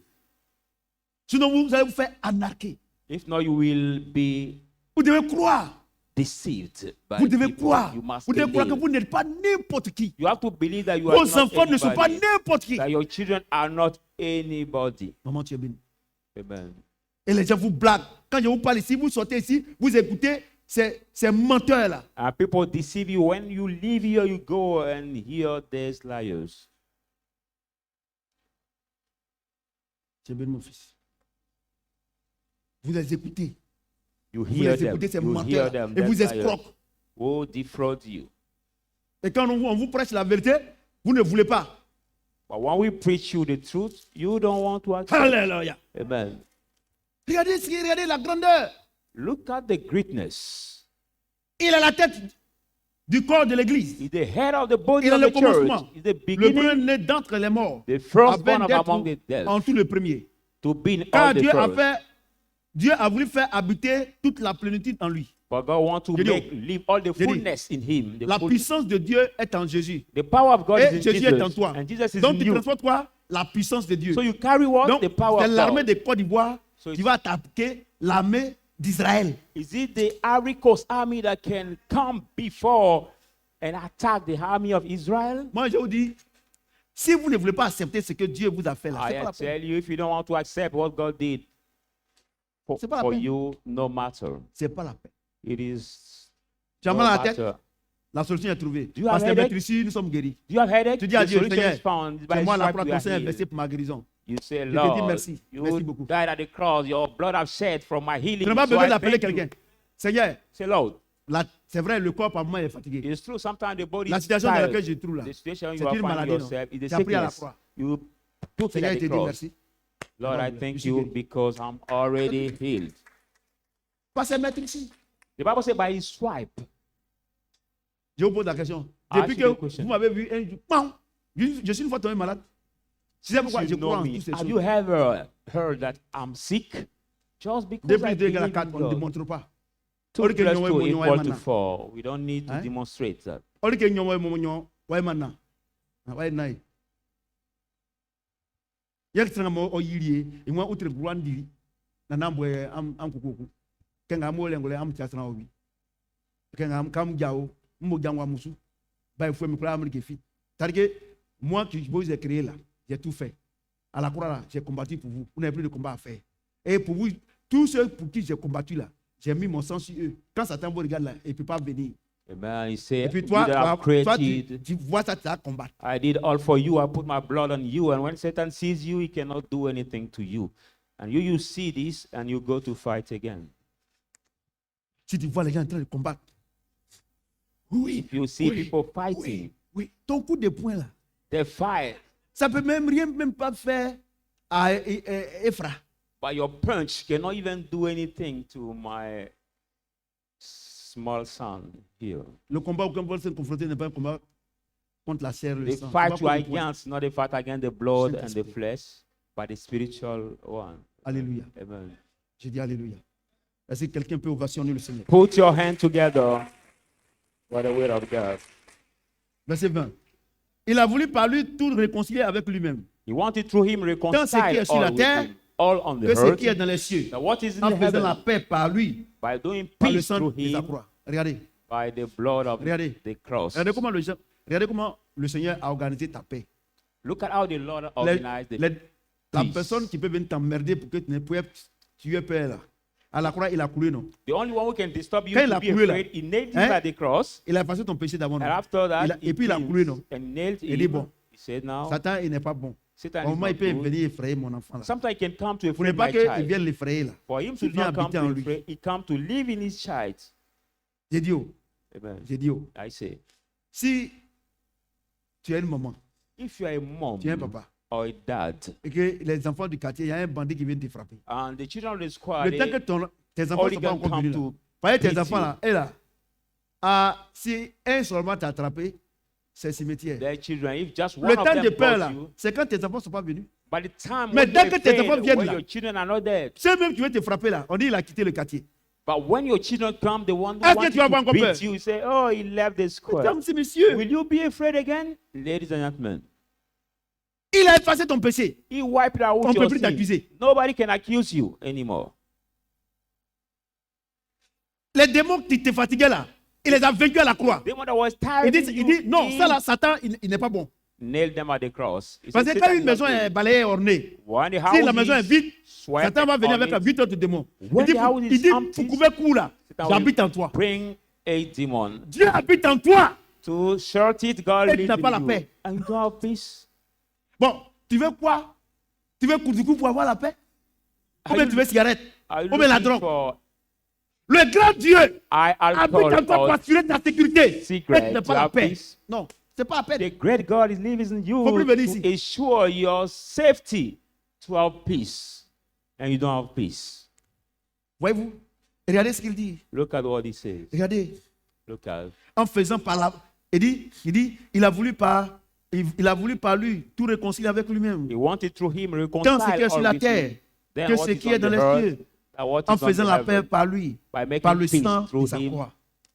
Sinon, vous allez vous faire anarquer. If not, you will be Vous devez croire. deceived by Vous devez people. croire. You must Vous devez croire que believe. vous n'êtes pas n'importe qui. You have to believe that you are Vos not enfants ne sont pas anybody, n'importe qui. that your children are not anybody. Maman, tu es béni. Amen. Et les gens vous blaguent. Quand je vous parle ici, vous sortez ici, vous écoutez ces menteurs-là. And people deceive you. When you leave here, you go and hear these liars. Tu es béni, mon fils. Vous les écoutez. You Vous hear les them. écoutez, ces You hear menteurs. them. Et vous these liars escroquent. who defraud you. Et quand on vous prêche la vérité, vous ne voulez pas. But when we preach you the truth, you don't want to accept. Alléluia. Amen. Regardez la grandeur. Look at the greatness. Il a la tête du corps de l'église. He's the head of the body Il a of le the church. commencement. He's the Le beginning, premier-né d'entre les morts. the firstborn Afin of among the d'être dead. en tout le premier. To be in Car all the first. Dieu a voulu faire habiter toute la plénitude en lui. But God wants to J'ai dit, live all the j'ai dit, fullness in him. La puissance de Dieu est en Jésus. The power of God is Et in Jésus est en Jesus. toi. And Jesus is Donc in tu you. transportes quoi? La puissance de Dieu. So you carry what? Donc The power c'est of l'armée God. de Côte d'Ivoire So qui va attaquer l'armée d'Israël. Is it the Ivory Coast army that can come before and attack the army of Israel? Moi je vous dis, si vous ne voulez pas accepter ce que Dieu vous a fait là, c'est pas I la peine. tell you, if you don't want to accept what God did C'est pas la for peine. you, no matter. C'est pas la peine. It is Tu as no mal à la tête? matter. La solution est trouvée. Do you have Parce que headache? maintenant ici, nous sommes guéris. Do you have headache? Tu dis à The Dieu, solution Seigneur, is found. By c'est C'est His moi la stripes croix we ton are Seigneur healed. versé pour ma guérison. You say, te dis Lord, merci. you Merci beaucoup. died at the cross. Your blood have shed from my healing. Tu n'as pas So besoin I d'appeler thank you. quelqu'un. Seigneur, Say, Lord, c'est vrai, le corps par moment est fatigué. it's true. Sometimes the body La is situation dans tired. laquelle je trouve là, The situation c'est you are une finding maladie, non? yourself is a Tu as pris à la sickness. croix. You took it Seigneur, at il te the dit cross. merci. Lord, Non, I je thank suis you guéri. because I'm already healed. Pas se mettre ici. The Bible says by his swipe. Je vous pose la question. Ask Depuis you the que question. vous m'avez vu, un jour, pam, je suis une fois tombé malade. C'est pourquoi je You crois know en me. toutes ces Have choses. you ever heard that I'm sick? Just because I Depuis 2 believe la in 4, on ne God. démontre pas. 2 Or que plus nous 2 avons equal to maintenant. 4. We don't need to Hein? demonstrate that. Ori ke nyomo mo nyo, wai mana. Wai nai. Yak tsanga mo oyirie, e mo utre grandiri. Na nambo am kukuku. Kenga mo lengole am tsanga obi. Kenga am kam jao, mo jangwa musu. Ba il faut me croire que fi. C'est-à-dire que moi qui vous ai créé là, j'ai tout fait. À la croix là, j'ai combattu pour vous. Vous n'avez plus de combat à faire. Et pour vous, tous ceux pour qui j'ai combattu là, j'ai mis mon sang sur eux. Quand Satan vous regarde là, il ne peut pas venir. Amen. He Et said, puis you toi, that have created, tu vois ça, tu vas combattre. I did all for you. I put my blood on you. And when Satan sees you, he cannot do anything to you. And you see this and you go to fight again. Si tu vois les gens en train de combattre. Oui. If you see oui, people fighting, oui. Ton coup de poing là, they fight. ça peut même pas faire à Ephra. But your punch cannot even do anything to my small son here. Le combat auquel on va se confronter n'est pas un combat contre la chair et le The sang. fight C'est you pas are contre le poing. against, not a fight against the blood and the Saint-Esprit. flesh, but the spiritual one. Alléluia. Amen. J'ai dit Alléluia. Est-ce que quelqu'un peut ovationner le Seigneur? Put your hand together for the word of God. Verset 20. Il a voulu par lui tout réconcilier avec lui-même. He wanted through him Tant ce qui est reconcile sur la all with terre him, all on the que ce qui est earth. dans les cieux. Now what is in En faisant la heaven? paix par lui, By doing par le peace sang through de sa him, croix. Regardez. by the blood of Regardez. the cross. Regardez comment le Seigneur a organisé ta paix. Look at how the Lord Les- organized the la peace. personne qui peut venir t'emmerder pour que tu ne puisses tuer père là. À la croix, il a coulé, non? The only one who can disturb you Quand il to a be coulé là, afraid, he nailed hein? him at the cross. Il a effacé ton péché d'avant. And non? after that, Il a- et puis il a coulé, non? and nailed Il dit him. bon. He said, now, Satan, il n'est pas bon. Satan Au is moment, il not peut good. venir effrayer mon enfant là. Sometimes he can come to Il ne afraid pas my qu'il child. vienne l'effrayer là. For him to Il vient not come habiter en to lui. afraid, he come to live in his child. J'ai dit, oh, Amen. I say, si tu es une maman, if you are a mom tu es un papa, or a dad, et que les enfants du quartier, il y a un bandit qui vient te frapper. and the children of the squad, Le temps que tes enfants ne only sont pas can encore come venus là. to Voyez tes beat enfants you. là, et là, si un seulement t'a attrapé, c'est cimetière. their children. If just one Le of temps them de peur got là, you, c'est quand tes enfants ne sont pas venus. by the time Mais when dès you're que tes afraid, enfants viennent when là, your children are not there, Ceux même qui veulent te frapper là, on dit il a quitté le quartier. but when your children come, the one who Est-ce que wants tu vas avoir to encore peur? beat you, you say, oh, he left the square. Mesdames et messieurs, Will you be afraid again? Ladies and gentlemen, il a effacé ton péché. he wiped out On ne your peut plus sin. t'accuser. Nobody can accuse you anymore. Les démons qui te fatiguaient là, il les a vaincus à la croix. The one that was Il tired, dit non, ça là, Satan, il n'est pas bon. nailed them at the cross. He Parce said, que quand "Satan une is not maison good." est balayée et ornée, When the si la house maison est is vide, swept Satan va venir on avec it, 8 autres démons. When the house Il is dit, empty, pour couper coup là, Satan j'habite en will toi. bring a demon. Dieu habite en toi. To short it, God Et tu lives n'as pas la in you. paix. And you don't have peace. Bon, tu veux quoi? Tu veux coup du coup pour avoir la paix? Ou bien tu veux cigarette? Are you Ou bien la looking drogue? for Le grand Dieu I habite en alcohol toi pour or assurer ta sécurité. Et secret tu n'as to pas la have paix. peace? Non, c'est pas la paix. The great God is living in you Faut plus venir to ici. ensure your safety, to have peace, and you don't have peace. Voyez-vous? Regardez ce qu'il dit. Look at what he says. Regardez. Look at En faisant par la... Il dit, il a voulu par lui tout réconcilier avec lui-même. he wanted through him Tant ce qui est reconcile sur all la with terre him. Then que what ce is qui on est dans the les earth, cieux, that what en is on faisant the la paix heaven, par lui, by making par le peace sang de through sa him, croix.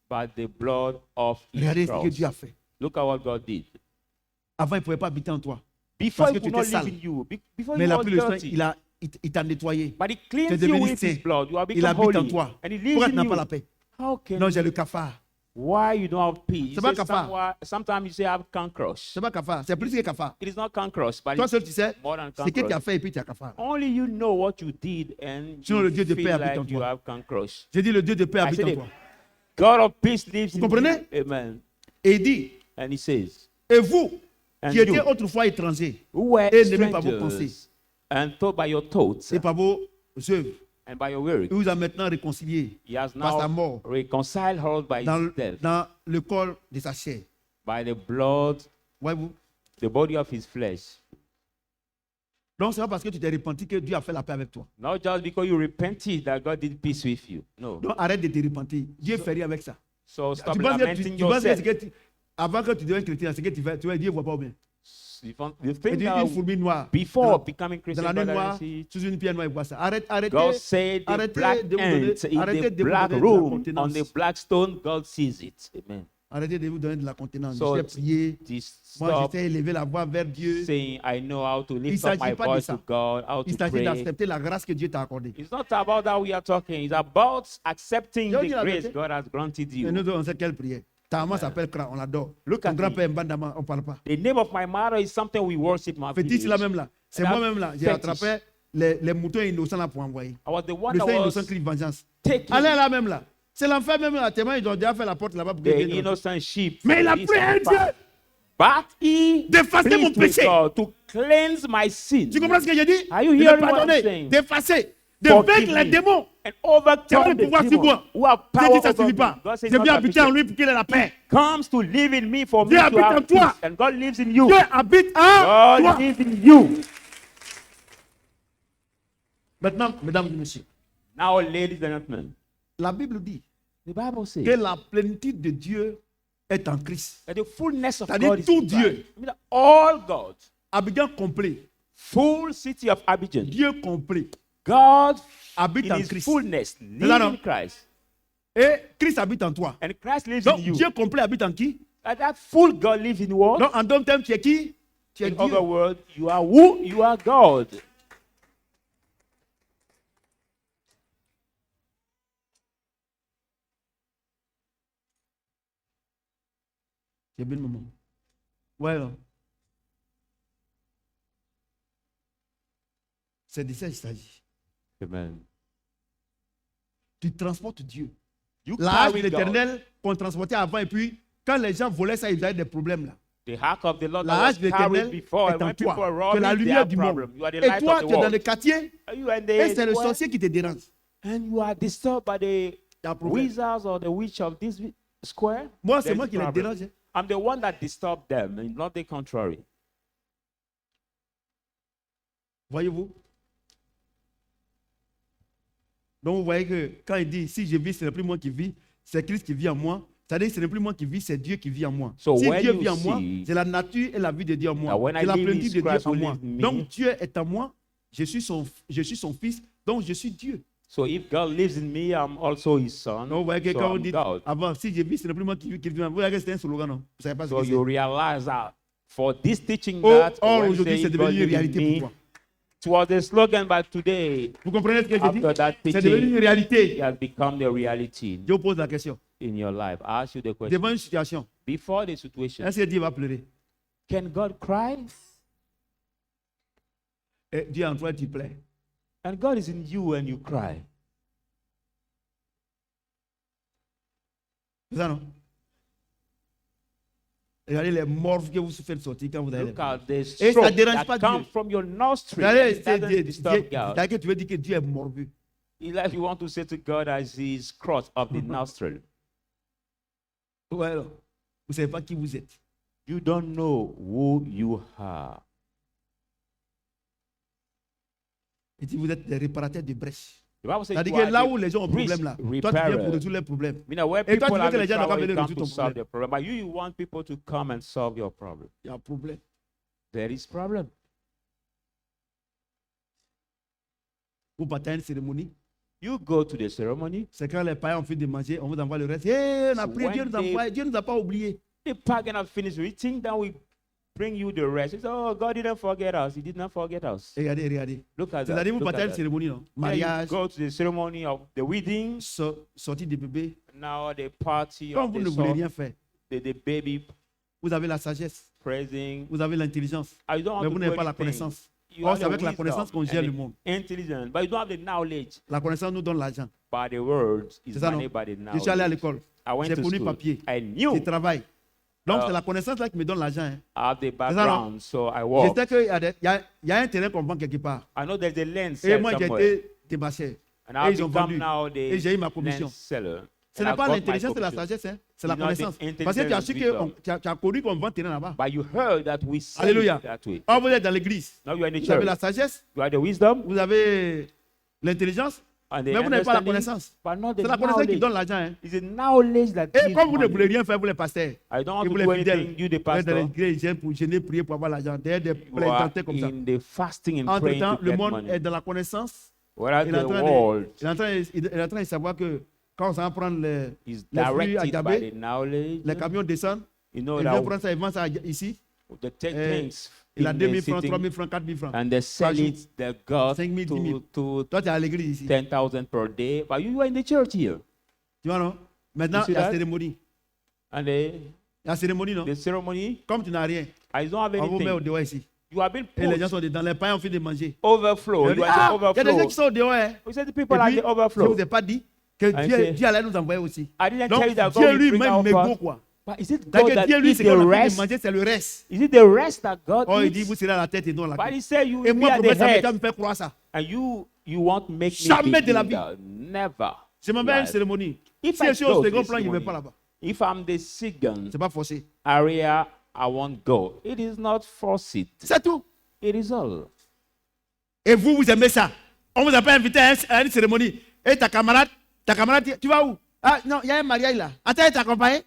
by the blood of his Regardez ce que cross. Dieu a fait. Look at what God did. Avant, il ne pouvait pas habiter en toi. Before Parce he que tu could not étais live sale. in you, before Mais you il a were pris le sang, dirty, il t'a nettoyé. but he Tu es cleansed you devenu with his saint. blood. You have Il become habite en holy, toi. and he lives Pourquoi tu in n'as you. pas la paix? How can Non, j'ai le cafard. why you don't have peace? C'est pas You say cafard. sometimes you say I have cancroche. C'est pas cafard, c'est plus que cafard. It is not cancroche, but Toi it's seul, tu sais more than ce que tu as cancroche. fait et puis tu as cafard. Only you know what you did, and Sinon, you le Dieu de paix feel habite en like you toi. have cancroche. J'ai dit, le Dieu de paix I habite said en it. toi. God of peace lives Vous in comprenez? you. Amen. Et il dit, And he says, et vous, And qui étiez you, autrefois étrangers, who were et n'aimez pas vos pensées, strangers, and taught by your thoughts et par vos œuvres, and by your words, il vous a maintenant réconciliés he has par sa now mort reconciled us by dans, his death, dans le corps de sa chair. by the blood, Voyez-vous? the body of his flesh. Donc, c'est pas parce que tu t'es repenti que Dieu a fait la paix avec toi. Not just because you repented that God did peace with you. No. Donc, arrête de te repentir. Dieu fait rien avec ça. So stop Tu penses que, lamenting tu penses que yourself. ce que avant que tu deviennes chrétien, ce que tu fais, Dieu ne voit pas bien. You Il think dit that une fourmi noire. before Dans- becoming Dans Christian, la nuit brother noire, and sister, sous une pierre noire, il voit ça. Arrêtez. God said the Arrêtez black de vous donner- ant in arrêtez the de vous black donner de la room contenance. on the black stone, God sees it. Amen. Arrêtez de vous donner de la contenance. So, Je sais prier. Just Moi, stop j'essaie d'élever la voix vers Dieu. saying, I know how to lift up s'agit my pas de voice ça. to God, how Il to s'agit pray. d'accepter la grâce que Dieu t'a accordée. It's not about that we are talking. It's about accepting Je the dis la grace vérité. God has granted Et nous, you. on sait quelle prière. Ta maman s'appelle Kra, on l'adore. Look Ton at grand-père Mbandama, on ne parle pas. The name of my mother is something we worship my Fétiche là village. même là. C'est And moi-même là. J'ai fetish. attrapé les moutons innocents là pour envoyer. I was the one Le that saint innocent was crie vengeance. taking Allez là même là. C'est l'enfer même là. Tellement ils ont déjà fait la porte là-bas pour que the Dieu vienne. innocent sheep. Mais il a This pris un and Dieu. that. But he D'effacer mon pleased with péché. God to cleanse my sin Tu comprends ce que j'ai dit? Are you De hearing what I'm pardonner, saying? d'effacer, de Forgive vaincre les me. démons. and Tu as overcome le the pouvoir sur demons moi. who have Dieu power dit ça ne over suffit me. pas. God says Je not viens habiter en sufficient. lui pour qu'il ait la paix. Comes to live in me for me Dieu to habite en have toi. peace, and God lives in you. Dieu habite en God toi. lives in you. Maintenant, mesdames et messieurs, Now, ladies and gentlemen, la Bible dit the Bible says que la plénitude de Dieu est en Christ. that the fullness of C'est-à-dire God is tout in Dieu. Christ. I mean, all God, Abidjan complet. full city of Abidjan. Dieu complet. God Habite in en his Christ. fullness lives ça, non? in Christ, Et Christ habite en toi. and Christ lives Donc, in you. Dieu complet habite en qui? And that full God lives in what? Donc, en d'autres termes, tu es qui? Tu es In Dieu. other words, you are who? You are God. C'est bien le moment. Ouais, là. C'est de ça qu'il s'agit. Amen. Tu transportes Dieu. You L'âge carry de God. l'éternel qu'on transportait avant, et puis, quand les gens volaient ça, ils avaient des problèmes là. The ark of the Lord La that hache was de carried l'éternel before, est and en when toi. people are Tu es robbing, la they lumière have du problem. monde. You are the Et light toi, of the tu es dans world. le quartier, You and et c'est le the sorcier qui te dérange. and you are disturbed by the Il y a un problème. wizards or the witch of this square. Moi, c'est There's moi a qui les problem. dérange. Hein. I'm the one that disturbed them, and not the contrary. Voyez-vous? Donc, vous voyez que quand il dit, si je vis, ce n'est plus moi qui vis, c'est Christ qui vit en moi. C'est-à-dire que ce n'est plus moi qui vis, c'est Dieu qui vit en moi. So Si when Dieu you vit en moi, see c'est la nature et la vie de Dieu en moi. that when I C'est la live, plénitude it's de Dieu Christ en who moi. lives in me. Donc, Dieu est en moi, je suis son fils, donc je suis Dieu. So if God lives in me, I'm also His son. Donc, vous voyez que so quand on I'm dit, God. avant, si je vis, ce n'est plus moi qui vis, vous voyez que c'était un slogan, non? Vous ne savez pas ce So que you c'est. realize that for this teaching Or that when aujourd'hui, saying c'est God devenu une lives in réalité me, pour toi. It was a slogan, but today, Vous comprenez ce que je dis? after that C'est devenu teaching, une réalité. it has become the reality Je vous pose la question. in your life. I ask you the question. Devant une situation, Before the situation, est-ce que Dieu va pleurer? can God cry? Et Dieu est en toi, tu plais. And God is in you and you cry. C'est ça, non? Regardez les morts que vous faites sortir quand vous allez. Look at the Et ça stroke ne dérange that pas comes Dieu. from your nostril. Regardez, It doesn't disturb God. c'est-à-dire que tu veux dire que Dieu est morbu. It's like you want to say to God as He's crossed of the nostril. Ouais, alors. Vous ne savez pas qui vous êtes. You don't know who you are. Et si vous êtes des réparateurs de brèches. The Bible says C'est-à-dire you que are là the où les gens ont priest problème, là, toi tu viens repairer. pour résoudre les problèmes. You know, where Et toi, people tu veux are que les in gens ne trouble, viennent you come résoudre to ton solve problème. their problem. But you want people to come and solve your problem. Il y a un problème. There is problem. Vous partez à une cérémonie. You go to the ceremony. C'est quand les païens ont fini de manger, on vous envoie le reste. Hey, on a So prié, Dieu when nous envoie, Dieu nous a pas oublié. The pagan have finished eating, then we bring you the rest. He said, oh, God didn't forget us. He did not forget us. Regardez, regardez. Look at that. C'est-à-dire vous Look partez à at une that. cérémonie, non? Then Mariage, you go to the ceremony of the wedding. sortie des bébés. Now the party Quand of vous the, ne voulez son, rien faire, the baby vous avez la sagesse, praising. vous avez l'intelligence, I don't want mais to vous do n'avez pas la anything. connaissance. You Or, have c'est the avec la wisdom connaissance qu'on gère and le the monde. intelligence, but you don't have the knowledge. La connaissance nous donne l'argent. By the words is C'est ça, non? money by the Je suis allé à knowledge. l'école. I went J'ai to connu school. papier. I Je knew travaille. Donc, Uh, c'est la connaissance là qui me donne l'argent. Hein. I have the ça, background, so I Je walk. sais qu'il y a un terrain qu'on vend quelque part. I know there's a land Et sell moi, j'ai somewhere. été démarché. And Et I've ils ont become vendu. now the Et j'ai eu ma commission. land seller. Ce And n'est I pas got my l'intelligence, c'est la commission. sagesse. Hein. C'est la It's not the connaissance. Parce que tu as su intelligence, que tu as connu qu'on vend terrain là-bas. But you heard that we sell Alléluia. it that way. Or, vous êtes dans l'église. Now you are in the Vous avez la church. sagesse, You are the wisdom vous avez l'intelligence, and the mais vous n'avez pas la understanding, connaissance. but not the C'est la connaissance qui knowledge. donne l'argent. Hein. It's the knowledge that Et gives comme vous ne money. voulez rien faire, vous les pasteurs. I don't want Et to vous do les fidèles. anything. You, the Vous êtes dans pastor, l'église pour gêner, prier pour avoir l'argent. Derrière des you are plaisanteries comme ça. in the fasting and praying Entre-temps, to le get monde money. est dans la connaissance. Whereas Il est en the train world il est en train de savoir que quand on s'en va prendre is les fruits à directed by Gabé, the knowledge. les camions descendent, You know ils viennent that prendre ça, ils vendent ça ici. they take Eh, things Il a in 2 the 000 francs, sitting 3 000 francs, 4 000 francs. and they sell jour. it, they got 5 000, 10 000. to Toi, tu es à l'église ici. 10,000 per day. But you are in the church here. Tu vois, non? Maintenant, You see il y a la that? cérémonie. And La cérémonie, non? the ceremony, Comme tu n'as rien, I don't have on vous met au anything. dehors ici. You have been Et les gens put sont dedans. Les païens ont fini de manger. overflow. Il You dit, are ah, the il y a des gens overflow. qui sont dehors. Hein. We said the Et people are puis, the je ne overflow. vous ai pas dit que I Dieu, say- Dieu allait nous envoyer aussi. I didn't Donc, tell you that Dieu God will bring lui-même out mégot, us. quoi. But is it C'est-à-dire God que that Dieu, lui, eats ce the qu'on a fait de rest? manger, c'est le reste. Is it the rest that God Oh, il dit, eats? vous serez à la tête et non à la But queue. he said you Et will be moi, at the prophète, ça me head. fait croire ça. And you won't make me Jamais de la believe that. Never. Je m'en vais à une Life. cérémonie. If Si I je suis au go to second the plan, il ne va ceremony, pas là-bas. If I'm the second C'est pas forcé. area, I won't go. It is not forced. C'est tout. It is all. Et vous, vous aimez ça. On vous a pas invité à une cérémonie. Et ta camarade, tu vas où? Ah non, il y a un mariage là. Attends, elle t'accompagne.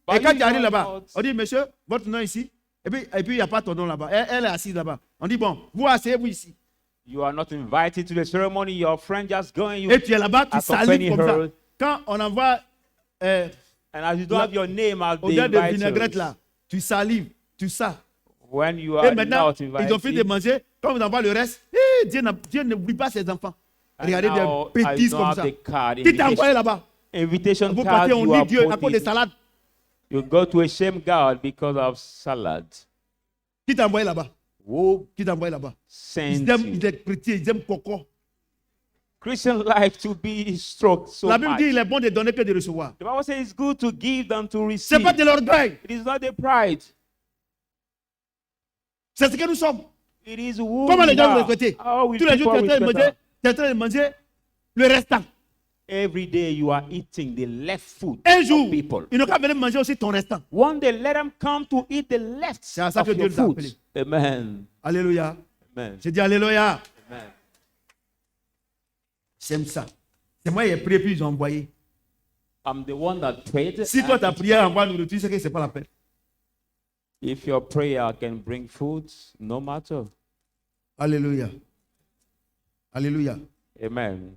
But Et quand you tu arrives know là-bas, not- on dit, monsieur, votre nom ici. Et puis, il n'y a pas ton nom là-bas. Elle est assise là-bas. On dit, bon, vous asseyez-vous ici. You are not invited to the ceremony. Your friend just going. You Et tu es là-bas, tu accompany salives comme ça. her. Quand on envoie And as you don't have your name as the au-delà de vinaigrette inviters, là, tu salives, tu sers. when you Et are maintenant, not ils ont fini de invited, manger. Quand vous envoie le reste, Dieu n'oublie pas ses enfants. and Regardez now des I bêtises don't comme have ça. the card, Qui t'a envoyé là-bas? invitation Vous card, partez, on you nie are Dieu à put cause des it- salades. you go to a shame God because of salad. Qui t'a envoyé là-bas? Who Qui t'a envoyé là-bas? sent Ils aiment you? les chrétiens, ils aiment coco. Christians like to be stroked so La Bible much. dit il est bon de donner que de recevoir. The Bible says it's good to give than to Ce n'est receive. pas de l'orgueil, It is not the pride. c'est ce que nous sommes. It is who Comment les we gens nous are. respectent? How will Tous les jours, tu es people en train de respect manger, us? tu es en train de manger le restant. Every day you are eating the left food Un of jour, people. ils n'ont qu'à venir manger aussi ton restant. One day, let them come to eat the left C'est à ça of que Dieu your nous a food. appelés. Amen. Alléluia. Amen. J'ai dit Alléluia. Amen. J'aime ça. C'est moi qui ai prié puis ils ont envoyé. I'm the one that prayed. Si toi and ta prière envoie nourriture, c'est que ce n'est pas la peine. If your prayer can bring food, no matter. Alléluia. Alléluia. Amen.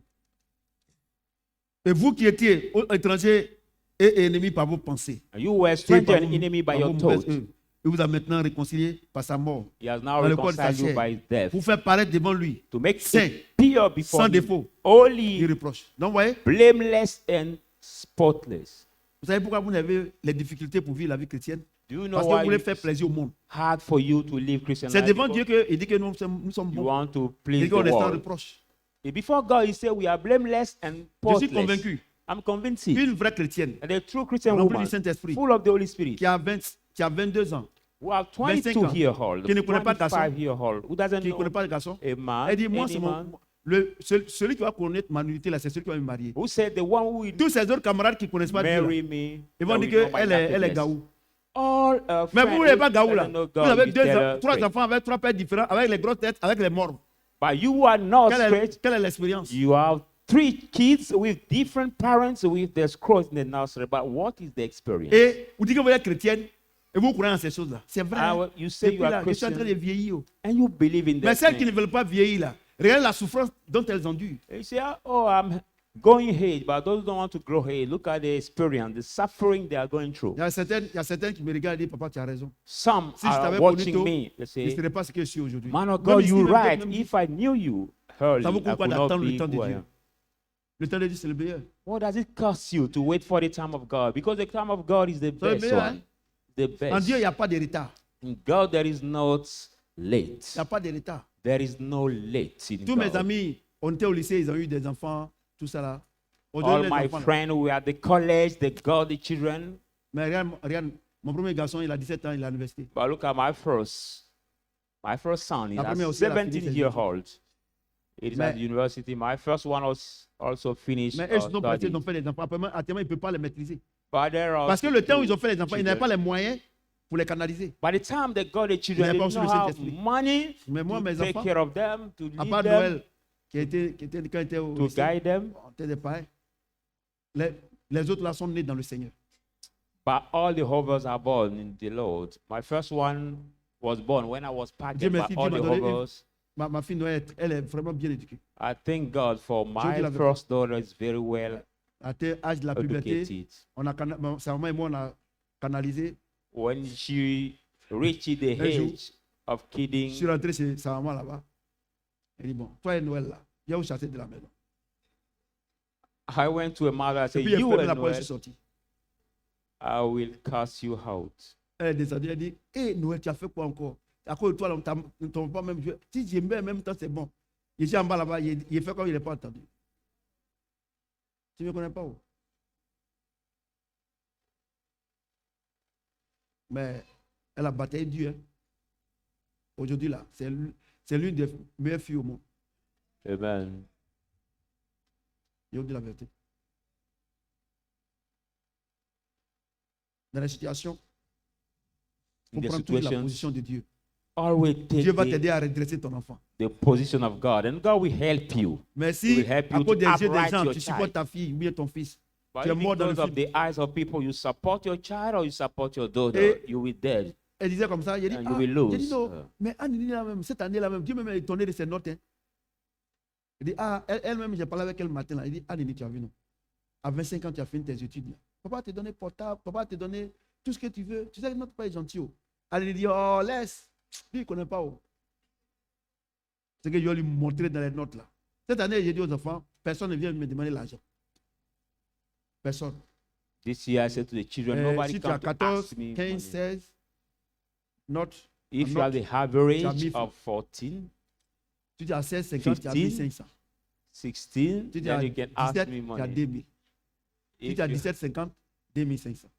Et vous qui étiez étrangers et ennemis par vos pensées. And you were et stranger par and enemy by par your vos mauvaises thoughts. œuvres. Il vous a maintenant réconcilié par sa mort. He has now Dans le corps de sa reconciled you chair. by his death Pour faire paraître devant lui. to make Saint, it pure before sans him, défaut, holy, irréproche. Donc, vous voyez, blameless, and spotless. vous savez pourquoi vous avez les difficultés pour vivre la vie chrétienne? Do you know Parce que vous why voulez faire plaisir au monde. hard for you to live Christian C'est life? devant Dieu Because qu'il dit que nous sommes you bons. want to Il please dit the qu'on est sans world. reproche. And before God, he said we are blameless and Je suis spotless. convaincu I'm convinced. qu'une vraie chrétienne, And a true Christian remplie woman, du Saint-Esprit, full of the Holy Spirit, qui a 22 ans, who are 25 22 ans, year old, qui ne connaît pas de garçon, 25 year old, who doesn't qui ne connaît know pas de garçon, a man, elle dit, moi, any c'est man, celui qui va connaître ma nudité, là, c'est celui qui va me marier. who said the one who will Tous ces autres camarades qui ne connaissent pas Dieu, là, marry me, ils vont that dire will know my qu'elle est nakedness. gaou. All Mais vous n'êtes pas gaou, gaou là. Vous avez trois enfants avec 3 pères différents, avec les grosses têtes, avec les morts. But you are not straight. Quelle est l'expérience? You have 3 kids with different parents with their scrolls in the nursery. But what is the experience? Et vous dites que vous êtes chrétienne et vous croyez en ces choses-là. C'est vrai. Ah, you say Et puis you are là, je suis en train de Christian vieillir. and you believe in Mais that celles qui thing. ne veulent pas vieillir, là, regardez la souffrance dont elles endurent. You say, oh, I'm going age, but those who don't want to grow age, look at the experience, the suffering they are going through. Il y a certaines qui me regardent et disent, papa, tu as raison. Some Si je are t'avais connu watching tôt, me. They je ne say, serais pas ce que je suis aujourd'hui. man of Même God, ici, you're même right. même- If I knew you early, Ça vaut I pourquoi could not d'attendre le be temps de who I Dieu. am. Le temps de Dieu, c'est le meilleur. What does it cost you to wait for the time of God? Because the time of God is the le best meilleur, one. The En best. Dieu, il n'y a pas de retard. In God, there is no late. Il n'y a pas de retard. There is no late in Tous God. mes amis, on était au lycée, ils ont eu des enfants, tout ça là. Aujourd'hui, All les my enfants, là. friends who were at the college, they got the children. Mais regarde, mon premier garçon, il a 17 ans, il est à l'université. But look at my first son. He's La première aussi, elle a fini 17 ses years études. old. It is Mais- at the university. My first one was also finished. Mais eux, ils sont pressés, studies. ils ont fait les enfants. Après, actuellement, ils ne peuvent pas les maîtriser. But there are Parce que le temps où ils ont fait les enfants, ils children. n'avaient pas les moyens pour les canaliser. By the time they got the children, n'avaient they pas didn't reçu le have Saint-Esprit. money Mais moi, to mes take enfants, care of them, to à lead part them, Noël, quand il était au to lycée, guide them. on était des pareils. Les autres là sont nés dans le Seigneur. But all the hovers are born in the Lord. My first one was born when I was Dieu packed. merci, But all Dieu the m'a donné hovers. Ma fille Noël, elle est vraiment bien éduquée. I thank God for dis my la vérité. first daughter is very well À l'âge de la puberté, educated. sa maman et moi, on a canalisé. When she reached the Un jour, age of Je suis kidding, rentré chez sa maman là-bas. Elle dit, bon, toi et Noël là, viens vous chasser de la maison. I went to a mother. I Et said, puis elle "You ferme and la porte, je Noel, suis sorti. I will cast you out." Elle est descendue, elle dit, hé Noël, tu as fait quoi encore? À cause de toi, là, ton papa même, si j'aime bien en même temps, c'est bon. Il est en bas là-bas, il fait comme il n'est pas entendu. Tu ne me connais pas où? Mais elle a bataillé Dieu. Hein. Aujourd'hui, là, c'est l'une des meilleures filles au monde. Amen. Je vous dis la vérité. Dans la situation, il In faut the prendre toujours la situations, position de Dieu. always take Dieu va the, t'aider à redresser ton enfant. the position of God, and God will help you. Mais He si, will help à you cause to des yeux des upright gens, your tu child. supportes ta fille ou bien ton fils, But tu es if mort dans le because of film. the eyes of people, you support your child or you support your daughter, Et- you will dead. Elle disait comme ça, il dit, And you will lose. j'ai dit non, mais Annie là même, cette année-là même, Dieu même est étonné de ses notes. Hein. Il dit, elle-même, j'ai parlé avec elle le matin, là. Il dit, Annie, tu as vu, non? À 25 ans, tu as fini tes études. Là. Papa t'a donné portable, papa t'a donné tout ce que tu veux. Tu sais que notre père est gentil. Oh. Annie dit, oh, laisse. Lui, il ne connaît pas. Oh. C'est que je vais lui montrer dans les notes là. Cette année, j'ai dit aux enfants, personne ne vient me demander l'argent. Personne. This year I said to the children, nobody Si tu as come to 14, ask me 15, money. 16, note. If you not- have the average tu as 1000 of 14, Si tu as 16, 50, tu as 15, 1500. 16, Si tu as then you can ask 17, me tu as money. 2000. Si If tu as you 17, 50, 2500.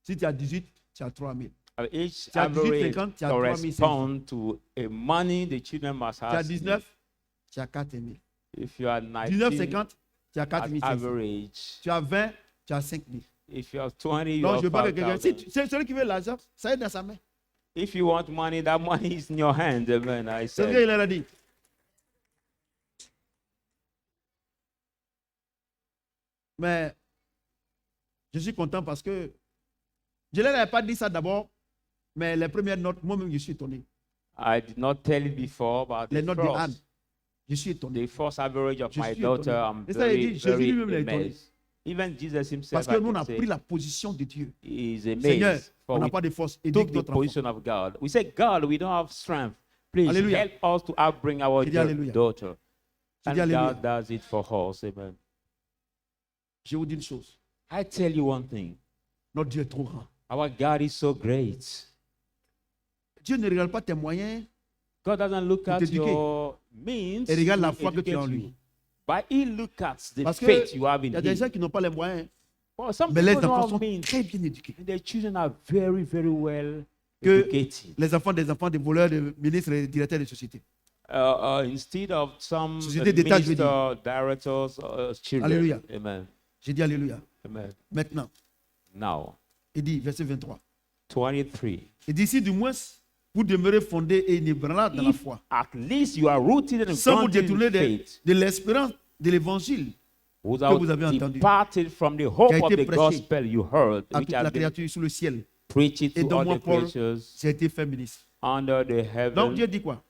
Si tu as 18, tu as 3000. have each tu as 18, average 50, tu as 3500. correspond to a money the children must Tu as have. 19, tu as 4000. If you are 19, 19, 50, tu as at 4500. average. Tu as 20, tu as 5000. If you have 20, you Donc, je have veux pas que quelqu'un. 5,000. C'est celui qui veut l'argent, ça est dans sa main. If you want money, that money is in your hand. Amen. I C'est ce said. qu'il a dit. Mais je suis content parce que je ne leur ai pas dit ça d'abord, mais les premières notes, moi-même, je suis étonné. I did not tell it before, but Les the notes de Anne, first, je suis étonné. the first average of Je my suis daughter, étonné. I'm Et ça, il very, dit, Jésus very lui-même l'a étonné. amazed. Even Jesus himself, Parce que I nous, on can a say, pris la position de Dieu. is Seigneur, amazed. on For n'a we pas de force. took Éduque the notre enfant. position of God. We say, God, we don't have strength. Please Alléluia. help us to outbring our Je dis alléluia. daughter. Je dis And alléluia. God does it for us. Amen. Je vous dis une chose. I tell you one thing. Notre Dieu est trop grand. Our God is so great. Dieu ne regarde pas tes moyens. God doesn't look at t'éduquer. your means. Il regarde la to foi que tu as en educate lui. you. But he looks at the Parce que faith you have il in y a des him. gens qui n'ont pas les moyens. Well, some Mais les people don't enfants have sont means. très bien éduqués. And their children are very, very well Que educated. les enfants des voleurs, des ministres et des directeurs de société. Instead of some Société d'État, je veux minister, directors, children. Alléluia. Amen. J'ai dit alléluia. Amen. Maintenant, Now, il dit, verset 23. 23. Il dit, si du moins vous demeurez fondés et inébranlables dans la If foi, at least you are rooted and sans vous grounded in détourner faith, de l'espérance de l'évangile without vous avez entendu, departed from the hope qui a of été the prêché gospel you heard, à which toute has la been créature sous le ciel, preached et to dont all moi, the Paul, creatures j'ai été fait ministre. under the Donc heaven. Dieu dit quoi?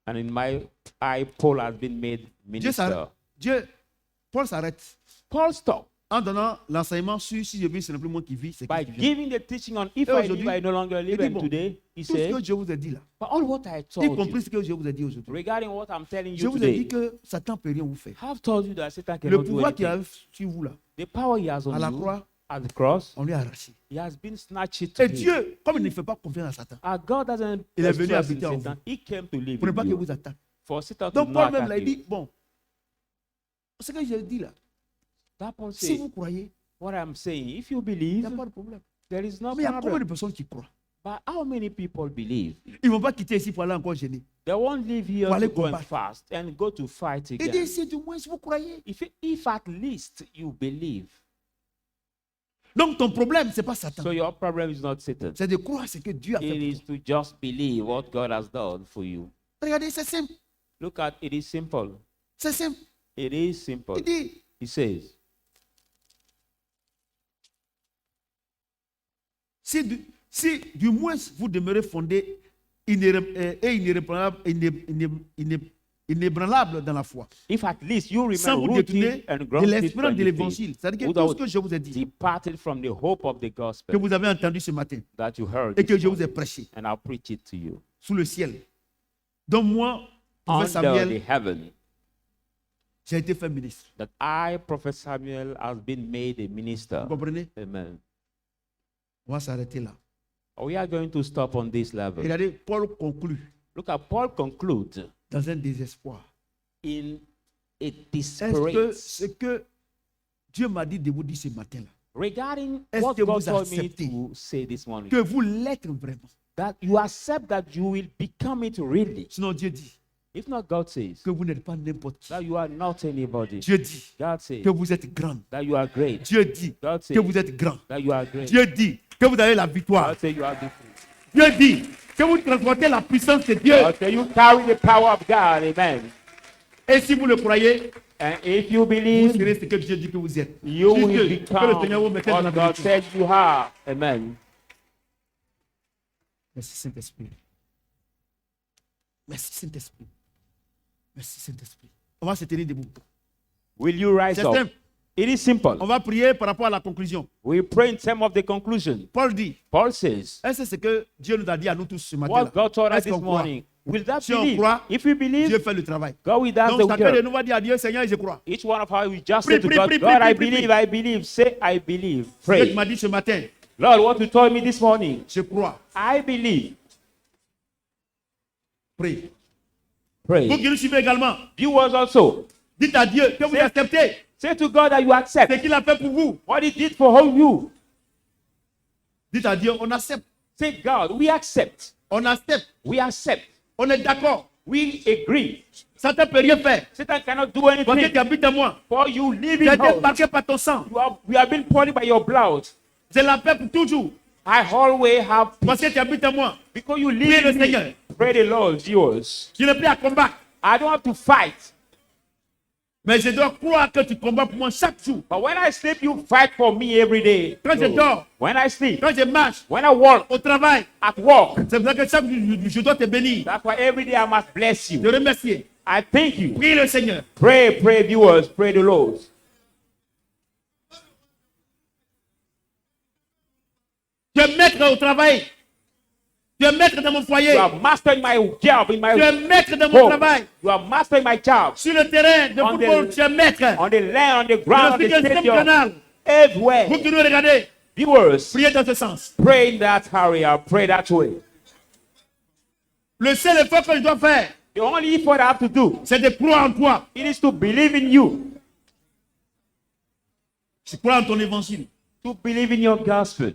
And in my eye, Paul has been made Dieu s'arrête. minister. Paul s'arrête Paul stopped en donnant l'enseignement sur si je vis, ce n'est plus moi qui vis, c'est by Christ qui vit. giving the teaching on if Et I aujourd'hui, live, I no longer live. il dit, And bon, today, he Tout ce said, que je vous ai dit là, but all what I y told compris you ce que je vous ai dit aujourd'hui, regarding what I'm telling je you vous ai dit today, que Satan ne peut rien vous faire. I have told you that Satan Le cannot do pouvoir qu'il anything. a sur vous là, The power he has à la on you croix, at the cross, on lui a arraché. he has been snatched to Et him. Dieu, comme il ne fait pas confiance à Satan, Our God doesn't Il est venu trust in habiter en Satan. He came to live pour ne in pas qu'il you. vous attaque. For Satan to Donc not Paul même là, attack il you. dit, bon, ce que j'ai dit là, That Paul si said, vous croyez, what I'm saying, if you il believe, n'y a pas de problème. there is no Mais il y a combien problem. de personnes qui croient? But how many people believe? Ils ne vont pas quitter ici pour aller encore gêner. They won't leave here Pour aller to go and combattre. fast and go to fight Il again. dit, si du moins vous croyez. If at least you believe. Donc ton problème, ce n'est pas Satan. So your problem is not Satan. C'est de croire ce que Dieu a fait. It pour is toi. to just believe what God has done for you. Regardez, c'est simple. Look at it is simple. C'est simple. It is simple. Il dit, He says, si du moins vous demeurez fondés et inébranlables dans la foi, if at least you sans remain vous détourner rooted and de grounded l'espérance in de the faith, l'évangile, c'est-à-dire que tout without ce que je vous ai dit, departed from the hope of the que gospel vous avez entendu ce matin that you heard et que this je vous ai morning, prêché and I'll preach it to you. sous le ciel. Donc moi, prophète Under Samuel, the heaven, j'ai été fait ministre. that I, Prophet Samuel, has been made a minister. Vous comprenez? Amen. On va s'arrêter là. We are going to stop on this Et level. regardez, Paul conclut Look at Paul concludes dans un désespoir. in a Est-ce que desperate ce que Dieu m'a dit de vous dire ce matin-là, regarding Est-ce what que God vous told me acceptez to say this morning, que vous l'êtes vraiment? that you accept that you will become it really. Sinon, Dieu dit If not, God says que vous n'êtes pas n'importe qui. that you are not anybody. Dieu dit God says que vous êtes grand. that you are great. Dieu dit God says que vous êtes grand. that you are great. Dieu dit que vous avez la victoire. God says you are different. Dieu dit que vous transportez la puissance de Dieu. God says you carry the power of God. Amen. Et si vous le croyez, And if you vous believe, serez ce que Dieu dit que vous êtes. you Juste will que le become Seigneur vous mette dans la what God bénédiction. says you are. Amen. Merci Saint-Esprit. Merci Saint-Esprit. Merci Saint-Esprit. On va se tenir debout. Will you rise C'est up? simple. It is simple. On va prier par rapport à la conclusion. We pray in terms of the conclusion. Paul dit, Paul says, est-ce que c'est ce que Dieu nous a dit à nous tous ce matin? what God told us Est-ce this qu'on croit? morning, will that Si on believe? croit, If we Dieu believe, fait le travail. God will do Donc the chacun de work. nous va dire à Dieu, Seigneur, je crois. Each one of us will just Prie, say to prie, God, prie, God, prie, I prie, believe, prie. I believe. Say, I believe. Dieu Pray. m'a dit ce matin, Lord, what you told me this morning, je crois. I believe. Prie. Vous Pray. qui nous suivez également, Viewers also, dites à Dieu que vous C'est- acceptez say to God that you accept ce qu'il a fait pour vous. what He did for you. Dites à Dieu, on accepte. Say, God, we accept. On accepte. We accept. On est d'accord. We agree. Satan ne peut rien faire. Satan cannot do Parce que anything tu habites en moi. for you. Live Tu as in été us. marqué par ton sang. We have been pointed by your blood. C'est la paix pour toujours. I always have peace Parce que tu habites en moi. because you Prie live le in me. Seigneur. Pray the Lord, yours. Je n'ai plus à combattre. I don't have to fight. Mais je dois croire que tu combats pour moi chaque jour. But when I sleep, you fight for me every day. Quand je dors, When I sleep, quand je marche, when I walk, au travail, at work, c'est pour ça que chaque jour, je dois te bénir. that's why every day I must bless Te you. remercier. I thank you. Prie le Seigneur. Pray, viewers, pray the Lord. Tu es maître au travail. Tu es maître dans mon foyer. You are master in my job, in my Tu es maître dans mon home. travail. You are master in my job. Sur le terrain de On football, the- tu es maître. On the land, on the ground, on Je the suis un stadium. canal. Everywhere. Vous qui nous regardez, Viewers, priez dans ce sens. pray in that area, pray that way. Le seul effort que je dois faire, The only effort I have to do, c'est de croire en toi. it is to believe in you, Je crois en ton évangile. to believe in your gospel.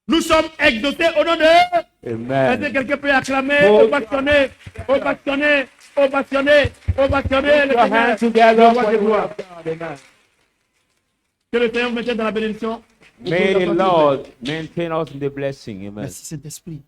Nous sommes exaucés au nom de... Est-ce que Amen. quelqu'un peut acclamer, Oh. ovationner, ovationner, ovationner, ovationner le Your Seigneur. hands together Le roi for des the rois. word of God. Amen. Que le Seigneur vous mette dans la bénédiction. May the Lord maintain us in the blessing. Amen. Merci Saint-Esprit.